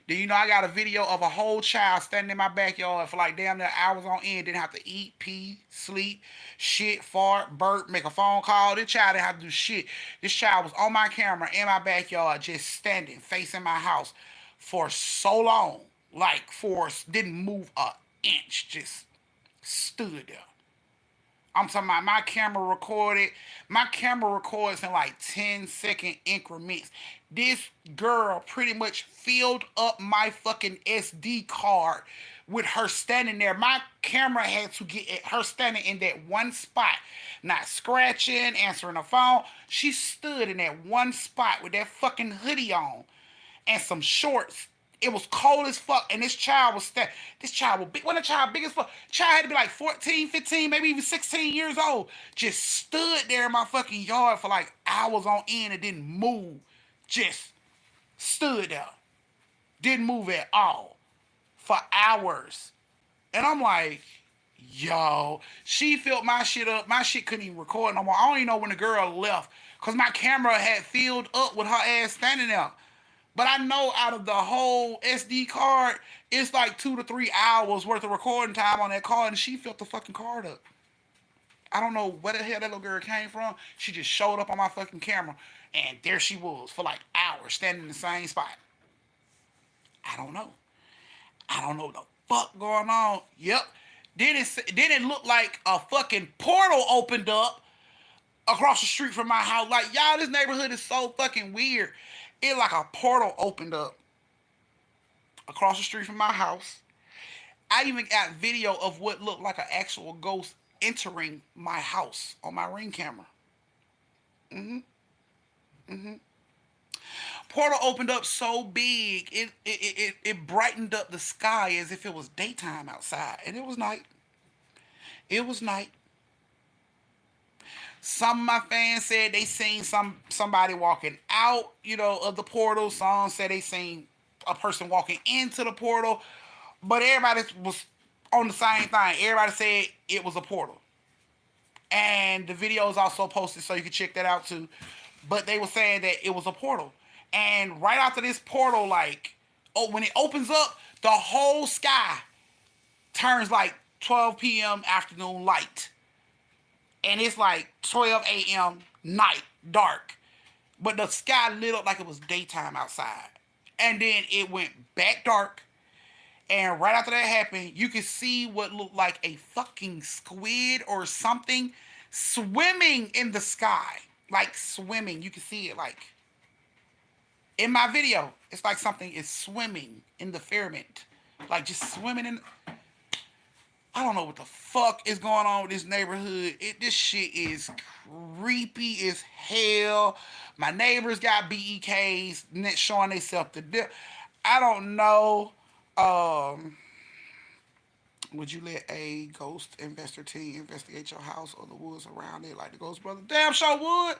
then I got a video of a whole child standing in my backyard for like damn near hours on end. Didn't have to eat, pee, sleep, shit, fart, burp, make a phone call. This child didn't have to do shit. This child was on my camera in my backyard just standing facing my house for so long. Like Forrest didn't move a inch, just stood there. I'm talking about my camera recorded. My camera records in like 10-second increments. This girl pretty much filled up my fucking SD card with her standing there. My camera had to get her standing in that one spot, not scratching, answering the phone. She stood in that one spot with that fucking hoodie on and some shorts. It was cold as fuck, and this child was big. When a child big as fuck, child had to be like 14, 15, maybe even 16 years old. Just stood there in my fucking yard for like hours on end and didn't move. Just stood there. Didn't move at all for hours. And I'm like, yo, she filled my shit up. My shit couldn't even record no more. I don't even know when the girl left because my camera had filled up with her ass standing there. But I know out of the whole SD card, it's like 2 to 3 hours worth of recording time on that card, and she filled the fucking card up. I don't know where the hell that little girl came from. She just showed up on my fucking camera, and there she was for like hours, standing in the same spot. I don't know. I don't know what the fuck going on. Yep. Then it looked like a fucking portal opened up across the street from my house. Like, y'all, this neighborhood is so fucking weird. It like a portal opened up across the street from my house. I even got video of what looked like an actual ghost entering my house on my Ring camera. Mm-hmm. Mm-hmm. Portal opened up so big, it brightened up the sky as if it was daytime outside, and it was night. It was night. Some of my fans said they seen somebody walking out, of the portal. Some said they seen a person walking into the portal, but everybody was on the same thing. Everybody said it was a portal, and the video is also posted so you can check that out too. But they were saying that it was a portal, and right after this portal, like, oh, when it opens up, the whole sky turns like 12 p.m. afternoon light, and it's like 12 a.m. night, dark. But the sky lit up like it was daytime outside. And then it went back dark. And right after that happened, you could see what looked like a fucking squid or something swimming in the sky. Like swimming. You can see it like in my video. It's like something is swimming in the firmament. Like just swimming in. I don't know what the fuck is going on with this neighborhood. This shit is creepy as hell. My neighbors got BEKs showing themselves to do. I don't know. Um, would you let a ghost investor team investigate your house or the woods around it like the Ghost Brother? Damn sure would.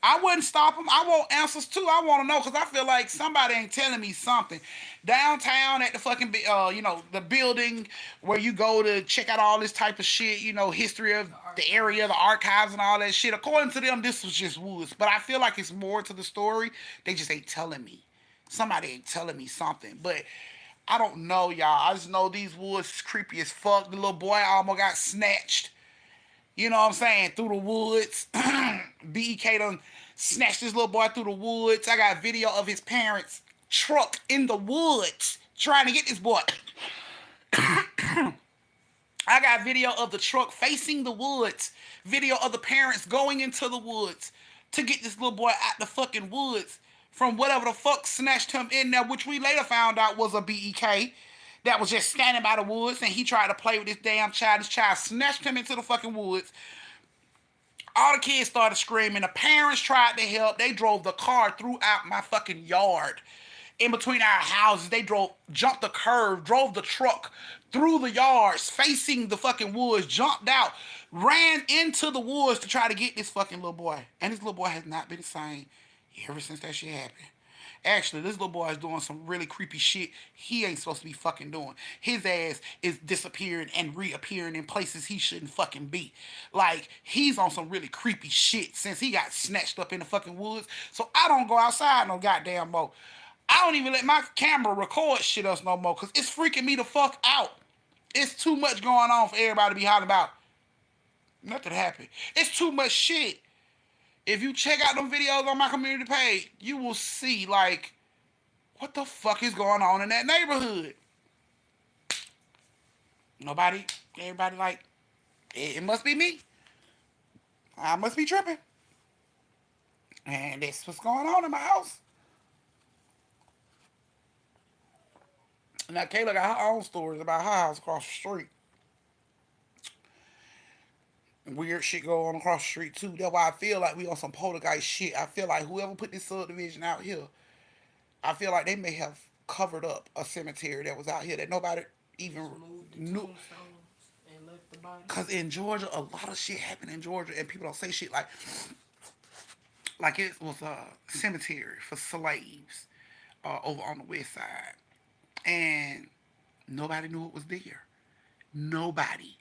I wouldn't stop them. I want answers too. I want to know because I feel like somebody ain't telling me something. Downtown at the fucking, the building where you go to check out all this type of shit, history of the area, the archives and all that shit. According to them, this was just woods. But I feel like it's more to the story. They just ain't telling me. Somebody ain't telling me something. But I don't know, y'all. I just know these woods is creepy as fuck. The little boy almost got snatched. You know what I'm saying? Through the woods. BEK done snatched this little boy through the woods. I got video of his parents' truck in the woods trying to get this boy. I got video of the truck facing the woods. Video of the parents going into the woods to get this little boy out the fucking woods from whatever the fuck snatched him in there, which we later found out was a BEK that was just standing by the woods, and he tried to play with this damn child. This child snatched him into the fucking woods. All the kids started screaming. The parents tried to help. They drove the car throughout my fucking yard. In between our houses, they jumped the curve, drove the truck through the yards, facing the fucking woods, jumped out, ran into the woods to try to get this fucking little boy. And this little boy has not been the same ever since that shit happened. Actually, this little boy is doing some really creepy shit he ain't supposed to be fucking doing. His ass is disappearing and reappearing in places he shouldn't fucking be. Like, he's on some really creepy shit since he got snatched up in the fucking woods. So I don't go outside no goddamn more. I don't even let my camera record shit else no more because it's freaking me the fuck out. It's too much going on for everybody to be hollering about. Nothing happened. It's too much shit. If you check out them videos on my community page, you will see, like, what the fuck is going on in that neighborhood? Everybody like, it must be me. I must be tripping. And that's what's going on in my house. Now, Kayla got her own stories about her house across the street. Weird shit go on across the street, too. That's why I feel like we on some poltergeist shit. I feel like whoever put this subdivision out here, I feel like they may have covered up a cemetery that was out here that nobody even knew. And left the body. Because in Georgia, a lot of shit happened in Georgia, and people don't say shit like it was a cemetery for slaves over on the west side. And nobody knew it was there. Nobody.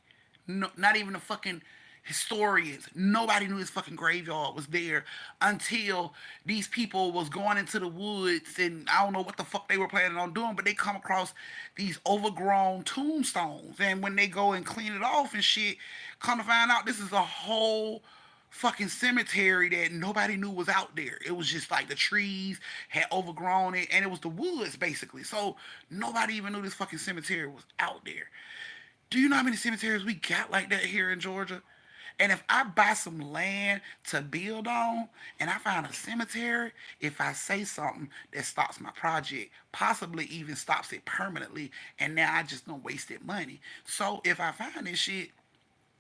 No, not even the fucking historians. Nobody knew this fucking graveyard was there until these people was going into the woods, and I don't know what the fuck they were planning on doing, but they come across these overgrown tombstones, and when they go and clean it off and shit, come to find out this is a whole fucking cemetery that nobody knew was out there. It was just like the trees had overgrown it, and it was the woods basically. So nobody even knew this fucking cemetery was out there. Do you know how many cemeteries we got like that here in Georgia? And if I buy some land to build on and I find a cemetery, if I say something that stops my project, possibly even stops it permanently, and now I just don't wasted money. So if I find this shit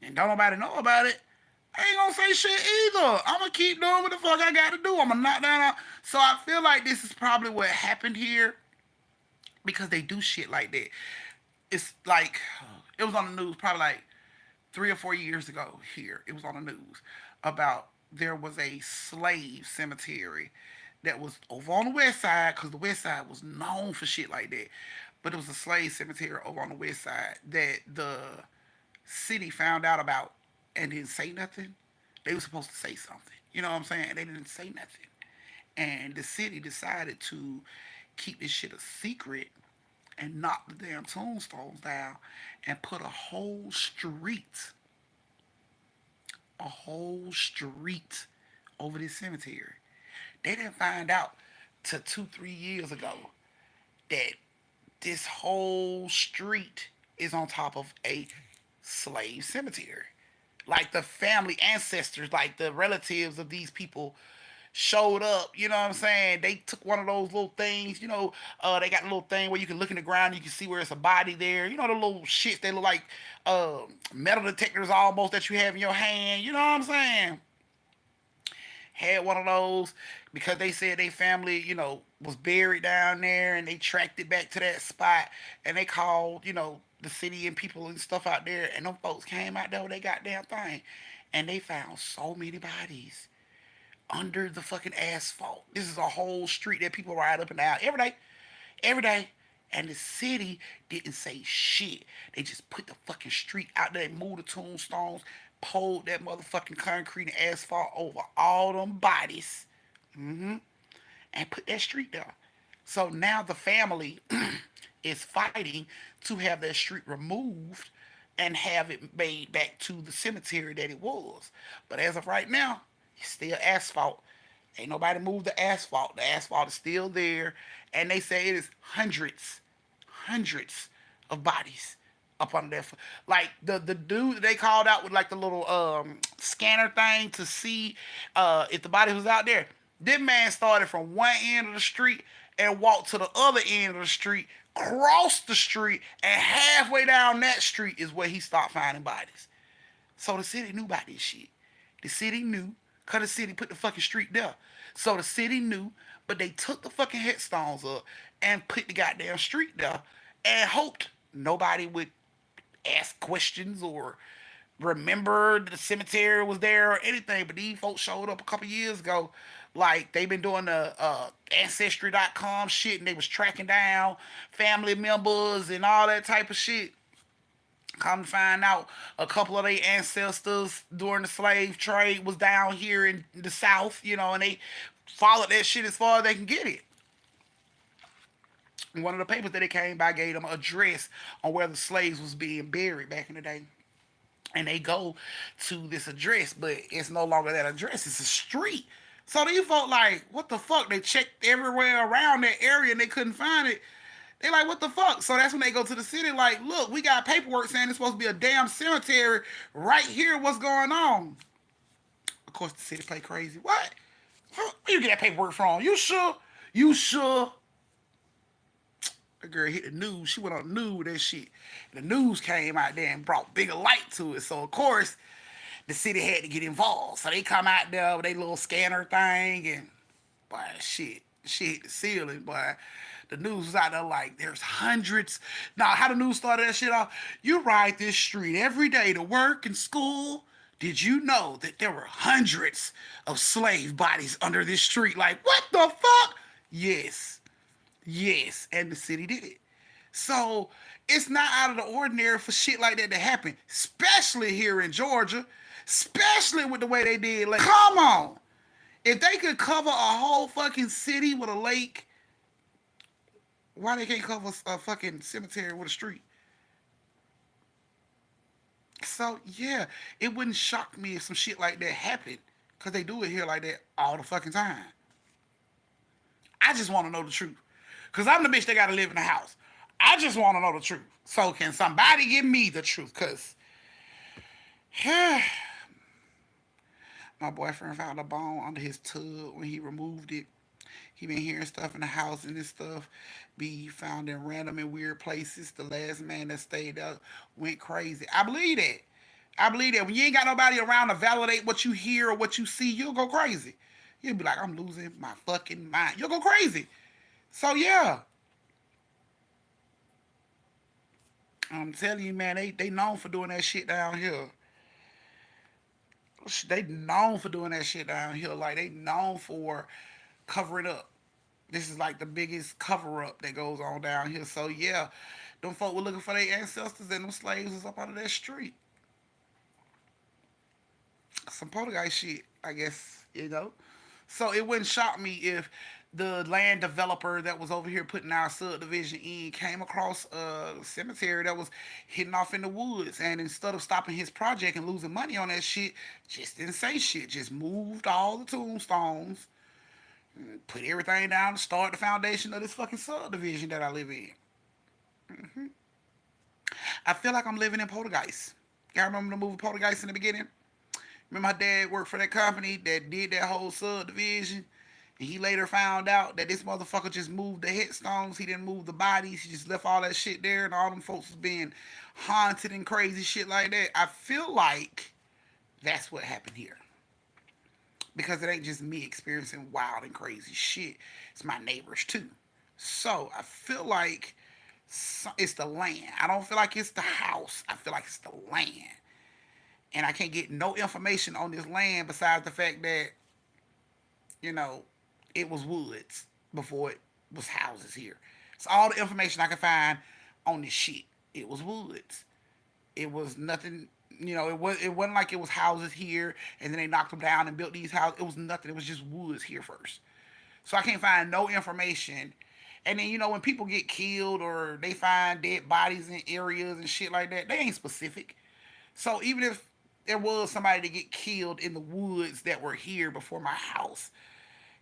and don't nobody know about it, I ain't gonna say shit either. I'm gonna keep doing what the fuck I gotta do. I'm gonna knock down. So I feel like this is probably what happened here because they do shit like that. It's like it was on the news probably like 3 or 4 years ago here. It was on the news about there was a slave cemetery that was over on the west side because the west side was known for shit like that. But it was a slave cemetery over on the west side that the city found out about and didn't say nothing. They were supposed to say something. You know what I'm saying? They didn't say nothing. And the city decided to keep this shit a secret and knock the damn tombstones down and put a whole street over this cemetery. They didn't find out till 2, 3 years ago that this whole street is on top of a slave cemetery. Like the family ancestors, like the relatives of these people showed up, you know what I'm saying? They took one of those little things, they got a little thing where you can look in the ground, you can see where it's a body there. You know the little shits they look like uh, metal detectors almost that you have in your hand, you know what I'm saying? Had one of those because they said they family, was buried down there and they tracked it back to that spot and they called, the city and people and stuff out there and them folks came out there with their goddamn thing and they found so many bodies under the fucking asphalt. This is a whole street that people ride up and down every day, every day. And the city didn't say shit. They just put the fucking street out there, moved the tombstones, pulled that motherfucking concrete and asphalt over all them bodies, and put that street there. So now the family is fighting to have that street removed and have it made back to the cemetery that it was. But as of right now, it's still asphalt. Ain't nobody moved the asphalt. The asphalt is still there. And they say it is hundreds of bodies up under there. Like the dude they called out with like the little scanner thing to see if the body was out there. This man started from one end of the street and walked to the other end of the street, crossed the street, and halfway down that street is where he stopped finding bodies. So the city knew about this shit. The city knew, because the city put the fucking street there. So the city knew, but they took the fucking headstones up and put the goddamn street there and hoped nobody would ask questions or remember the cemetery was there or anything. But these folks showed up a couple years ago. Like they've been doing the ancestry.com shit and they was tracking down family members and all that type of shit. Come to find out, a couple of their ancestors during the slave trade was down here in the South, and they followed that shit as far as they can get it. And one of the papers that they came by gave them an address on where the slaves was being buried back in the day. And they go to this address, but it's no longer that address, it's a street. So these folk like, what the fuck? They checked everywhere around that area and they couldn't find it. They like, what the fuck? So that's when they go to the city like, look, we got paperwork saying it's supposed to be a damn cemetery right here. What's going on? Of course, the city play crazy. What? Where you get that paperwork from? You sure? You sure? That girl hit the news. She went on the news with that shit. The news came out there and brought bigger light to it. So, of course, the city had to get involved. So they come out there with their little scanner thing and, boy, shit hit the ceiling, boy. The news was out there like, there's hundreds. Now, how the news started that shit off? You ride this street every day to work and school. Did you know that there were hundreds of slave bodies under this street? Like, what the fuck? Yes. Yes. And the city did it. So, it's not out of the ordinary for shit like that to happen, especially here in Georgia, especially with the way they did. Like, come on. If they could cover a whole fucking city with a lake, why they can't cover a fucking cemetery with a street? So yeah, it wouldn't shock me if some shit like that happened, cause they do it here like that all the fucking time. I just want to know the truth, cause I'm the bitch that gotta live in the house. I just want to know the truth. So can somebody give me the truth? Cause My boyfriend found a bone under his tub when he removed it. He been hearing stuff in the house and this stuff be found in random and weird places. The last man that stayed there went crazy. I believe that. I believe that when you ain't got nobody around to validate what you hear or what you see, you'll go crazy. You'll be like, I'm losing my fucking mind. You'll go crazy. So yeah, I'm telling you, man, they known for doing that shit down here. They known for doing that shit down here. Like they known for covering up. This is like the biggest cover up that goes on down here. So yeah, them folk were looking for their ancestors and them slaves was up out of that street. Some poltergeist shit, I guess. So it wouldn't shock me if the land developer that was over here putting our subdivision in came across a cemetery that was hidden off in the woods, and instead of stopping his project and losing money on that shit, just didn't say shit. Just moved all the tombstones, put everything down to start the foundation of this fucking subdivision that I live in. I feel like I'm living in Poltergeist. Y'all remember the movie Poltergeist in the beginning? Remember my dad worked for that company that did that whole subdivision? And he later found out that this motherfucker just moved the headstones. He didn't move the bodies. He just left all that shit there. And all them folks was being haunted and crazy shit like that. I feel like that's what happened here. Because it ain't just me experiencing wild and crazy shit. It's my neighbors too. So I feel like it's the land. I don't feel like it's the house. I feel like it's the land. And I can't get no information on this land besides the fact that, you know, it was woods before it was houses here. It's all the information I can find on this shit. It was woods. It was nothing. It wasn't like it was houses here and then they knocked them down and built these houses. It was nothing. It was just woods here first. So I can't find no information. And then when people get killed or they find dead bodies in areas and shit like that, they ain't specific. So even if there was somebody to get killed in the woods that were here before my house,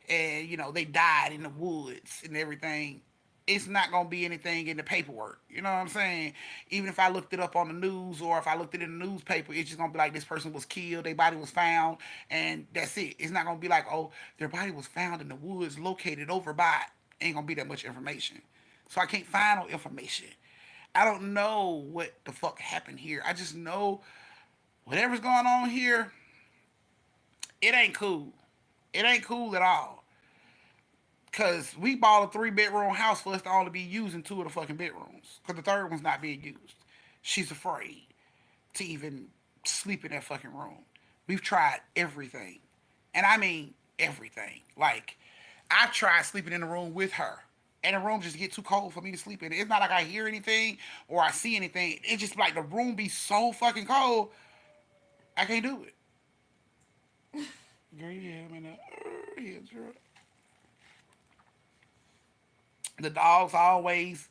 and they died in the woods and everything, it's not gonna be anything in the paperwork. You know what I'm saying? Even if I looked it up on the news or if I looked it in the newspaper, it's just gonna be like this person was killed, their body was found, and that's it. It's not gonna be like, oh, their body was found in the woods located over by. Ain't gonna be that much information. So I can't find no information. I don't know what the fuck happened here. I just know whatever's going on here, it ain't cool. It ain't cool at all. Cause we bought a 3 bedroom house for us to only be using 2 of the fucking bedrooms. Cause the third one's not being used. She's afraid to even sleep in that fucking room. We've tried everything. And I mean everything. Like, I've tried sleeping in the room with her. And the room just get too cold for me to sleep in. It's not like I hear anything or I see anything. It's just like the room be so fucking cold, I can't do it. Girl, yeah, I mean, yeah, girl. The dog's always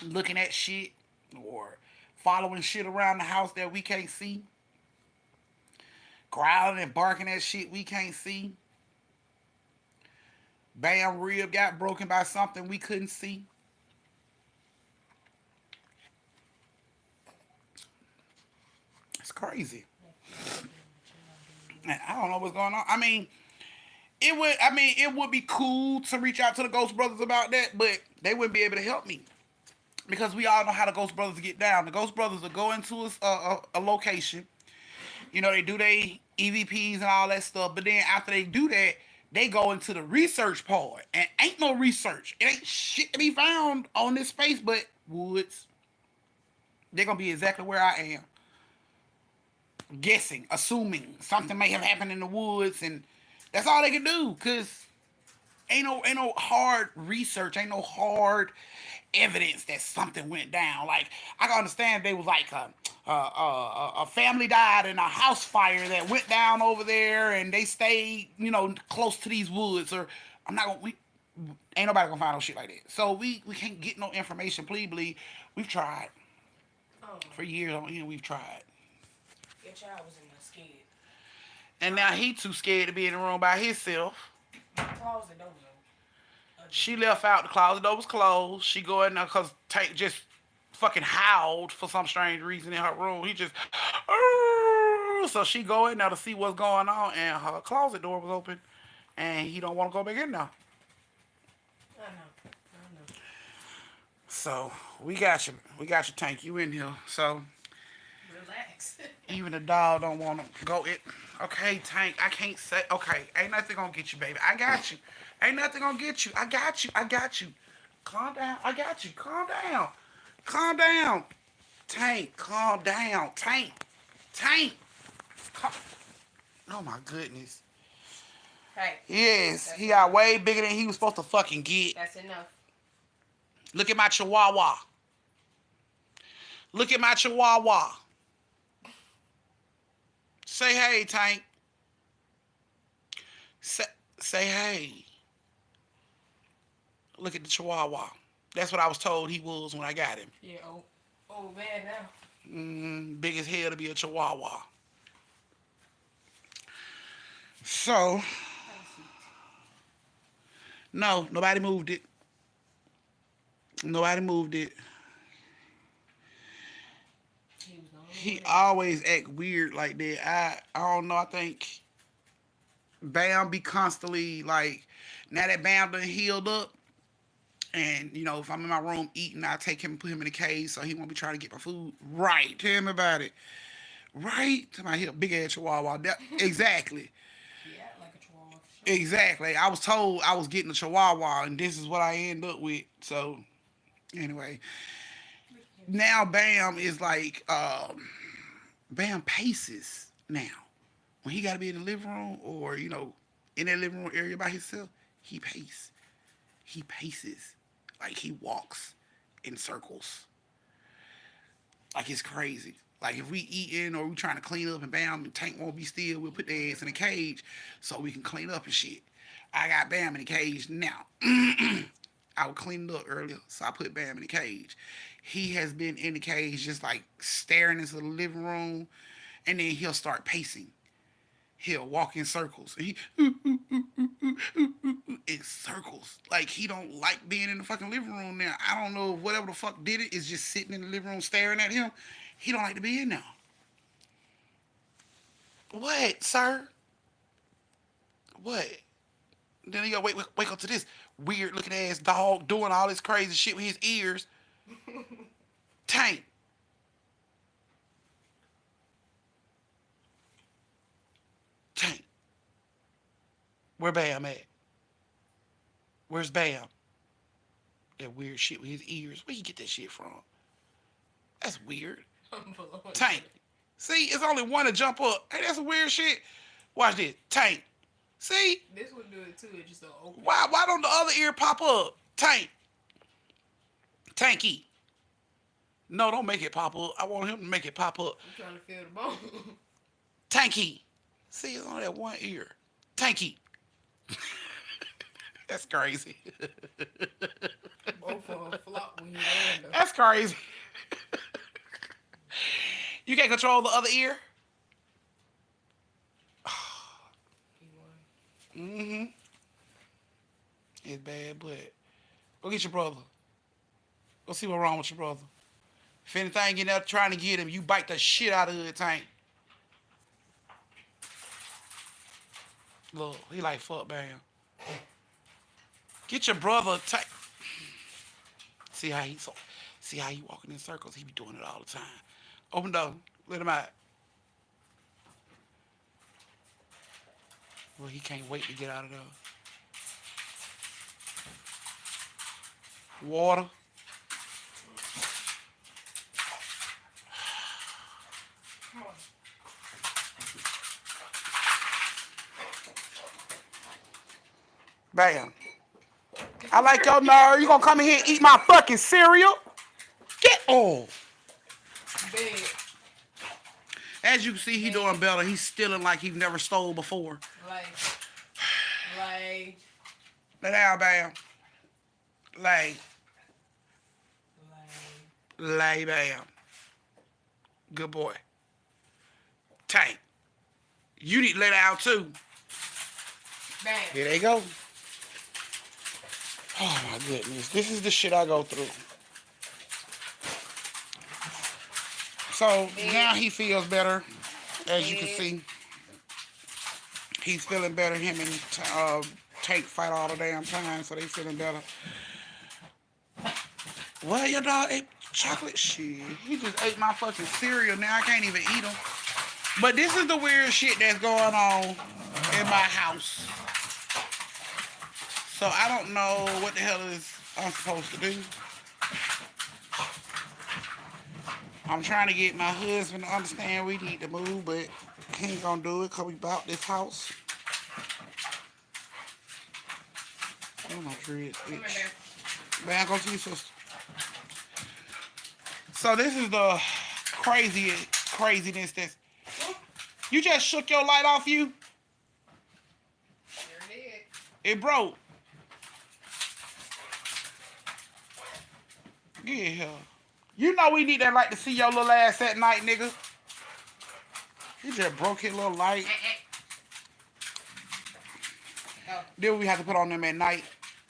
looking at shit or following shit around the house that we can't see, growling and barking at shit we can't see. Bam rib got broken by something we couldn't see. It's crazy. And I don't know what's going on. It would be cool to reach out to the Ghost Brothers about that, but they wouldn't be able to help me because we all know how the Ghost Brothers get down. The Ghost Brothers will go into a location. They do their EVPs and all that stuff, but then after they do that, they go into the research part, and ain't no research. It ain't shit to be found on this space but woods. They're gonna be exactly where I am, guessing, assuming something may have happened in the woods, and that's all they can do. Cause ain't no hard research, ain't no hard evidence that something went down. Like, I can understand they was like a family died in a house fire that went down over there, and they stayed close to these woods. Or I'm not gonna we ain't nobody gonna find no shit like that. So we can't get no information. Please believe we've tried Oh, for years on end. We've tried, your child was in there scared. and now he too scared to be in the room by himself. My closet door She left out, the closet door was closed. She go in there because Tank just fucking howled for some strange reason in her room. He just through. So she go in there to see what's going on, and her closet door was open, and he don't want to go back in there. I know. I know. So we got you. We got you, Tank. You in here. So Relax. even the dog don't want to go it. Okay, Tank. I can't say. Okay, ain't nothing gonna get you, baby. I got you. Ain't nothing gonna get you. I got you. I got you. Calm down. I got you. Calm down. Calm down. Tank. Calm down. Tank. Tank. Calm. Oh my goodness. Hey. Yes, That's he got enough. way bigger than he was supposed to fucking get. That's enough. Look at my chihuahua. Look at my chihuahua. Say hey, Tank. Say, say hey. Look at the chihuahua. That's what I was told he was when I got him. Yeah, old man now. Big as hell to be a chihuahua. So, no, nobody moved it. Nobody moved it. He was the only He one always act weird like that. I don't know. I think Bam be constantly like, now that Bam done healed up, and you know if I'm in my room eating, I take him and put him in a cage so he won't be trying to get my food. Right? Tell him about it. Right? To my big ass chihuahua. Exactly. he act like a chihuahua for sure. Exactly. I was told I was getting a chihuahua, and this is what I end up with. So anyway, Look at him. now Bam is like Bam paces now. When he got to be in the living room or, in that living room area by himself, he paces. He paces. Like he walks in circles. Like it's crazy. Like if we eating or we trying to clean up and Bam and Tank won't be still, we'll put their ass in a cage so we can clean up and shit. I got Bam in the cage now. I would clean it up earlier, so I put Bam in the cage. He has been in the cage just like staring into the living room, and then he'll start pacing. He'll walk in circles. And he in circles. Like he don't like being in the fucking living room now. I don't know if whatever the fuck did it is just sitting in the living room staring at him. He don't like to be in there. What, sir? What? Then he gotta wake up to this weird looking ass dog doing all this crazy shit with his ears. Tank. Tank. Where Bam at? Where's Bam? That weird shit with his ears. Where you get that shit from? That's weird. Tank. See, it's only one to jump up. Hey, that's weird shit. Watch this. Tank. See? This would do it too. It just don't open. Why don't the other ear pop up? Tank. Tanky. No, don't make it pop up. I want him to make it pop up. I'm trying to feel the bone. Tanky. See, it's on that one ear. Tanky. That's crazy. Both of them flop when you land them. That's crazy. You can't control the other ear? He won. Mm-hmm. It's bad, but go get your brother. Go see what's wrong with your brother. If anything getting out trying to get him, you bite the shit out of it, Tank. Look, he like fuck Bam. Get your brother, Tank. See how he walking in circles. He be doing it all the time. Open the door. Let him out. Well, he can't wait to get out of there. Water. Come on. Bam. I like your nerve. You gonna come in here and eat my fucking cereal? Get off. Bed. As you can see, he doing better. He's stealing like he never stole before. Like. Lay down, Bam. Lay. Lay, Bam. Good boy. Tank. You need to lay down too. Bam. Here they go. Oh my goodness. This is the shit I go through. So now he feels better. As you can Head. see, he's feeling better. Him and Tank fight all the damn time, so they feeling better. Well, your dog ate chocolate shit. He just ate my fucking cereal. Now I can't even eat him. But this is the weird shit that's going on in my house. So I don't know what the hell is I'm supposed to do. I'm trying to get my husband to understand we need to move, but he ain't gonna do it because we bought this house. Oh my dreads, Come bitch. here, Man, go to your sister. So this is the craziness that's... You just shook your light off you? Your head. It broke. Get here. You know we need that light to see your little ass at night, nigga. He just broke his little light. Oh. Then we have to put on them at night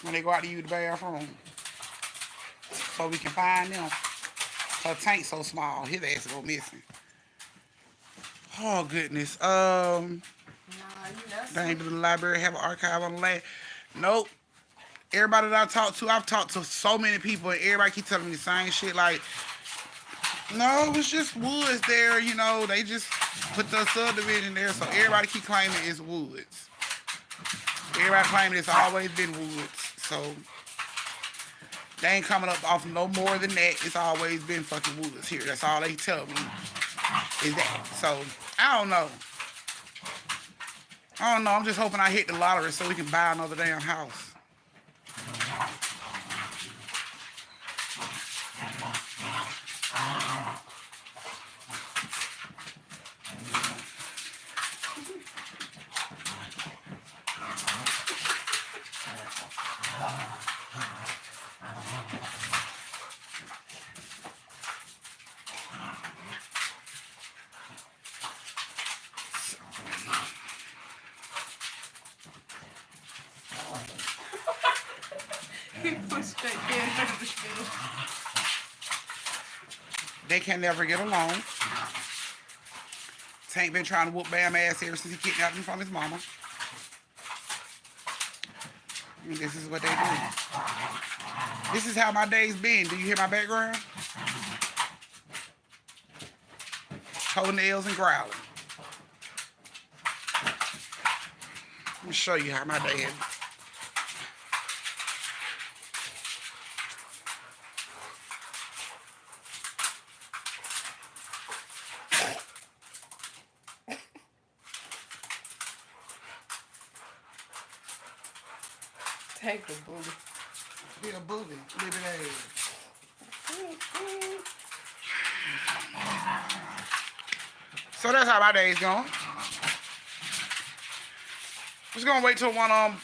when they go out to use the bathroom. So we can find them. Her tank so small, his ass go missing. Oh goodness. Nah, you They ain't know. do the library have an archive on the land. Nope. Everybody that I talked to, I've talked to so many people, and everybody keep telling me the same shit. Like, no, it was just woods there. You know, they just put the subdivision there, so everybody keep claiming it's woods. Everybody claiming it's always been woods. So they ain't coming up off no more than that. It's always been fucking woods here. That's all they tell me is that. So I don't know. I don't know. I'm just hoping I hit the lottery so we can buy another damn house. He pushed that kid under the field. They can never get along. Tank been trying to whoop Bam ass ever since he kidnapped him from his mama. And this is what they do. This is how my day's been. Do you hear my background? Toenails and growling. Let me show you how my day is. Take the bully. Be a bully, live it ass. So that's how my day's going. Just gonna wait till one of them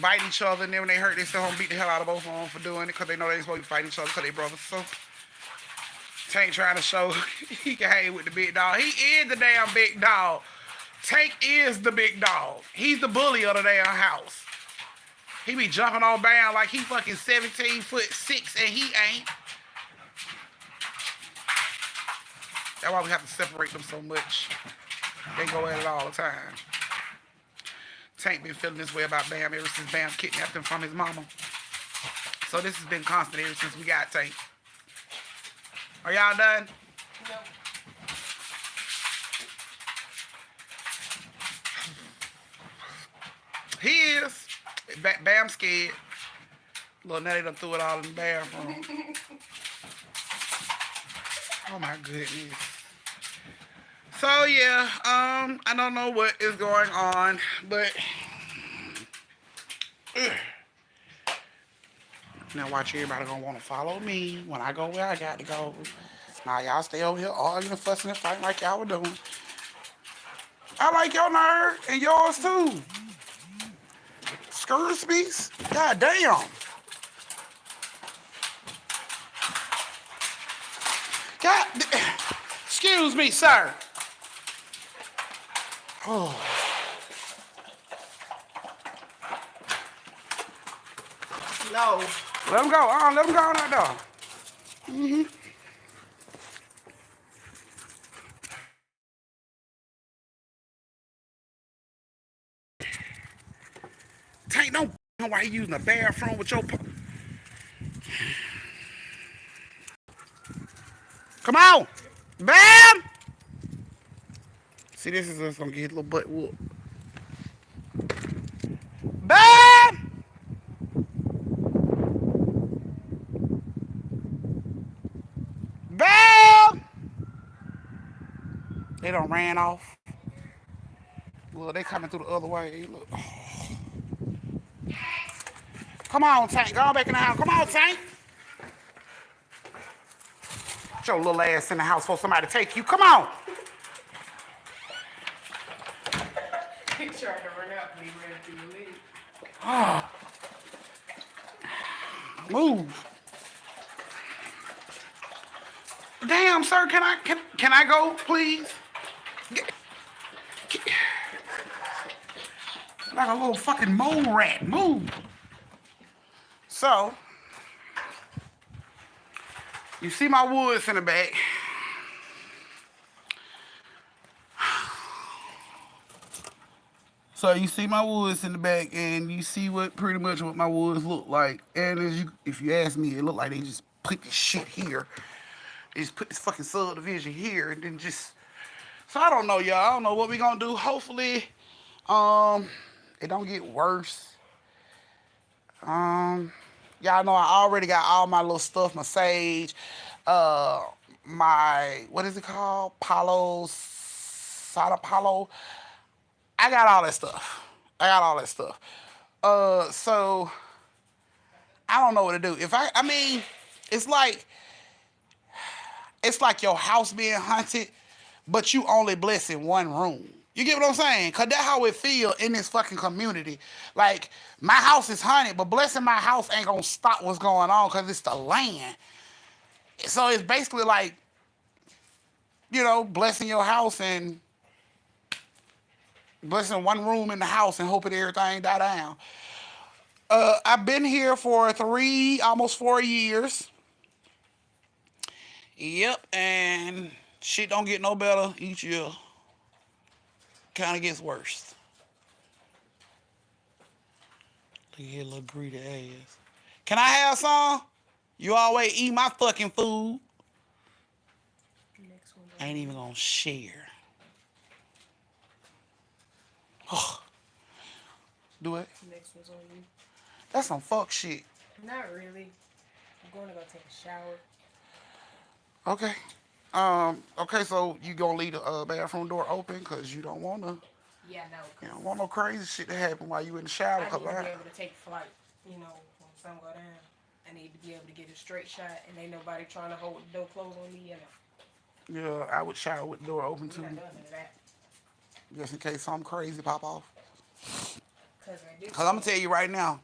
bite each other, and then when they hurt, they still gonna beat the hell out of both of them for doing it because they know they ain't supposed to fight each other because they brothers. So Tank trying to show he can hang with the big dog. He is the damn big dog. Tank is the big dog. He's the bully of the damn house. He be jumping on Bam like he fucking 17'6" and he ain't. That's why we have to separate them so much. They go at it all the time. Tank been feeling this way about Bam ever since Bam kidnapped him from his mama. So this has been constant ever since we got Tank. Are y'all done? No. He is. Bam scared. Little Nelly done threw it all in the bathroom. Oh my goodness. So yeah, I don't know what is going on, but now watch, everybody gonna want to follow me when I go where I got to go. Now y'all stay over here arguing, fussing, and fighting like y'all were doing. I like your nerve and yours too. Scurspeaks? God damn. God, excuse me, sir. Oh. No. Let him go. Let him go on that door. Mm-hmm. Tank, don't know why he using the bathroom with your. Come on, Bam. See, this is just gonna get his little butt whooped. Bam, Bam. They done ran off. Well, they coming through the other way. Look. Come on, Tank. Go on back in the house. Come on, Tank. Get your little ass in the house for somebody to take you. Come on. He tried to run out, but he ran through the lid. Move. Damn, sir. Can I go, please? Like a little fucking mole rat. Move. So, you see my woods in the back. So you see my woods in the back, and you see what pretty much what my woods look like. And if you ask me, it look like they just put this shit here. They just put this fucking subdivision here, and then just. So I don't know, y'all. I don't know what we gonna do. Hopefully, it don't get worse. Y'all know I already got all my little stuff, my sage, uh, my what is it called? Palo, Sada Palo. I got all that stuff. I got all that stuff. So I don't know what to do. I mean, it's like your house being haunted, but you only blessing one room. You get what I'm saying? Cause that's how it feel in this fucking community. Like my house is haunted, but blessing my house ain't gonna stop what's going on cause it's the land. So it's basically like, blessing your house and blessing one room in the house and hoping everything die down. I've been here for almost 4 years. Yep, and shit don't get no better each year. Kind of gets worse. Look at little greedy ass. Can I have some? You always eat my fucking food. Next one's I on ain't you. even gonna share. Do it. Next one's on you. That's some fuck shit. Not really. I'm going to go take a shower. Okay. Okay, so you gonna leave the bathroom door open because you don't wanna. Yeah, no. You don't want no crazy shit to happen while you in the shower. I need Cause to be able to take flight. When sun go down, I need to be able to get a straight shot, and ain't nobody trying to hold the door closed on me. yeah, I would shower with the door open We're too, not doing none of that. just in case something crazy pop off. Cause I do. Cause I'm gonna tell you right now,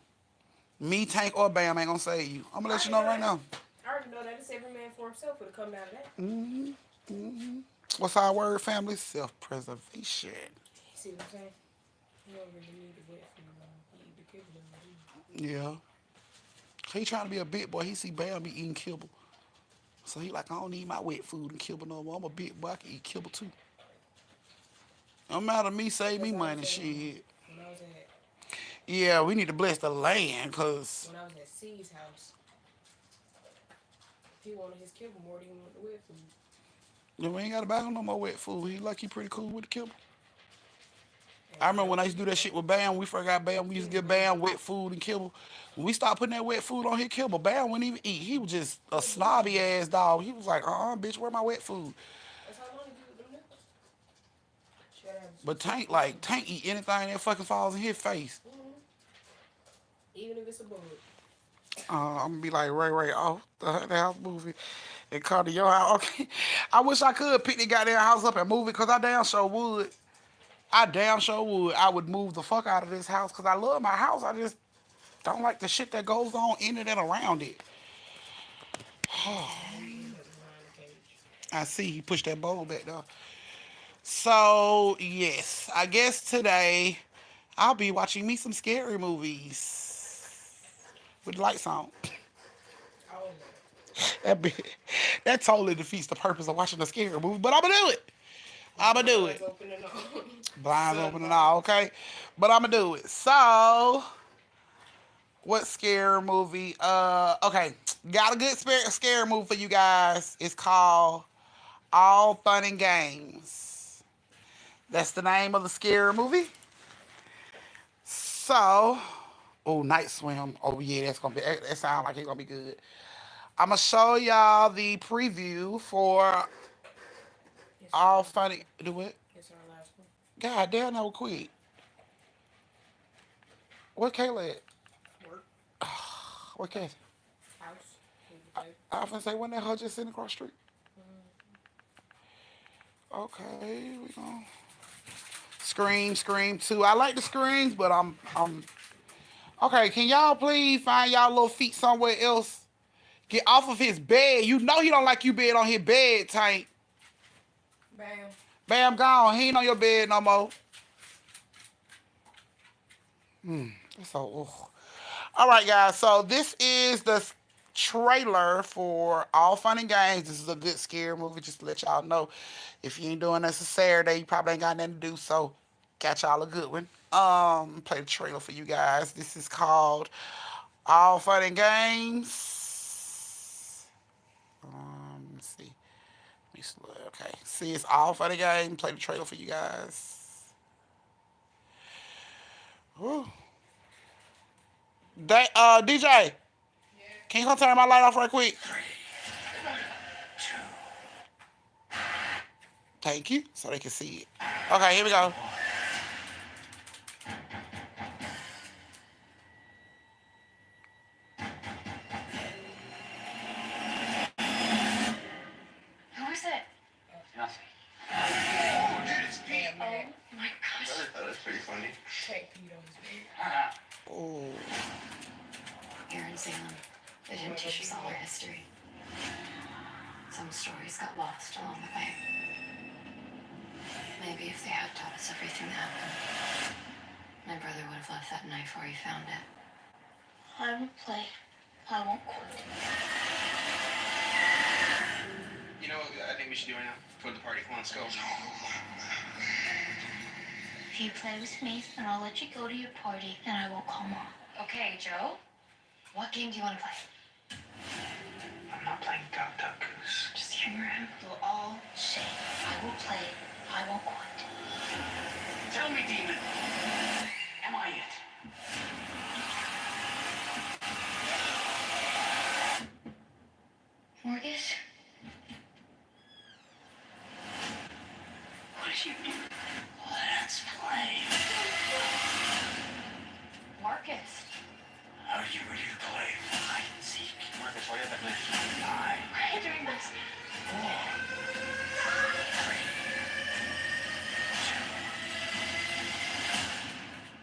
me, Tank, or Bam ain't gonna save you. I'm gonna let you know right now. I already know that it's every man for himself would have come out of that. What's our word, family? Self-preservation. See what I'm saying? You don't really need the wet food. You eat the kibble. Yeah. He trying to be a big boy. He see Bam be eating kibble. So he like, I don't need my wet food and kibble no more. I'm a big boy. I can eat kibble too. No matter me, save me money, shit. When I was at Yeah, we need to bless the land, cause when I was at C's house, he wanted his kibble more than he wanted the wet food. yeah, we ain't gotta buy him no more wet food. He pretty cool with the kibble. And I remember when I used to do that shit with Bam. We forgot Bam. We used to give Bam wet food and kibble. When we started putting that wet food on his kibble, Bam wouldn't even eat. He was just a snobby ass dog. He was like, bitch, where my wet food? that's how long you do with them nipples. Shut up. But Tank eat anything that fucking falls in his face. Even if it's a bug. I'm gonna be like Ray off the house movie and come to your house. Okay, I wish I could pick the goddamn house up and move it, cause I damn sure would. I damn sure would. I would move the fuck out of this house, cause I love my house. I just don't like the shit that goes on in it and around it. I see he pushed that bowl back there. So yes, I guess today I'll be watching me some scary movies with lights on. Oh, That be, that totally defeats the purpose of watching a scary movie, but I'ma do it. I'ma do it. open and all. Blinds open and all, okay? But I'ma do it. So What scary movie? Okay, got a good scary movie for you guys. It's called All Fun and Games. That's the name of the scary movie. So, oh, Night Swim. Oh yeah, that's gonna be. That sounds like it's gonna be good. I'm gonna show y'all the preview for It's All our, Funny. Do it. it's our last one. God damn, that was quick. What Kayla at? Work, What Kayla? house, movie theater. I often say, when that her just sitting across the street? Okay, we going Scream, Scream 2. I like the screams, but I'm okay. Can y'all please find y'all little feet somewhere else? Get off of his bed. You know he don't like you being on his bed, Tank. Bam. Bam, gone. He ain't on your bed no more. So, ugh. All right, guys. So this is the trailer for All Fun and Games. This is a good scary movie. Just to let y'all know, if you ain't doing this a Saturday, you probably ain't got nothing to do. So, got y'all a good one. Play the trailer for you guys. This is called All Fun and Games. Let's see. Okay. See, it's All Fun and Games. Play the trailer for you guys. Whew. DJ, can you come turn my light off right quick? Thank you, so they can see it. Okay, here we go. Who is it? Nothing. Oh, my gosh. That's pretty funny. Take Pete on his bed. Oh, Here in Salem, they didn't teach us all our history. Some stories got lost along the way. Maybe if they had taught us everything that happened, my brother would have left that knife where he found it. I will play. I won't quit. You know what I think we should do right now? Go to the party. Come on, let's go. If you play with me, then I'll let you go to your party, and I won't call Mom. Okay, Joe? What game do you want to play? I'm not playing Duck Goose. Just hear him. We'll all say, I will play. I won't quit. Tell me, demon. Am I it? Morgus? What did you do? Let's play. Marcus. Are you ready to play hide and seek? Marcus, why you have that knife? 5, Why are you doing this? 4, 3,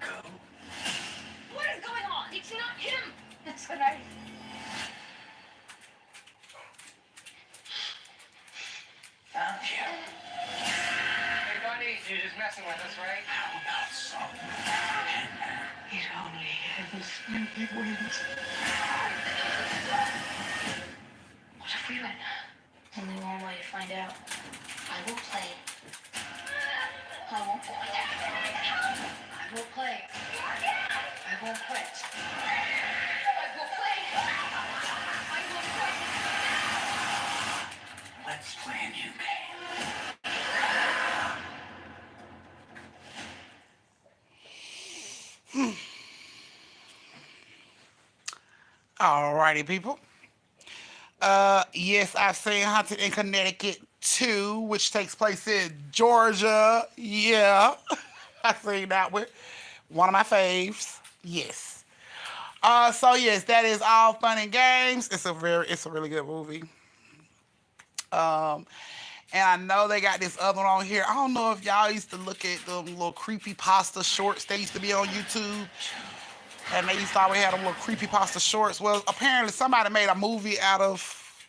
2, go. What is going on? It's not him. It's the knife. Found you. Hey, buddy, you're just messing with us, right? How about some? It only ends when he wins. What if we win? Only one way to find out. I will play. I won't quit. I will play. I won't quit. I will play. I will quit. Let's play a new game. alrighty, people. Yes, I've seen Haunted in Connecticut 2, which takes place in Georgia. Yeah, I've seen that one. One of my faves. Yes. So yes, that is All Fun and Games. It's a really good movie. Um, and I know they got this other one on here. I don't know if y'all used to look at them little creepy pasta shorts. They used to be on YouTube. And they used to always have them little creepy pasta shorts. Well, apparently somebody made a movie out of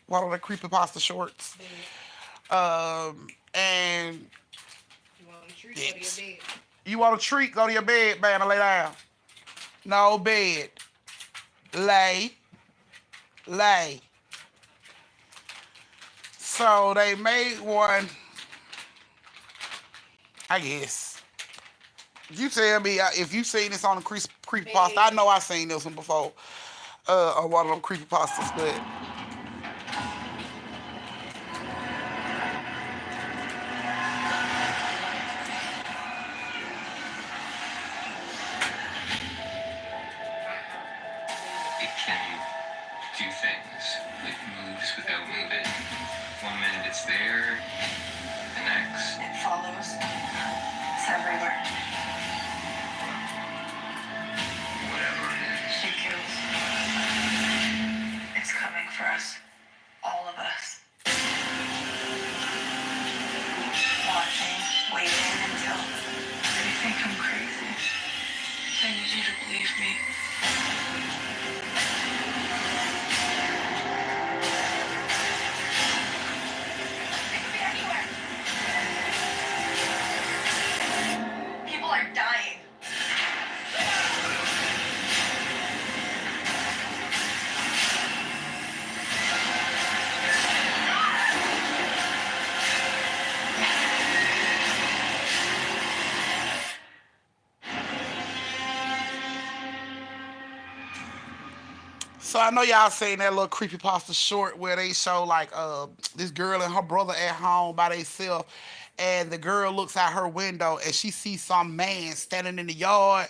one of the creepy pasta shorts. And You want a treat? Go to it's, your bed. you want a treat? Go to your bed, man, and lay down. No bed. Lay. Lay. So they made one, I guess. You tell me if you seen this on the creepypasta. I Man, know I seen this one before. On one of them creepypastas, but It can do things. It moves without moving. One minute it's there, the next. It follows. It's everywhere. Whatever it is. It kills. It's coming for us. All of us. Watching, waiting until they think I'm crazy. I need you to believe me. It could be anywhere. People are dying. so I know y'all seen that little creepypasta short where they show like this girl and her brother at home by themselves, and the girl looks out her window and she sees some man standing in the yard,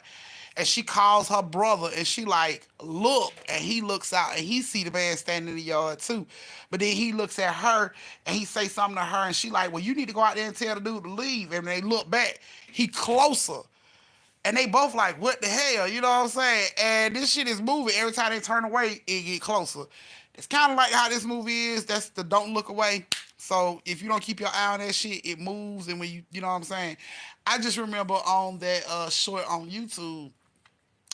and she calls her brother and she like look, and he looks out and he see the man standing in the yard too, but then he looks at her and he say something to her and she like, well, you need to go out there and tell the dude to leave, and they look back, he closer, and they both like, what the hell? You know what I'm saying? And this shit is moving. Every time they turn away, it get closer. It's kind of like how this movie is. That's the don't look away. So if you don't keep your eye on that shit, it moves. And when you know what I'm saying? I just remember on that short on YouTube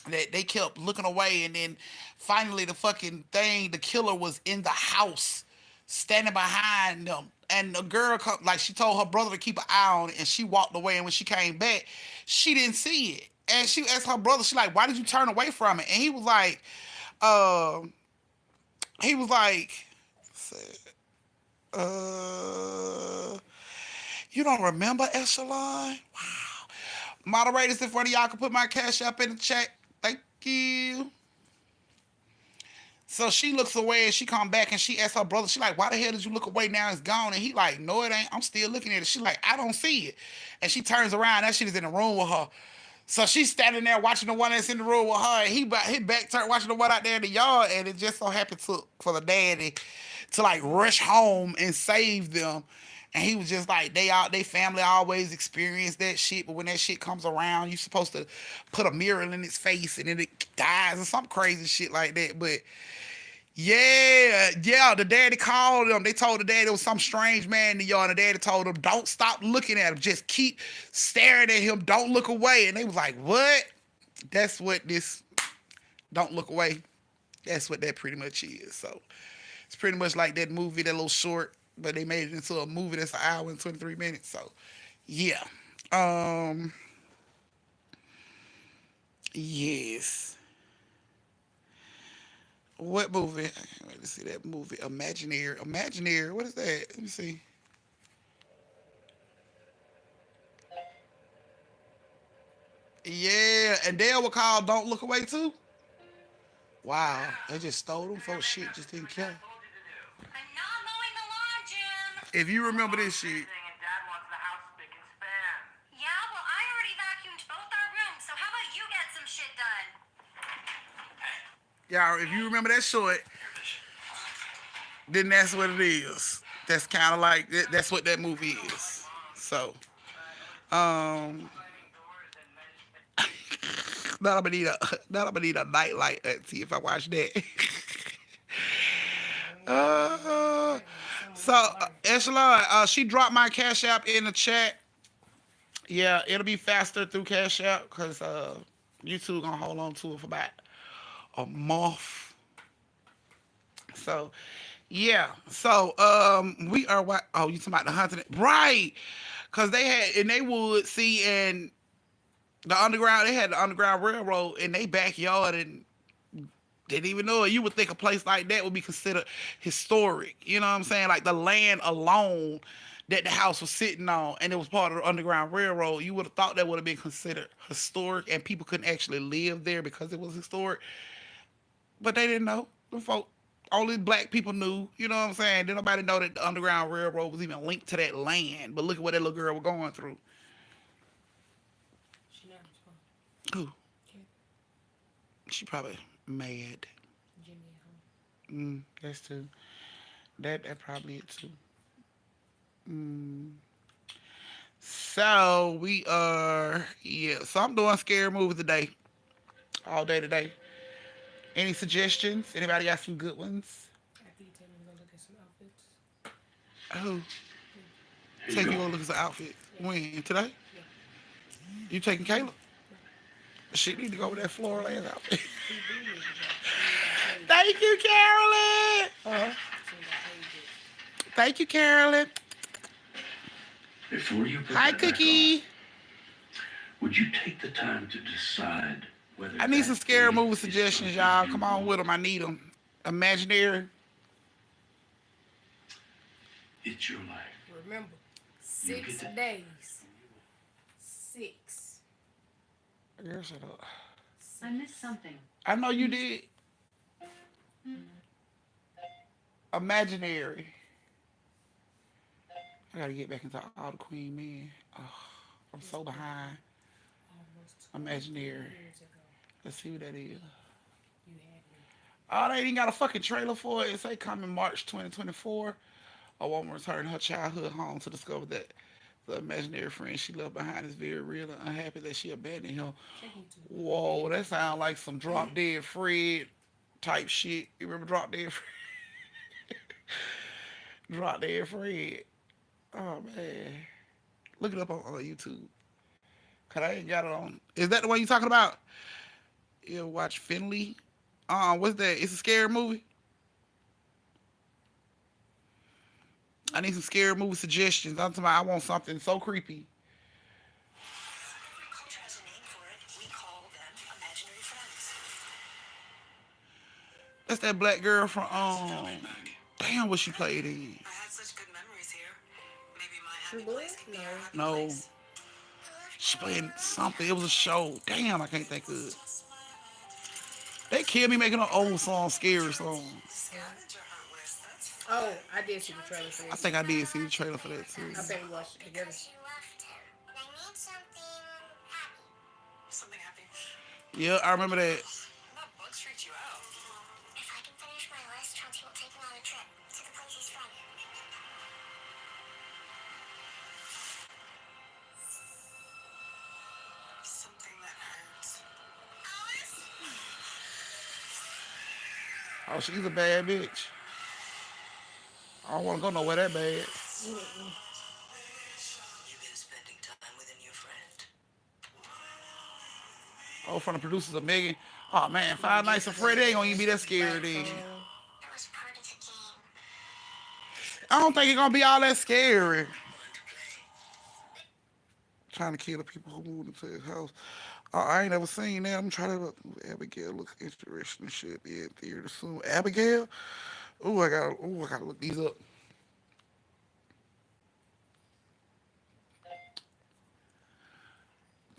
that they kept looking away, and then finally the fucking thing, the killer was in the house, standing behind them, and the girl like she told her brother to keep an eye on it, and she walked away, and when she came back, she didn't see it, and she asked her brother, she like, why did you turn away from it? And uh, he was like, uh, you don't remember Echelon? Wow. Moderators, if one of y'all could put my cash up in the chat, thank you. So she looks away and she come back and she asks her brother, she like, why the hell did you look away, now it's gone? And he like, no, it ain't. I'm still looking at it. She like, I don't see it. And she turns around, that shit is in the room with her. So she's standing there watching the one that's in the room with her, and his back turned watching the one out there in the yard, and it just so happened for the daddy to like rush home and save them. And he was just like, they family always experience that shit, but when that shit comes around, you supposed to put a mirror in its face and then it dies or some crazy shit like that. But yeah, the daddy called them. They told the daddy it was some strange man in the yard, and the daddy told them, don't stop looking at him. Just keep staring at him. Don't look away. And they was like, what? That's what this don't look away. That's what that pretty much is. So it's pretty much like that movie, that little short, but they made it into a movie that's an hour and 23 minutes. So yeah. Um yes. What movie? I can't wait to see that movie. Imaginary. Imaginary. What is that? Let me see. Yeah, and they were called Don't Look Away too. Wow, they just stole them folks shit. Just didn't care. I'm not mowing the lawn, Jim. If you remember this shit, And Dad wants the house spick and span. Yeah, well, I already vacuumed both our rooms, so how about you get some shit done? y'all, if you remember that short, then that's what it is. That's kind of like that's what that movie is. So, um, now I'm gonna need a now I'm gonna need a nightlight see if I watch that. uh, so Echelon, she dropped my cash app in the chat. Yeah, it'll be faster through cash app because YouTube gonna hold on to it for about a month. So yeah. So we are what? Oh, you talking about the hunting? Right? Because they had and they would see and the underground. They had the Underground Railroad in their backyard and didn't even know it. You would think a place like that would be considered historic. You know what I'm saying? Like the land alone that the house was sitting on, and it was part of the Underground Railroad, you would have thought that would have been considered historic, and people couldn't actually live there because it was historic. But they didn't know. The folk, only black people knew. You know what I'm saying? Didn't nobody know that the Underground Railroad was even linked to that land. But look at what that little girl was going through. She not responding. Who? Okay. She probably mad. Jimmy at home. That's too. That probably it too. Mm. So we are, yeah. So I'm doing scary movies today, all day today. Any suggestions? Anybody got some good ones? After you tell me to go look at some outfits. Oh, Here take you you go. go look at some outfit. Yeah. When today? Yeah. You taking Caleb? Yeah. She need to go with that floral ass outfit. She do need to go. She ain't got paid. Thank you, Carolyn. She ain't got paid yet. Thank you, Carolyn. Before you put Hi, that back Cookie. on, would you take the time to decide whether I need some that scary thing movie is suggestions, something y'all. you Come on want? with them. I need them. Imaginary. It's your life. Remember, You 6 get it. days. 6. Girl, shut up. I missed something. I know you did. Imaginary. I gotta get back into all the Queen men. Oh, I'm so behind. Almost Imaginary. years ago, Let's see what that is. you had me. Oh, they ain't got a fucking trailer for it. It say coming March 2024. A woman returned her childhood home to discover that the imaginary friend she left behind is very real and unhappy that she abandoned him. Take me to Whoa, that sounds like some Drop Dead Fred type shit. You remember Drop Dead Fred? Drop Dead Fred. Oh man, look it up on YouTube. Cause I ain't got it on. Is that the one you talking about? You watch Finley? What's that? It's a scary movie. I need some scary movie suggestions. I'm talking about I want something so creepy. Every culture has a name for it. We call them imaginary friends. That's that black girl from damn what she played in. I had such good memories here. Maybe my True happy Blood? place can be your happy No, place. she played something. It was a show. Damn, I can't think of it. They killed me making an old song, scary song. Scavenger hunt list. That's fun. Oh, I did see the trailer for I this. think I did see the trailer for that too. I bet we watched it together. Something happy. Yeah, I remember that. That bugs freaked you out. If I can finish my list, Chauncey will take me on a trip to the place he's from. Something that hurts. Oh, she's a bad bitch. I don't want to go nowhere that bad. You've been spending time with a new friend. Oh, from the producers of Megan. Oh man, Five Nights at Freddy ain't gonna even be that scary then. It was part of the game. I don't think it's gonna be all that scary. Trying to kill the people who moved into his house. Oh, I ain't never seen that. I'm trying to look. Abigail looks interesting. Should be in theater soon. Abigail? I gotta look these up.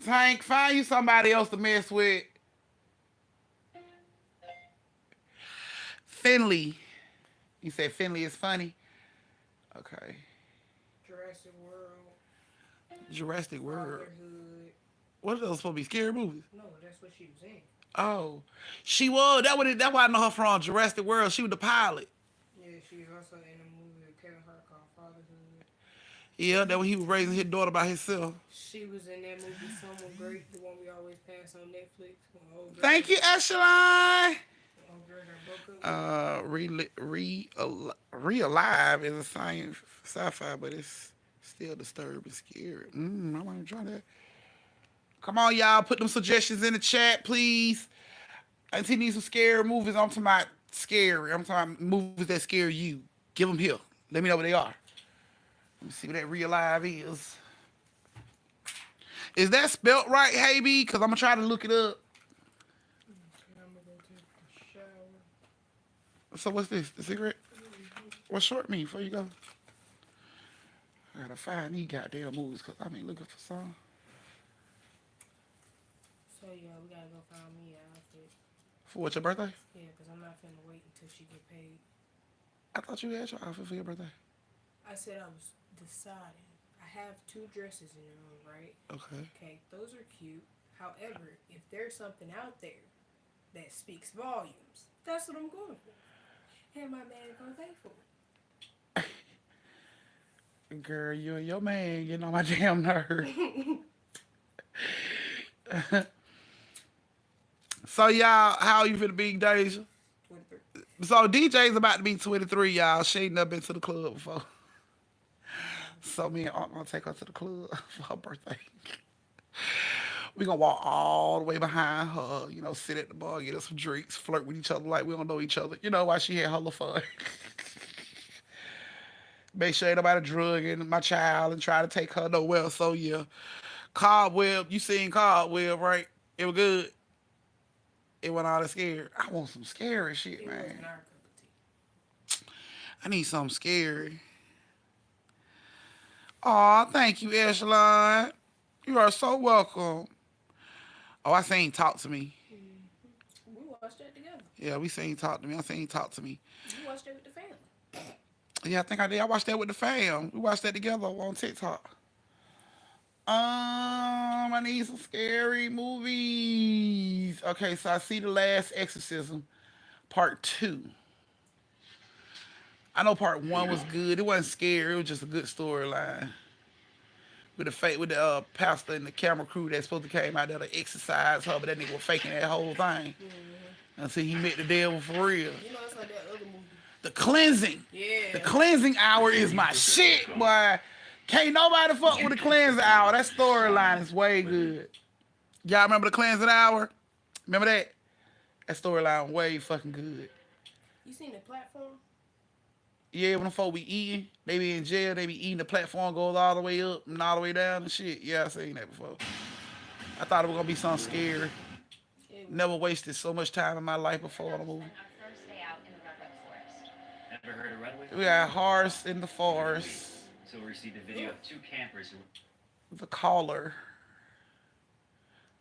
Tank, find you somebody else to mess with. Finley. You said Finley is funny? Okay. Jurassic World, Jurassic World. Fatherhood. What are those supposed to be? Scary movies? No, that's what she was in. Oh. She was. That's why I know her from Jurassic World. She was the pilot. Yeah, she was also in a movie with Kevin Hart called Fatherhood. Yeah, that when he was raising his daughter by himself. She was in that movie Someone Great, the one we always pass on Netflix. When old girl, Thank you, Echelon. old girl got broke up. Re-Alive is a science sci-fi, but it's still disturbing, scary. I want to try that. Come on, y'all, put them suggestions in the chat, please. I see need some scary movies. I'm talking about scary. I'm talking about movies that scare you. Give them here. Let me know what they are. Let me see what that Re-Alive is. Is that spelt right, Hey B? Because I'm going to try to look it up. I'm gonna go take a shower. So what's this? The cigarette? What short mean before you go? I gotta find these goddamn movies because I been looking for some. So yeah, we gotta go find me an outfit. For what, your birthday? Yeah, cause I'm not finna wait until she get paid. I thought you had your outfit for your birthday. I said I was deciding. I have two dresses in the room, right? Okay. Okay, those are cute. However, if there's something out there that speaks volumes, that's what I'm going for. And my man gonna pay for Girl, you and your man getting on my damn nerve. it. So y'all, how you finna be, Deja? 23. So DJ's about to be 23, y'all. She ain't never been to the club before. So me and Aunt gonna take her to the club for her birthday. We gonna walk all the way behind her, sit at the bar, get us some drinks, flirt with each other like we don't know each other. While she had her little fun. Make sure ain't nobody drugging my child and try to take her nowhere. So yeah. Cobweb, you seen Cobweb, right? It was good. It went all that scared. I want some scary shit, It wasn't man. our cup of tea. I need something scary. Aw, thank you, Echelon. You are so welcome. Oh, I seen Talk to Me. We watched that together. Yeah, we seen Talk to Me. I seen Talk to Me. You watched it with the family. Yeah, I think I did. I watched that with the fam. We watched that together on TikTok. I need some scary movies. Okay, so I see The Last Exorcism, part 2. I know part 1 was good. It wasn't scary. It was just a good storyline. With the pastor and the camera crew that's supposed to came out there to exercise her, but that nigga was faking that whole thing until he met the devil for real. You know, it's like that other movie. The cleansing. Yeah. The cleansing hour is my shit, boy. Can't nobody fuck with the cleansing hour. That storyline is way good. Y'all remember the cleansing hour? Remember that? That storyline way fucking good. You seen the platform? Yeah, when the folk be eating, they be in jail, they be eating, the platform goes all the way up and all the way down and shit. Yeah, I seen that before. I thought it was gonna be something scary. Never wasted so much time in my life before on a movie. Our first day out in the redwood forest. Ever heard of Redwood? We got Horse in the Forest, So we received a video of two campers who The Caller.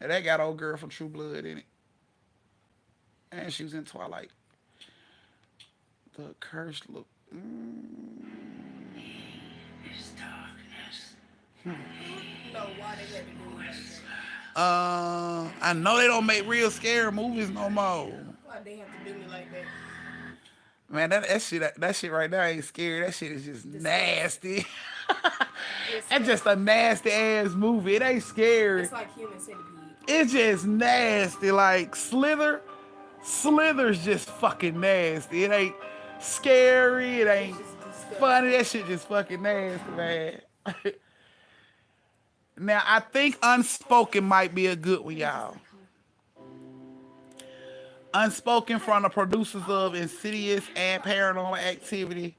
And that got old girl from True Blood in it. And she was in Twilight. The Cursed Look. is darkness. No, why they had to do it like that? I know they don't make real scary movies no more. Why they have to do me like that? Man, that shit right there ain't scary. That shit is just nasty. That's just a nasty ass movie. It ain't scary. It's like Human Centipede. It's just nasty. Like Slither's just fucking nasty. It ain't scary. It ain't funny. That shit just fucking nasty, man. Now, I think Unspoken might be a good one, y'all. Unspoken from the producers of Insidious and Paranormal Activity.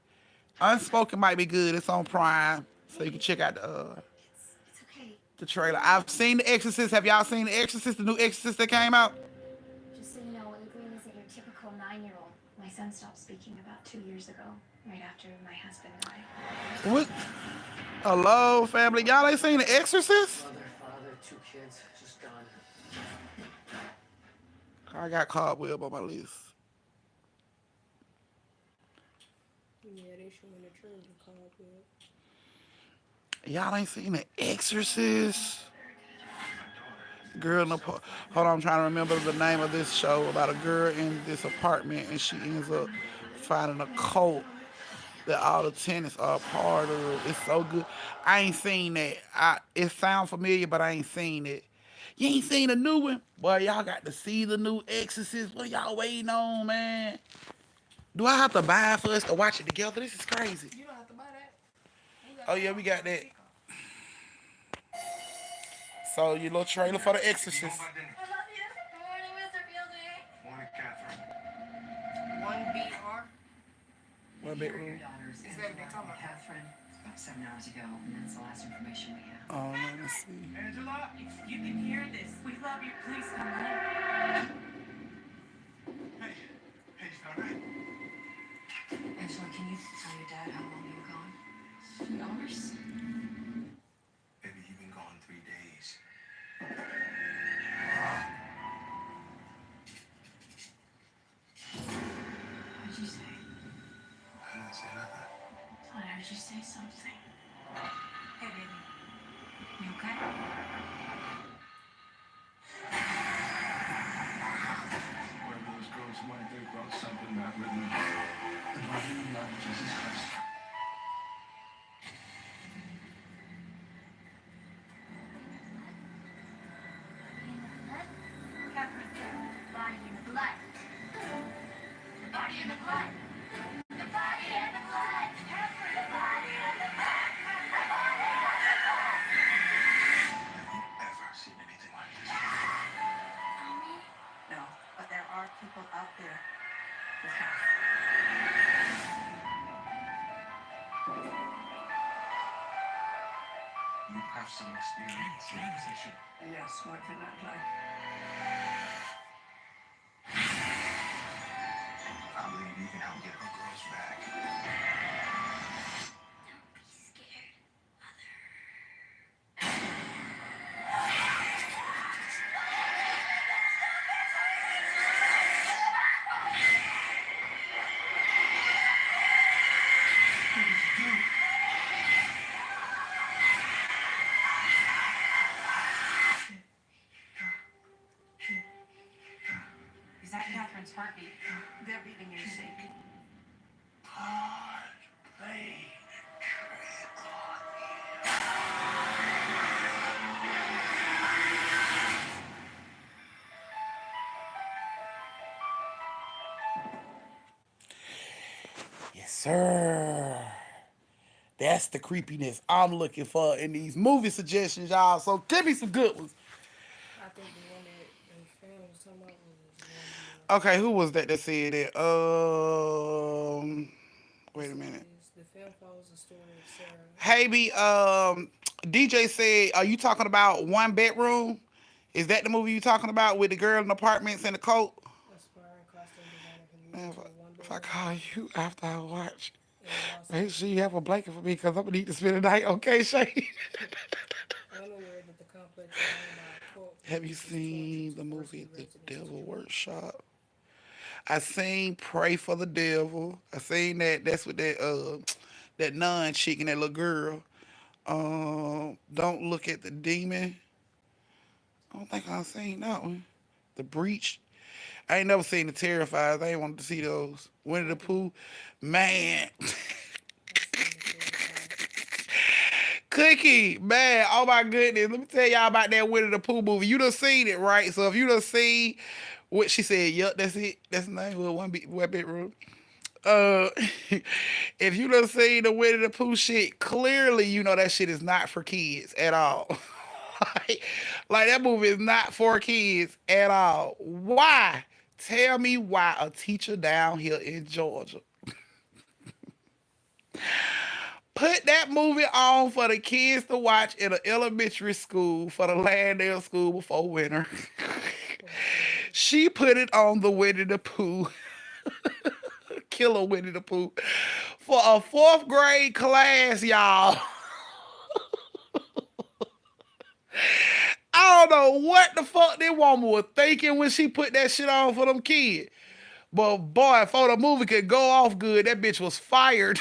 Unspoken might be good. It's on Prime, so you can check out It's okay. the trailer. I've seen The Exorcist. Have y'all seen The Exorcist, the new Exorcist that came out? Just so you know, Adrian isn't your typical 9-year-old. My son stopped speaking about 2 years ago, right after my husband died. What? Hello, family. Y'all ain't seen The Exorcist? Mother, father, 2 kids, just gone. I got Cobweb on my list. Yeah, they showing the trailer called Y'all ain't seen The Exorcist? Girl in the hold on, I'm trying to remember the name of this show about a girl in this apartment and she ends up finding a cult that all the tenants are a part of. It's so good. I ain't seen that. It sounds familiar, but I ain't seen it. You ain't seen the new one? Boy, y'all got to see the new Exorcist. What y'all waiting on, man? Do I have to buy it for us to watch it together? This is crazy. You don't have to buy that. Oh, yeah, we got that. So, your little trailer for The Exorcist. I love you. Good morning, Mr. Fielding. Morning, Catherine. 1BR. One bedroom. Is that what they talking about? Catherine, about 7 hours ago, and that's the last information we have. Oh, let me see. Angela? If you can hear this, we love you. Please come in. Hey, it's all right. Angela, can you tell your dad how long you were gone? 3 hours? just say something? Hey, baby. You okay? Where those girls might they brought something back with me. The body and blood of Jesus Christ. Body in the blood. The body in the blood. The body in the blood. The body in the blood. Have you ever seen anything like this before? No, but there are people out there who have. You have some experience in the position. Yes, what can I play? I believe you can help get our girls back. Don't be scared, Mother. Is that Catherine's heartbeat? They're beating your sync. God, play trick on me. Yes, sir. That's the creepiness I'm looking for in these movie suggestions, y'all. So give me some good ones. I think the one that the fan was talking about was the one Okay, who was that said it? Wait a minute. the film follows the story of Sarah, Hey, DJ said, are you talking about One Bedroom? Is that the movie you talking about with the girl in the apartments and the coat? aspiring costume designer who moved Man, into a if I one-bedroom call apartment you after I watch, in Los make sure you Angeles. have a blanket for me because I'm gonna need to spend the night. Okay, Shay. Unaware that the complex is owned by a cult that Have you uses torture seen to the movie forcibly The residents to Devil join. Workshop? I seen Pray for the Devil. I seen that. That's with that nun chick and that little girl. Don't look at the demon. I don't think I've seen that one. The Breach. I ain't never seen the Terrifiers. I ain't wanted to see those. Winnie the Okay, Pooh. Man. I seen the Terrifier. Cookie, man, oh my goodness. Let me tell y'all about that Winnie the Pooh movie. You done seen it, right? So if you done seen what she said, yup, that's it. That's the name of one bedroom. Uh, if you done seen the Winnie the Pooh shit, clearly you know that shit is not for kids at all. like that movie is not for kids at all. Why? Tell me why a teacher down here in Georgia put that movie on for the kids to watch in an elementary school for the last day of school before winter. For the kids. She put it on the Winnie the Pooh, killer Winnie the Pooh, for a fourth grade class, y'all. I don't know what the fuck this woman was thinking when she put that shit on for them kids. But boy, before the movie could go off good, that bitch was fired.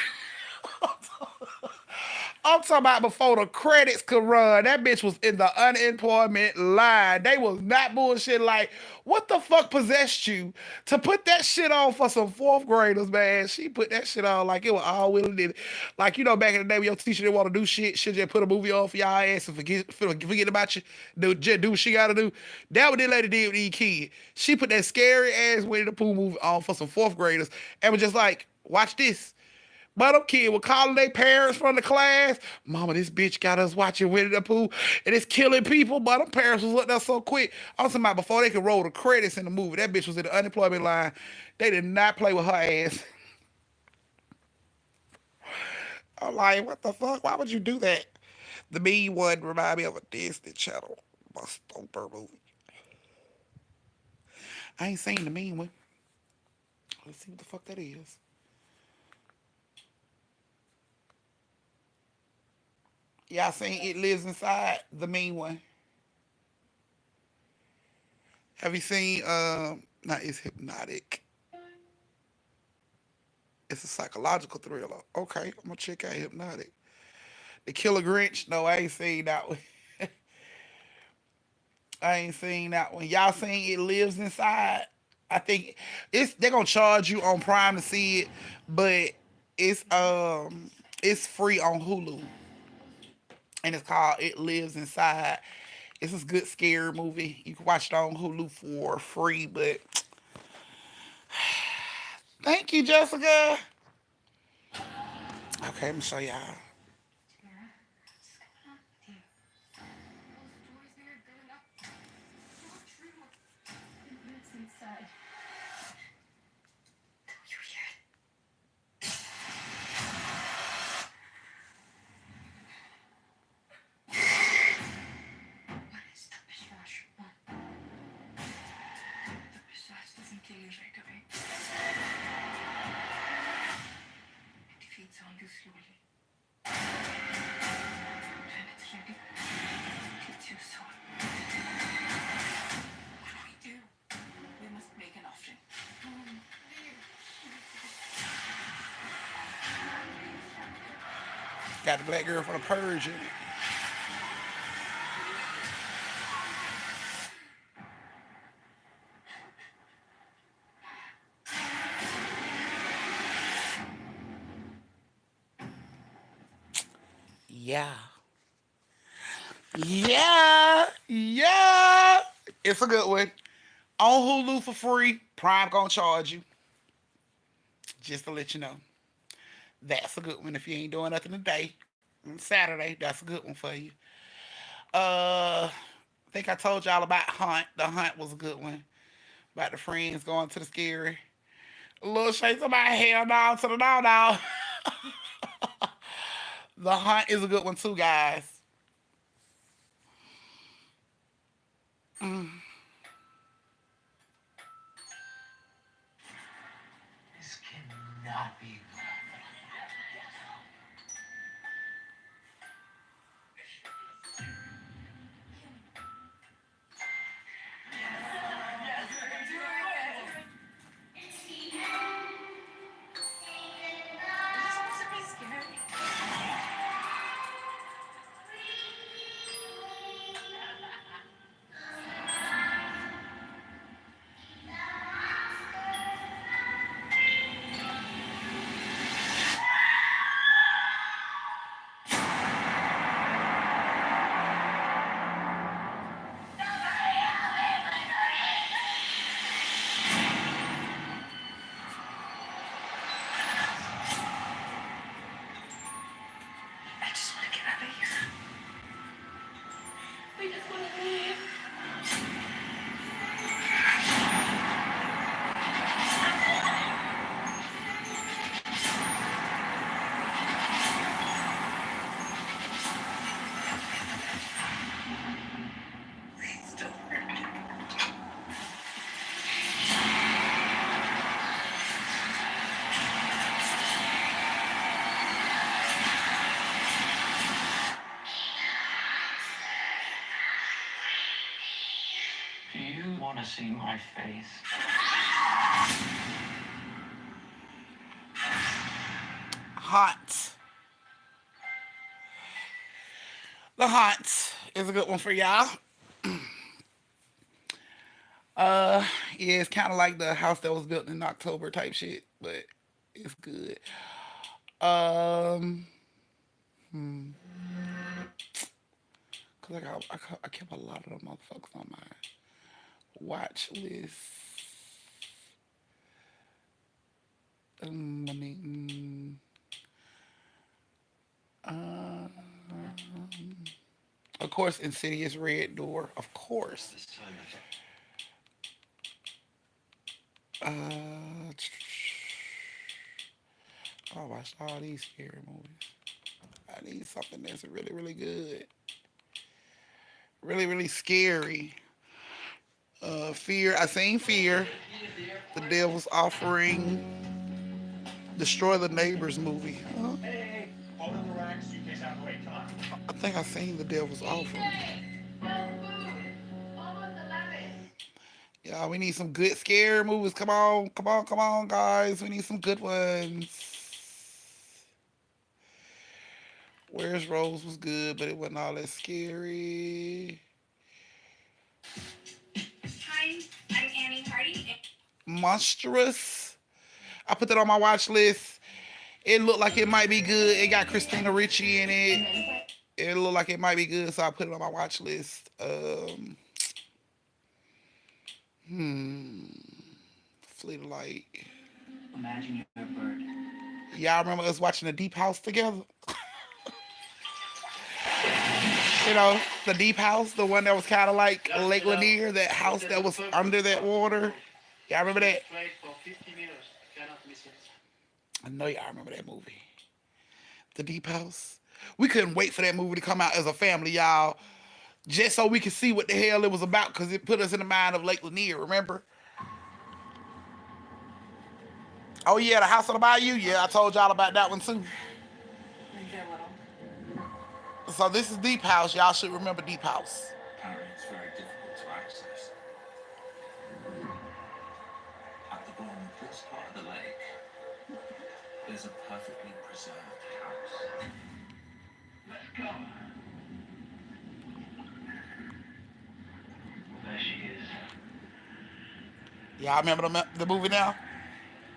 I'm talking about before the credits could run. That bitch was in the unemployment line. They was not bullshit. Like, what the fuck possessed you to put that shit on for some fourth graders, man? She put that shit on like it was all willing did. Like, you know, back in the day when your teacher didn't want to do shit, she'll just put a movie on for y'all ass and forget about you. Just do what she gotta do. That what this lady did with these kids. She put that scary ass Winnie the Pooh movie on for some fourth graders and was just like, watch this. But them kids were calling their parents from the class. Mama, this bitch got us watching Winnie the Pooh and it's killing people. But them parents was up there so quick. I'm talking about before they could roll the credits in the movie. That bitch was in the unemployment line. They did not play with her ass. I'm like, what the fuck? Why would you do that? The mean one remind me of a Disney Channel. My Stomper movie. I ain't seen the mean one. Let's see what the fuck that is. Y'all seen It Lives Inside? The mean one. Have you seen not It's Hypnotic? It's a psychological thriller. Okay, I'm gonna check out Hypnotic. The Killer Grinch. No, I ain't seen that one. I ain't seen that one. Y'all seen It Lives Inside? I think they're gonna charge you on Prime to see it, but it's um it's free on Hulu, and it's called It Lives Inside. It's a good scary movie. You can watch it on Hulu for free. But thank you, Jessica. Okay, let me show y'all. Tara, what's going on with you? Those doors there, they're not true. It lives inside. Don't you hear it? What is the pistache one? The pistache doesn't kill you right away. It feeds on you slowly. When it's ready, it hits you soul. What do we do? We must make an offering. Got the black girl from the Purge in it. Yeah. Yeah. Yeah. It's a good one. On Hulu for free. Prime gonna charge you. Just to let you know. That's a good one if you ain't doing nothing today. On Saturday, that's a good one for you. I think I told y'all about Hunt. The Hunt was a good one. About the friends going to the scary. A little shakes of my hell down to the no. The Hunt is a good one too, guys. This cannot be I just want to get out of here. We just want to leave. Please don't hurt me. Do you want to see my face? Haunt. The Haunt is a good one for y'all. Yeah, it's kind of like the house that was built in October type shit, but it's good. Um, cause I kept a lot of them motherfuckers on my watch list. I mean, of course, Insidious Red Door. Of course. This time I Uh, I watched all these scary movies. I need something that's really, really good. Really, really scary. Fear. I seen Fear. The Devil's Offering. Destroy the Neighbors movie. Huh? Hey, hold on the rack, suitcase out of the way. Come on. I think I seen The Devil's Offering. No food. Almost 11. Yeah, we need some good scary movies. Come on, come on, come on, guys. We need some good ones. Where's Rose was good, but it wasn't all that scary. Hi, I'm Annie Hardy. Monstrous. I put that on my watch list. It looked like it might be good. It got Christina Ricci in it. It looked like it might be good, so I put it on my watch list. Hmm. Fleet of Light. Imagine you're a bird. Y'all remember us watching the Deep House together? You know, the Deep House, the one that was kind of like Lake Lanier, that house that was under that water. Y'all remember that? Played for 50 minutes. Cannot miss it. I know y'all remember that movie, The Deep House. We couldn't wait for that movie to come out as a family, y'all, just so we could see what the hell it was about, because it put us in the mind of Lake Lanier. Remember? Oh yeah, the House on the Bayou. Yeah, I told y'all about that one too. Maybe a little. So this is Deep House. Y'all should remember Deep House. Apparently, it's very difficult to access. At the bottom of this part of the lake, there's a perfectly preserved house. Let's go. There she is. Y'all remember the movie now?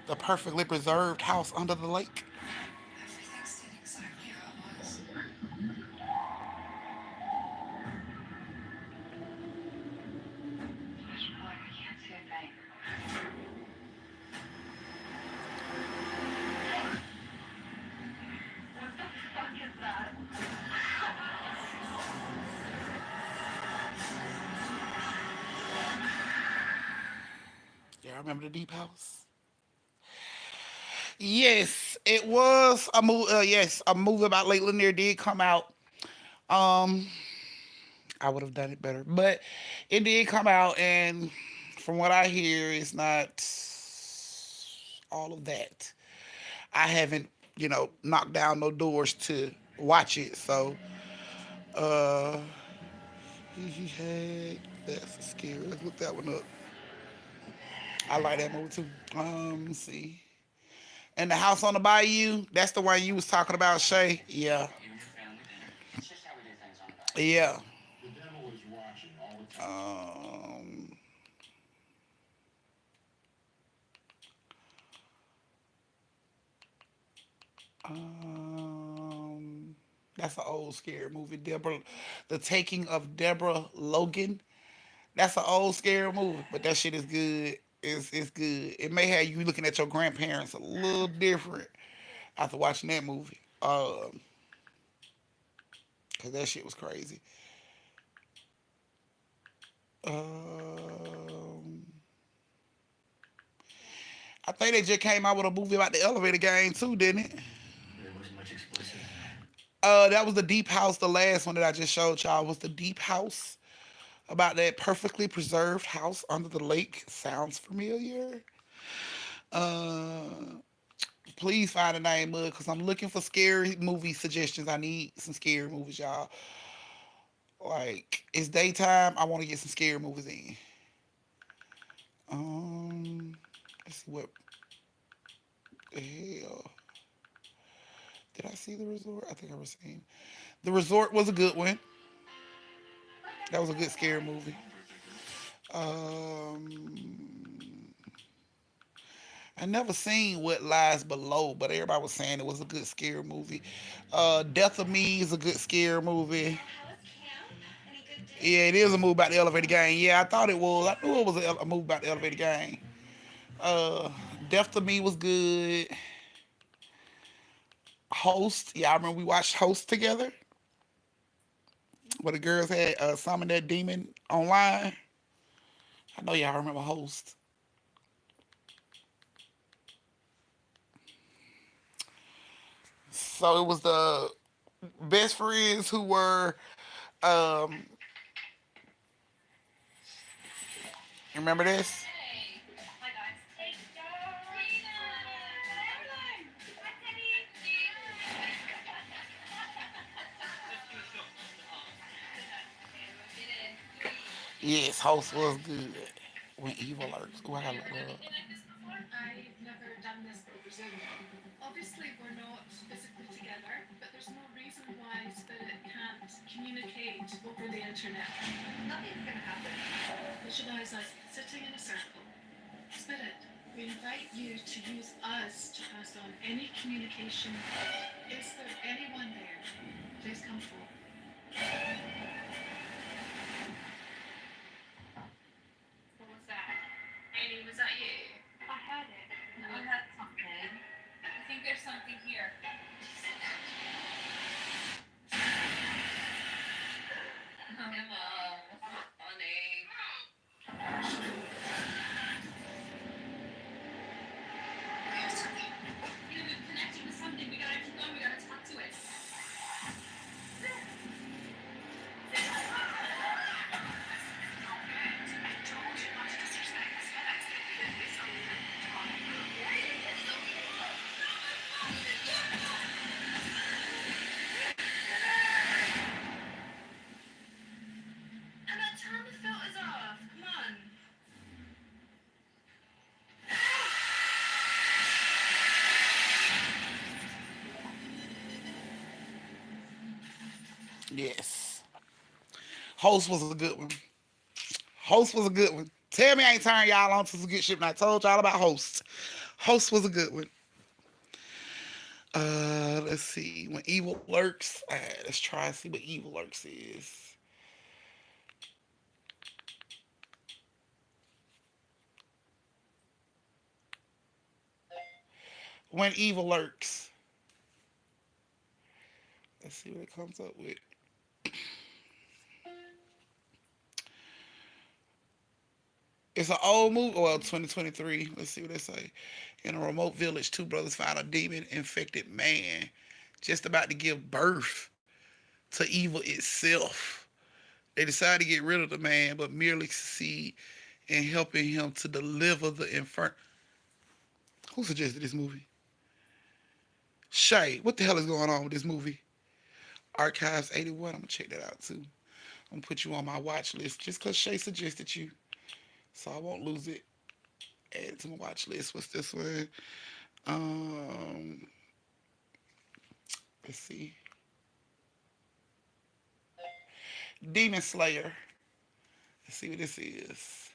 The perfectly preserved house under the lake. Everything stayed exactly how it was. Flash black, I can't see a thing. What the fuck is that? Y'all remember the Deep House? Yes, it was a movie. Yes, a movie about Lake Lanier did come out. Um, I would have done it better, but it did come out, and from what I hear, it's not all of that. I haven't, knocked down no doors to watch it, so uh, he had that's scary. Let's look that one up. I like that movie too. Let's see. And the House on the Bayou, that's the one you was talking about, Shay. Yeah, You and your family dinner. It's just how we do things on the bike. yeah. The devil is watching all the time. Um, that's an old scary movie. Deborah, The Taking of Deborah Logan. That's an old scary movie, but that shit is good. It's good. It may have you looking at your grandparents a little different after watching that movie. Cause that shit was crazy. Um, I think they just came out with a movie about the elevator game too, didn't it? There wasn't much explicit. That was the Deep House. The last one that I just showed y'all was the Deep House, about that perfectly preserved house under the lake. Sounds familiar? Uh, please find the name of it, because I'm looking for scary movie suggestions. I need some scary movies, y'all. Like, it's daytime. I want to get some scary movies in. Um, let's see what the hell. Did I see the resort? I think I was saying the resort was a good one. That was a good scary movie. Um, I never seen What Lies Below, but everybody was saying it was a good scary movie. Death of Me is a good scary movie. Yeah, it is a movie about the elevator gang. Yeah, I thought it was. I knew it was a movie about the elevator gang. Uh, Death of Me was good. Host, yeah, I remember we watched Host together, where the girls had summoned that demon online. I know y'all remember Host. So it was the best friends who were, um, remember this? Hi guys. Hey, Yes, Host was good. When evil lurks. Ooh, I gotta look that up. I've never done this over Zoom. Obviously, we're not physically together, but there's no reason why Spirit can't communicate over the internet. Nothing's gonna happen. Visualize us sitting in a circle. Spirit, we invite you to use us to pass on any communication. Is there anyone there? Please come forward. What was that? Amy, was that you? I had it. Oh, that's something. I think there's something here. Emma, funny. You know, we've connected with something. We gotta keep going. We gotta talk to it. Emma, turn the filters off. Come on. Yes. Host was a good one. Host was a good one. Tell me I ain't turning y'all on to some good shit when I told y'all about Host. Host was a good one. Let's see. When evil lurks. Let's try and see what evil lurks is. When evil lurks. Let's see what it comes up with. It's an old movie. Well, 2023. Let's see what they say. In a remote village, two brothers find a demon infected man just about to give birth to evil itself. They decide to get rid of the man, but merely succeed in helping him to deliver the inferno. Who suggested this movie? Shay. What the hell is going on with this movie? Archives 81. I'm gonna check that out too. I'm gonna put you on my watch list just because Shay suggested you, so I won't lose it. Add it to my watch list. What's this one? Um, let's see. Demon Slayer. Let's see what this is.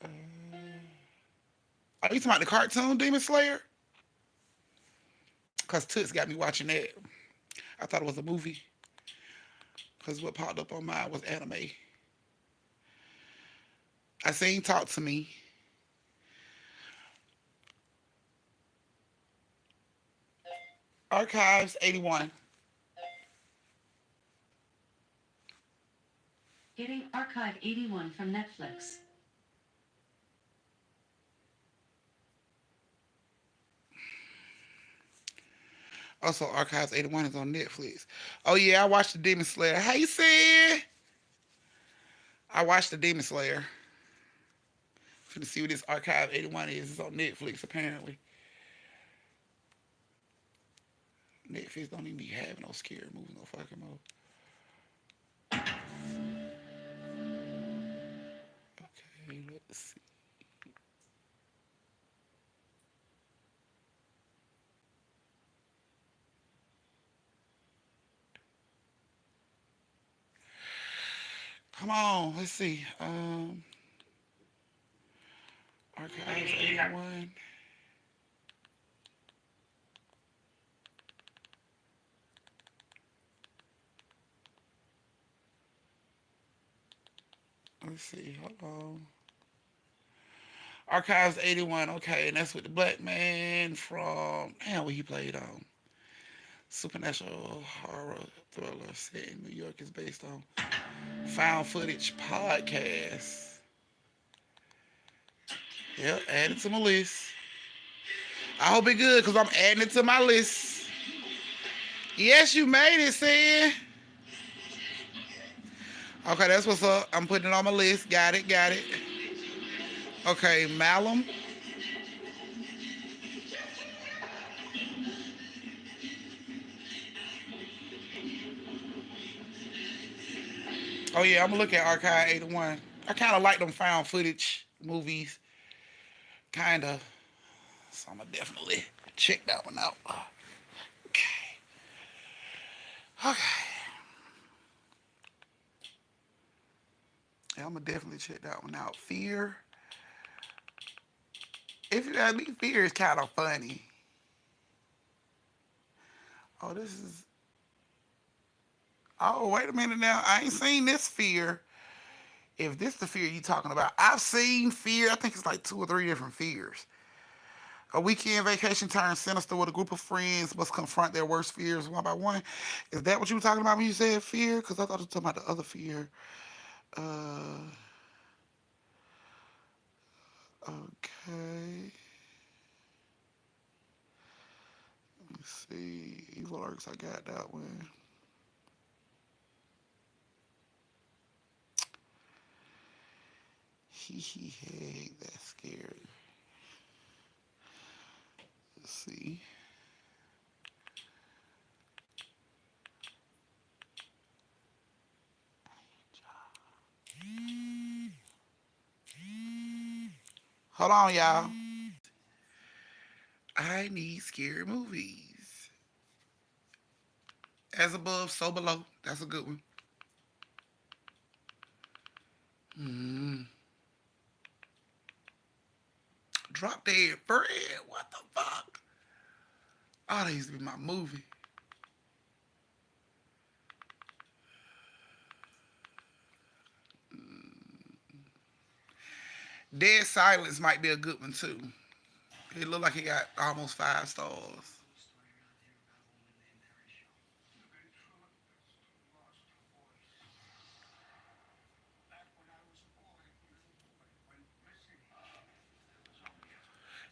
Uh, are you talking about the cartoon Demon Slayer? Cause Toots got me watching that. I thought it was a movie. Cause what popped up on mine was anime. I seen Talk to Me. Archives 81. Getting Archive 81 from Netflix. Also, Archives 81 is on Netflix. Oh yeah, I watched the Demon Slayer. Hey Sid! I watched the Demon Slayer. Finna see what this Archive 81 is. It's on Netflix apparently. Netflix don't even be having no scary movies, no fucking more. Okay, let's see. Come on, let's see. Archives 81. Let's see. Hold on. Archives 81. Okay, and that's with the black man from damn what he played on. Supernatural horror thriller set in New York is based on found footage podcast. Yep, add it to my list. I hope it good because I'm adding it to my list. Yes, you made it, Sid. Okay, that's what's up. I'm putting it on my list. Got it, got it. Okay, Malum. Oh yeah, I'm gonna look at Archive 81. I kind of like them found footage movies, kind of. So I'm gonna definitely check that one out. Okay. Okay. Yeah, I'm gonna definitely check that one out. Fear. If you ask me, Fear is kind of funny. Oh, this is. Oh, wait a minute now. I ain't seen this Fear. If this the Fear you talking about, I've seen Fear. I think it's like 2 or 3 different Fears. A weekend vacation turns sinister with a group of friends must confront their worst fears one by one. Is that what you were talking about when you said Fear? Because I thought you were talking about the other Fear. Uh, okay. Let me see. Evil Arcs, I got that one. Hey, that's scary. Let's see. Hold on, y'all. I need scary movies. As above, so below. That's a good one. Mm. Drop Dead Fred. What the fuck? Oh, that used to be my movie. Dead Silence might be a good one too. It looked like it got almost 5 stars.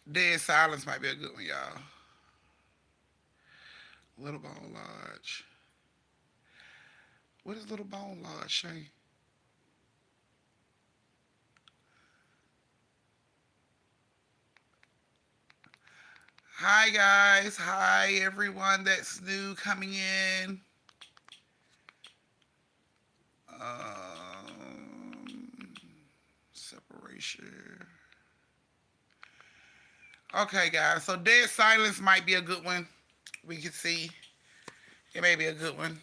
Dead Silence might be a good one, y'all. Little Bone Lodge. What is Little Bone Lodge, Shay? Hi, guys. Hi, everyone that's new coming in. Separation. Okay, guys. So Dead Silence might be a good one. We can see. It may be a good one.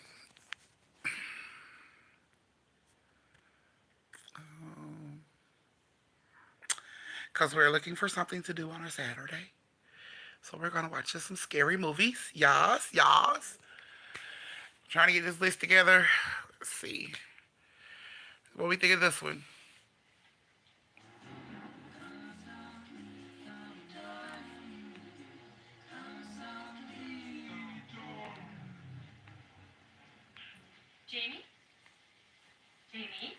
Because we're looking for something to do on a Saturday. So we're going to watch some scary movies. Yas, yas. Trying to get this list together. Let's see. What do we think of this one? Jamie? Jamie?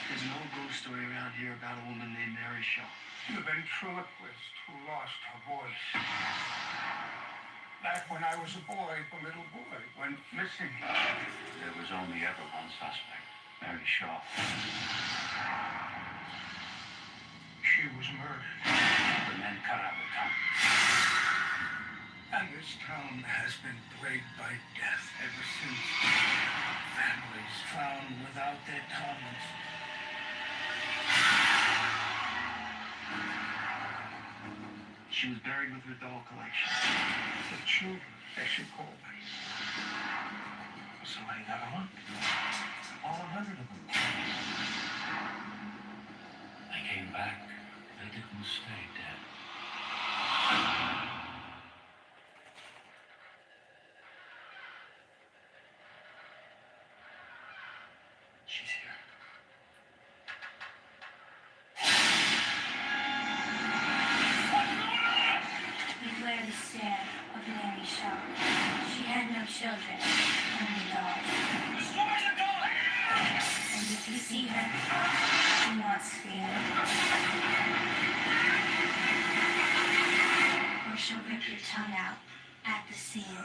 There's an old ghost story around here about a woman named Mary Shaw. The ventriloquist who lost her voice. Back when I was a boy, the little boy went missing. There was only ever one suspect, Mary Shaw. She was murdered. The men cut out her tongue. And this town has been plagued by death ever since. Families found without their tongues. She was buried with her doll collection. The children, they should call them. Somebody got her one. All 100 of them. They came back. They didn't stay dead. She's here. Beware the stare of Mary Shaw. She had no children, only dolls. Destroy the doll! And if you see her, do not scream. Or she'll rip your tongue out at the seam.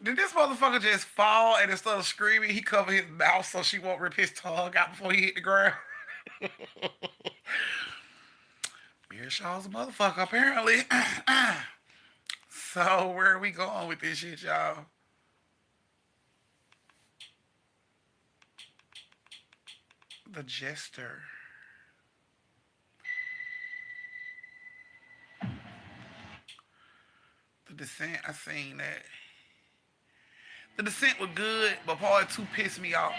Did this motherfucker just fall and instead of screaming, he covered his mouth so she won't rip his tongue out before he hit the ground? Beer Shaw's a motherfucker, apparently. So, where are we going with this shit, y'all? The Jester. The Descent, I seen that. The Descent was good, but part two pissed me off.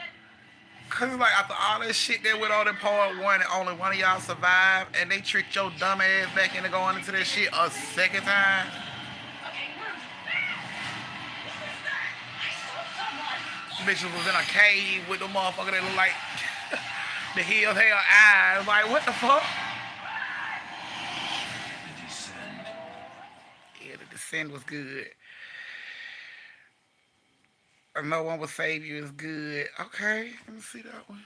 Cause like after all that shit that went on in part one and only one of y'all survived and they tricked your dumb ass back into going into that shit a second time. Bitches was in a cave with the motherfucker that looked like the hills had eyes. Like, what the fuck? The Descent. Yeah, the Descent was good. No One Will Save You is good. Okay, let me see that one.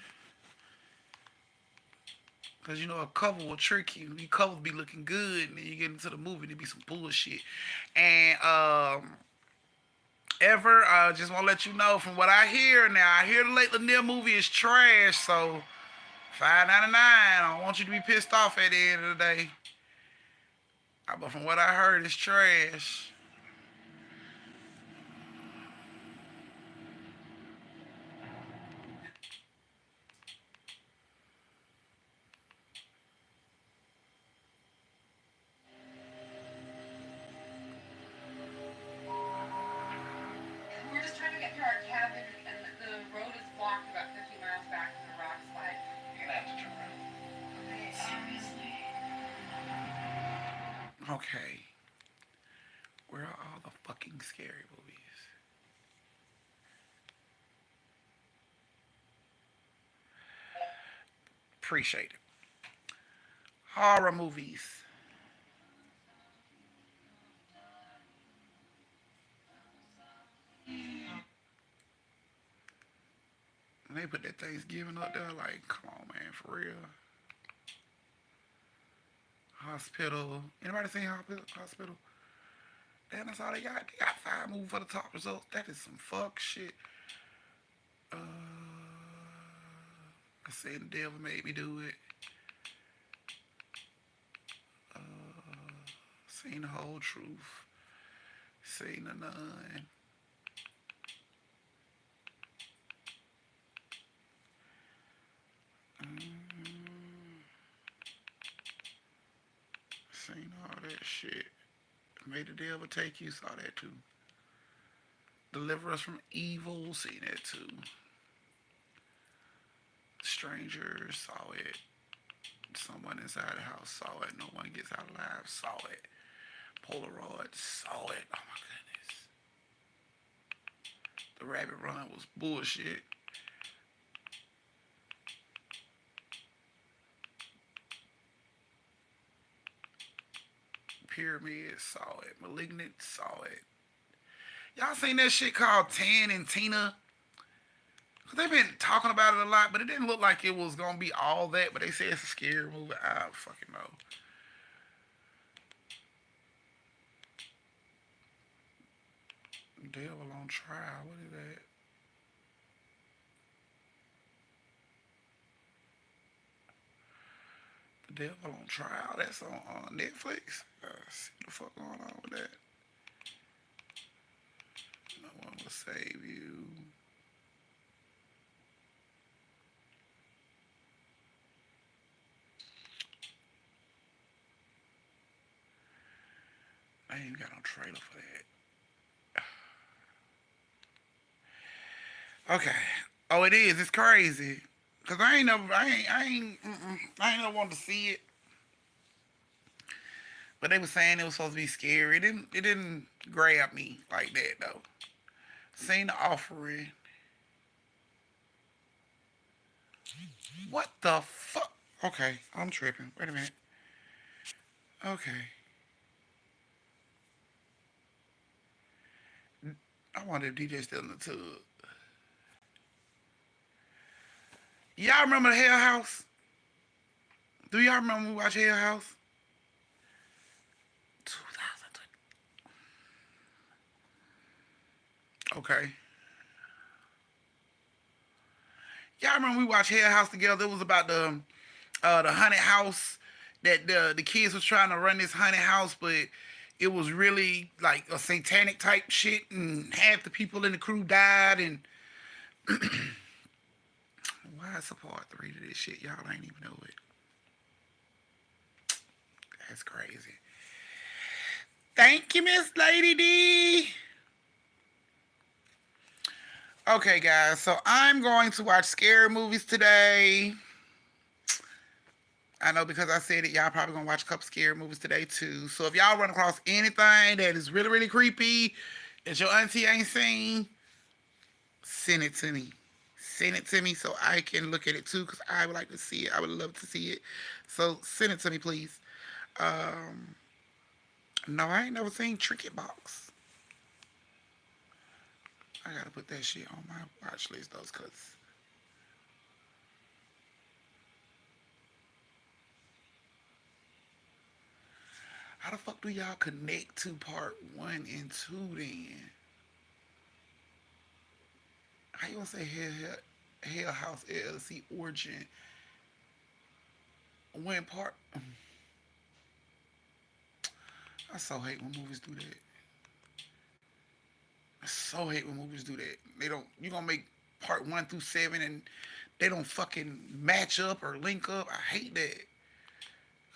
Cause you know a cover will trick you. These covers be looking good, and then you get into the movie, there be some bullshit. And ever, I just want to let you know from what I hear now. I hear the Late Lanier movie is trash, so $5.99. I don't want you to be pissed off at the end of the day. But from what I heard, it's trash. We're just trying to get to our cabin, and the road is blocked about 50 miles back from the rock slide. You're gonna have to turn around. Okay, seriously. Okay. Where are all the fucking scary movies? Appreciate it. Horror movies. And they put that Thanksgiving up there, like, come on, man, for real. Hospital. Anybody seen Hospital? Damn, that's all they got. They got 5 movies for the top results. That is some fuck shit. I said the devil made me do it. Seen the whole truth. Seen the nun. Seen all that shit. Made the devil take you. Saw that too. Deliver Us from Evil. Seen that too. Strangers. Saw it. Someone inside the house. Saw it. No One Gets Out Alive. Saw it. Polaroid. Saw it. Oh my goodness. The Rabbit Run was bullshit. Pyramid, saw it. Malignant, saw it. Y'all seen that shit called Tan and Tina? Cause they've been talking about it a lot, but it didn't look like it was gonna be all that. But they say it's a scary movie. I don't fucking know. Devil on Trial. What is that? The Devil on Trial. That's on Netflix. See what the fuck going on with that. No One Will Save You. I ain't even got no trailer for that. Okay. Oh, it is. It's crazy. Cause I ain't never wanted to see it. But they were saying it was supposed to be scary. It didn't grab me like that though. Seen The Offering. What the fuck? Okay, I'm tripping. Wait a minute. Okay. I wonder if DJ's still in the tub. Y'all remember the Hell House? Do y'all remember we watched Hell House? 2020. Okay. Y'all remember we watched Hell House together? It was about the haunted house that the kids was trying to run this haunted house, but it was really like a satanic type shit, and half the people in the crew died. And why is a part three to this shit? Y'all ain't even know it. That's crazy. Thank you, Miss Lady D. Okay, guys, so I'm going to watch scary movies today. I know because I said it, y'all probably gonna watch a couple scary movies today too. So if y'all run across anything that is really, really creepy that your auntie ain't seen, send it to me. Send it to me so I can look at it too, because I would like to see it. I would love to see it. So send it to me, please. Um, no, I ain't never seen Trinket Box. I gotta put that shit on my watch list, though, because how the fuck do y'all connect to part one and two then? How you gonna say Hell House LLC origin when part? I so hate when movies do that. I so hate when movies do that. They don't. You gonna make part one through seven and they don't fucking match up or link up. I hate that.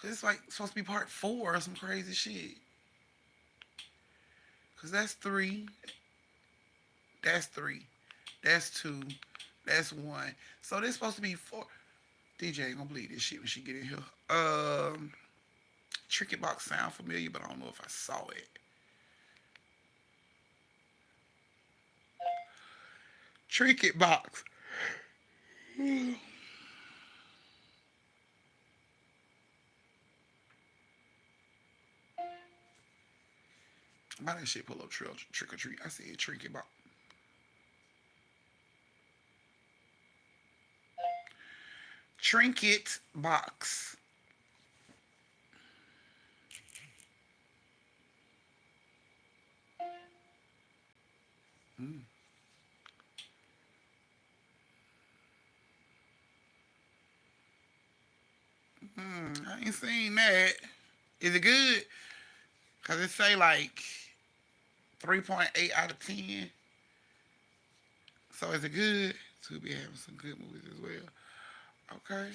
Cause it's like supposed to be part four or some crazy shit. Cause that's three. That's three. That's two. That's one. So this supposed to be four. DJ ain't gonna believe this shit when she get in here. Tricky Box sound familiar, but I don't know if I saw it. Tricky Box. Why that shit pull up trick or treat? I said Tricky Box. Trinket Box. Mm. I ain't seen that. Is it good? Cause it say like 3.8 out of 10. So is it good? To be having some good movies as well. Okay.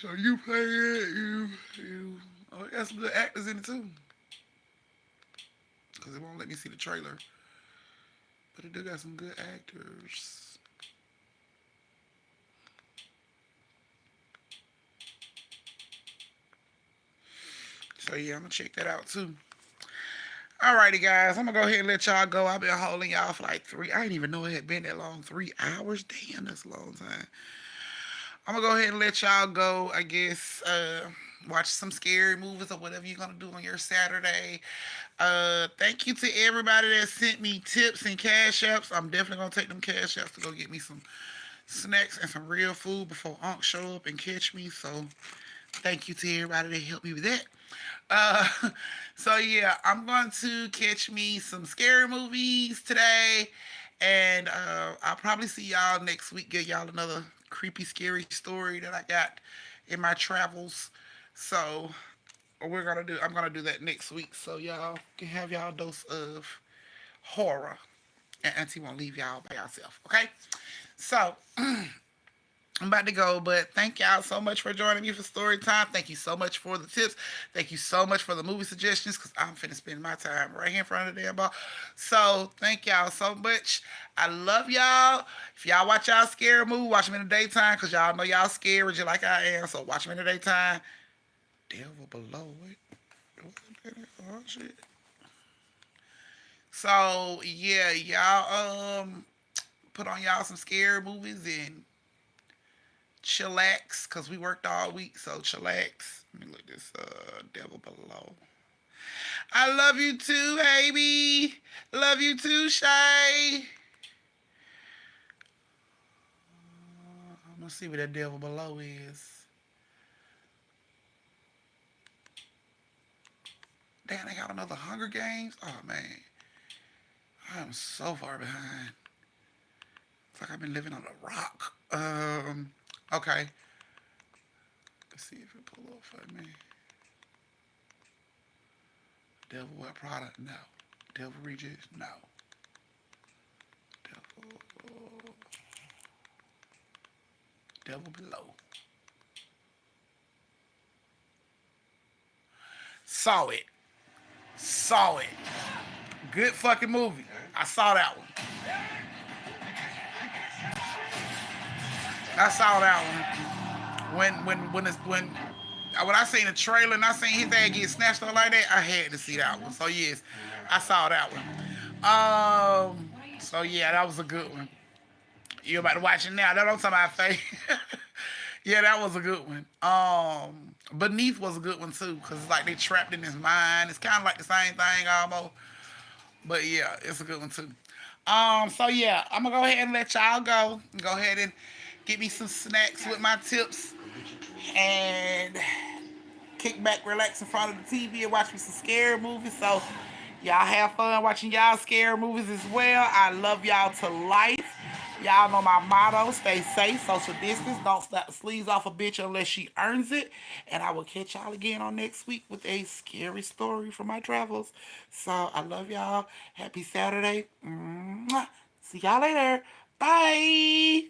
So you play it, you. Oh, it got some good actors in it too. Cause it won't let me see the trailer, but it do got some good actors. So yeah, I'm gonna check that out too. Alrighty, guys, I'm gonna go ahead and let y'all go. I've been holding y'all for like three. I didn't even know it had been that long. 3 hours. Damn, that's a long time. I'm gonna go ahead and let y'all go. I guess watch some scary movies or whatever you're gonna do on your Saturday. Thank you to everybody that sent me tips and cash apps. I'm definitely gonna take them cash apps to go get me some snacks and some real food before Unc show up and catch me. So thank you to everybody that helped me with that. Uh, so yeah, I'm going to catch me some scary movies today, and I'll probably see y'all next week. Get y'all another creepy, scary story that I got in my travels. So I'm gonna do that next week, so y'all can have y'all dose of horror, and Auntie won't leave y'all by yourself. Okay, so. I'm about to go, but thank y'all so much for joining me for story time. Thank you so much for the tips. Thank you so much for the movie suggestions, because I'm finna spend my time right here in front of the damn ball. So thank y'all so much. I love y'all. If y'all watch y'all scary movie, watch them in the daytime, because y'all know y'all scary just like I am. So watch them in the daytime. Devil below. Wait. Oh shit. So yeah, y'all put on y'all some scary movies and chillax, because we worked all week, so chillax. Let me look this devil below. I love you too, baby. Love you too, Shay. I'm gonna see what that devil below is. Damn, they got another Hunger Games. Oh man, I am so far behind. It's like I've been living on a rock. Okay. Let's see if it pull up for me. Devil Wear Prada? No. Devil Rejects? No. Devil. Devil Below. Saw it. Saw it. Good fucking movie. I saw that one. I saw that one. When I seen the trailer and I seen his ass get snatched up like that, I had to see that one. So yes, I saw that one. So yeah, that was a good one. You about to watch it now? That's what I'm talking about, Faye. Yeah, that was a good one. Beneath was a good one too, cause it's like they trapped in his mind. It's kind of like the same thing almost. But yeah, it's a good one too. So yeah, I'm gonna go ahead and let y'all go. Go ahead and get me some snacks with my tips and kick back, relax in front of the TV and watch me some scary movies. So y'all have fun watching y'all scary movies as well. I love y'all to life. Y'all know my motto: stay safe, social distance, don't slap the sleeves off a bitch unless she earns it. And I will catch y'all again on next week with a scary story from my travels. So I love y'all. Happy Saturday. Mwah. See y'all later. Bye.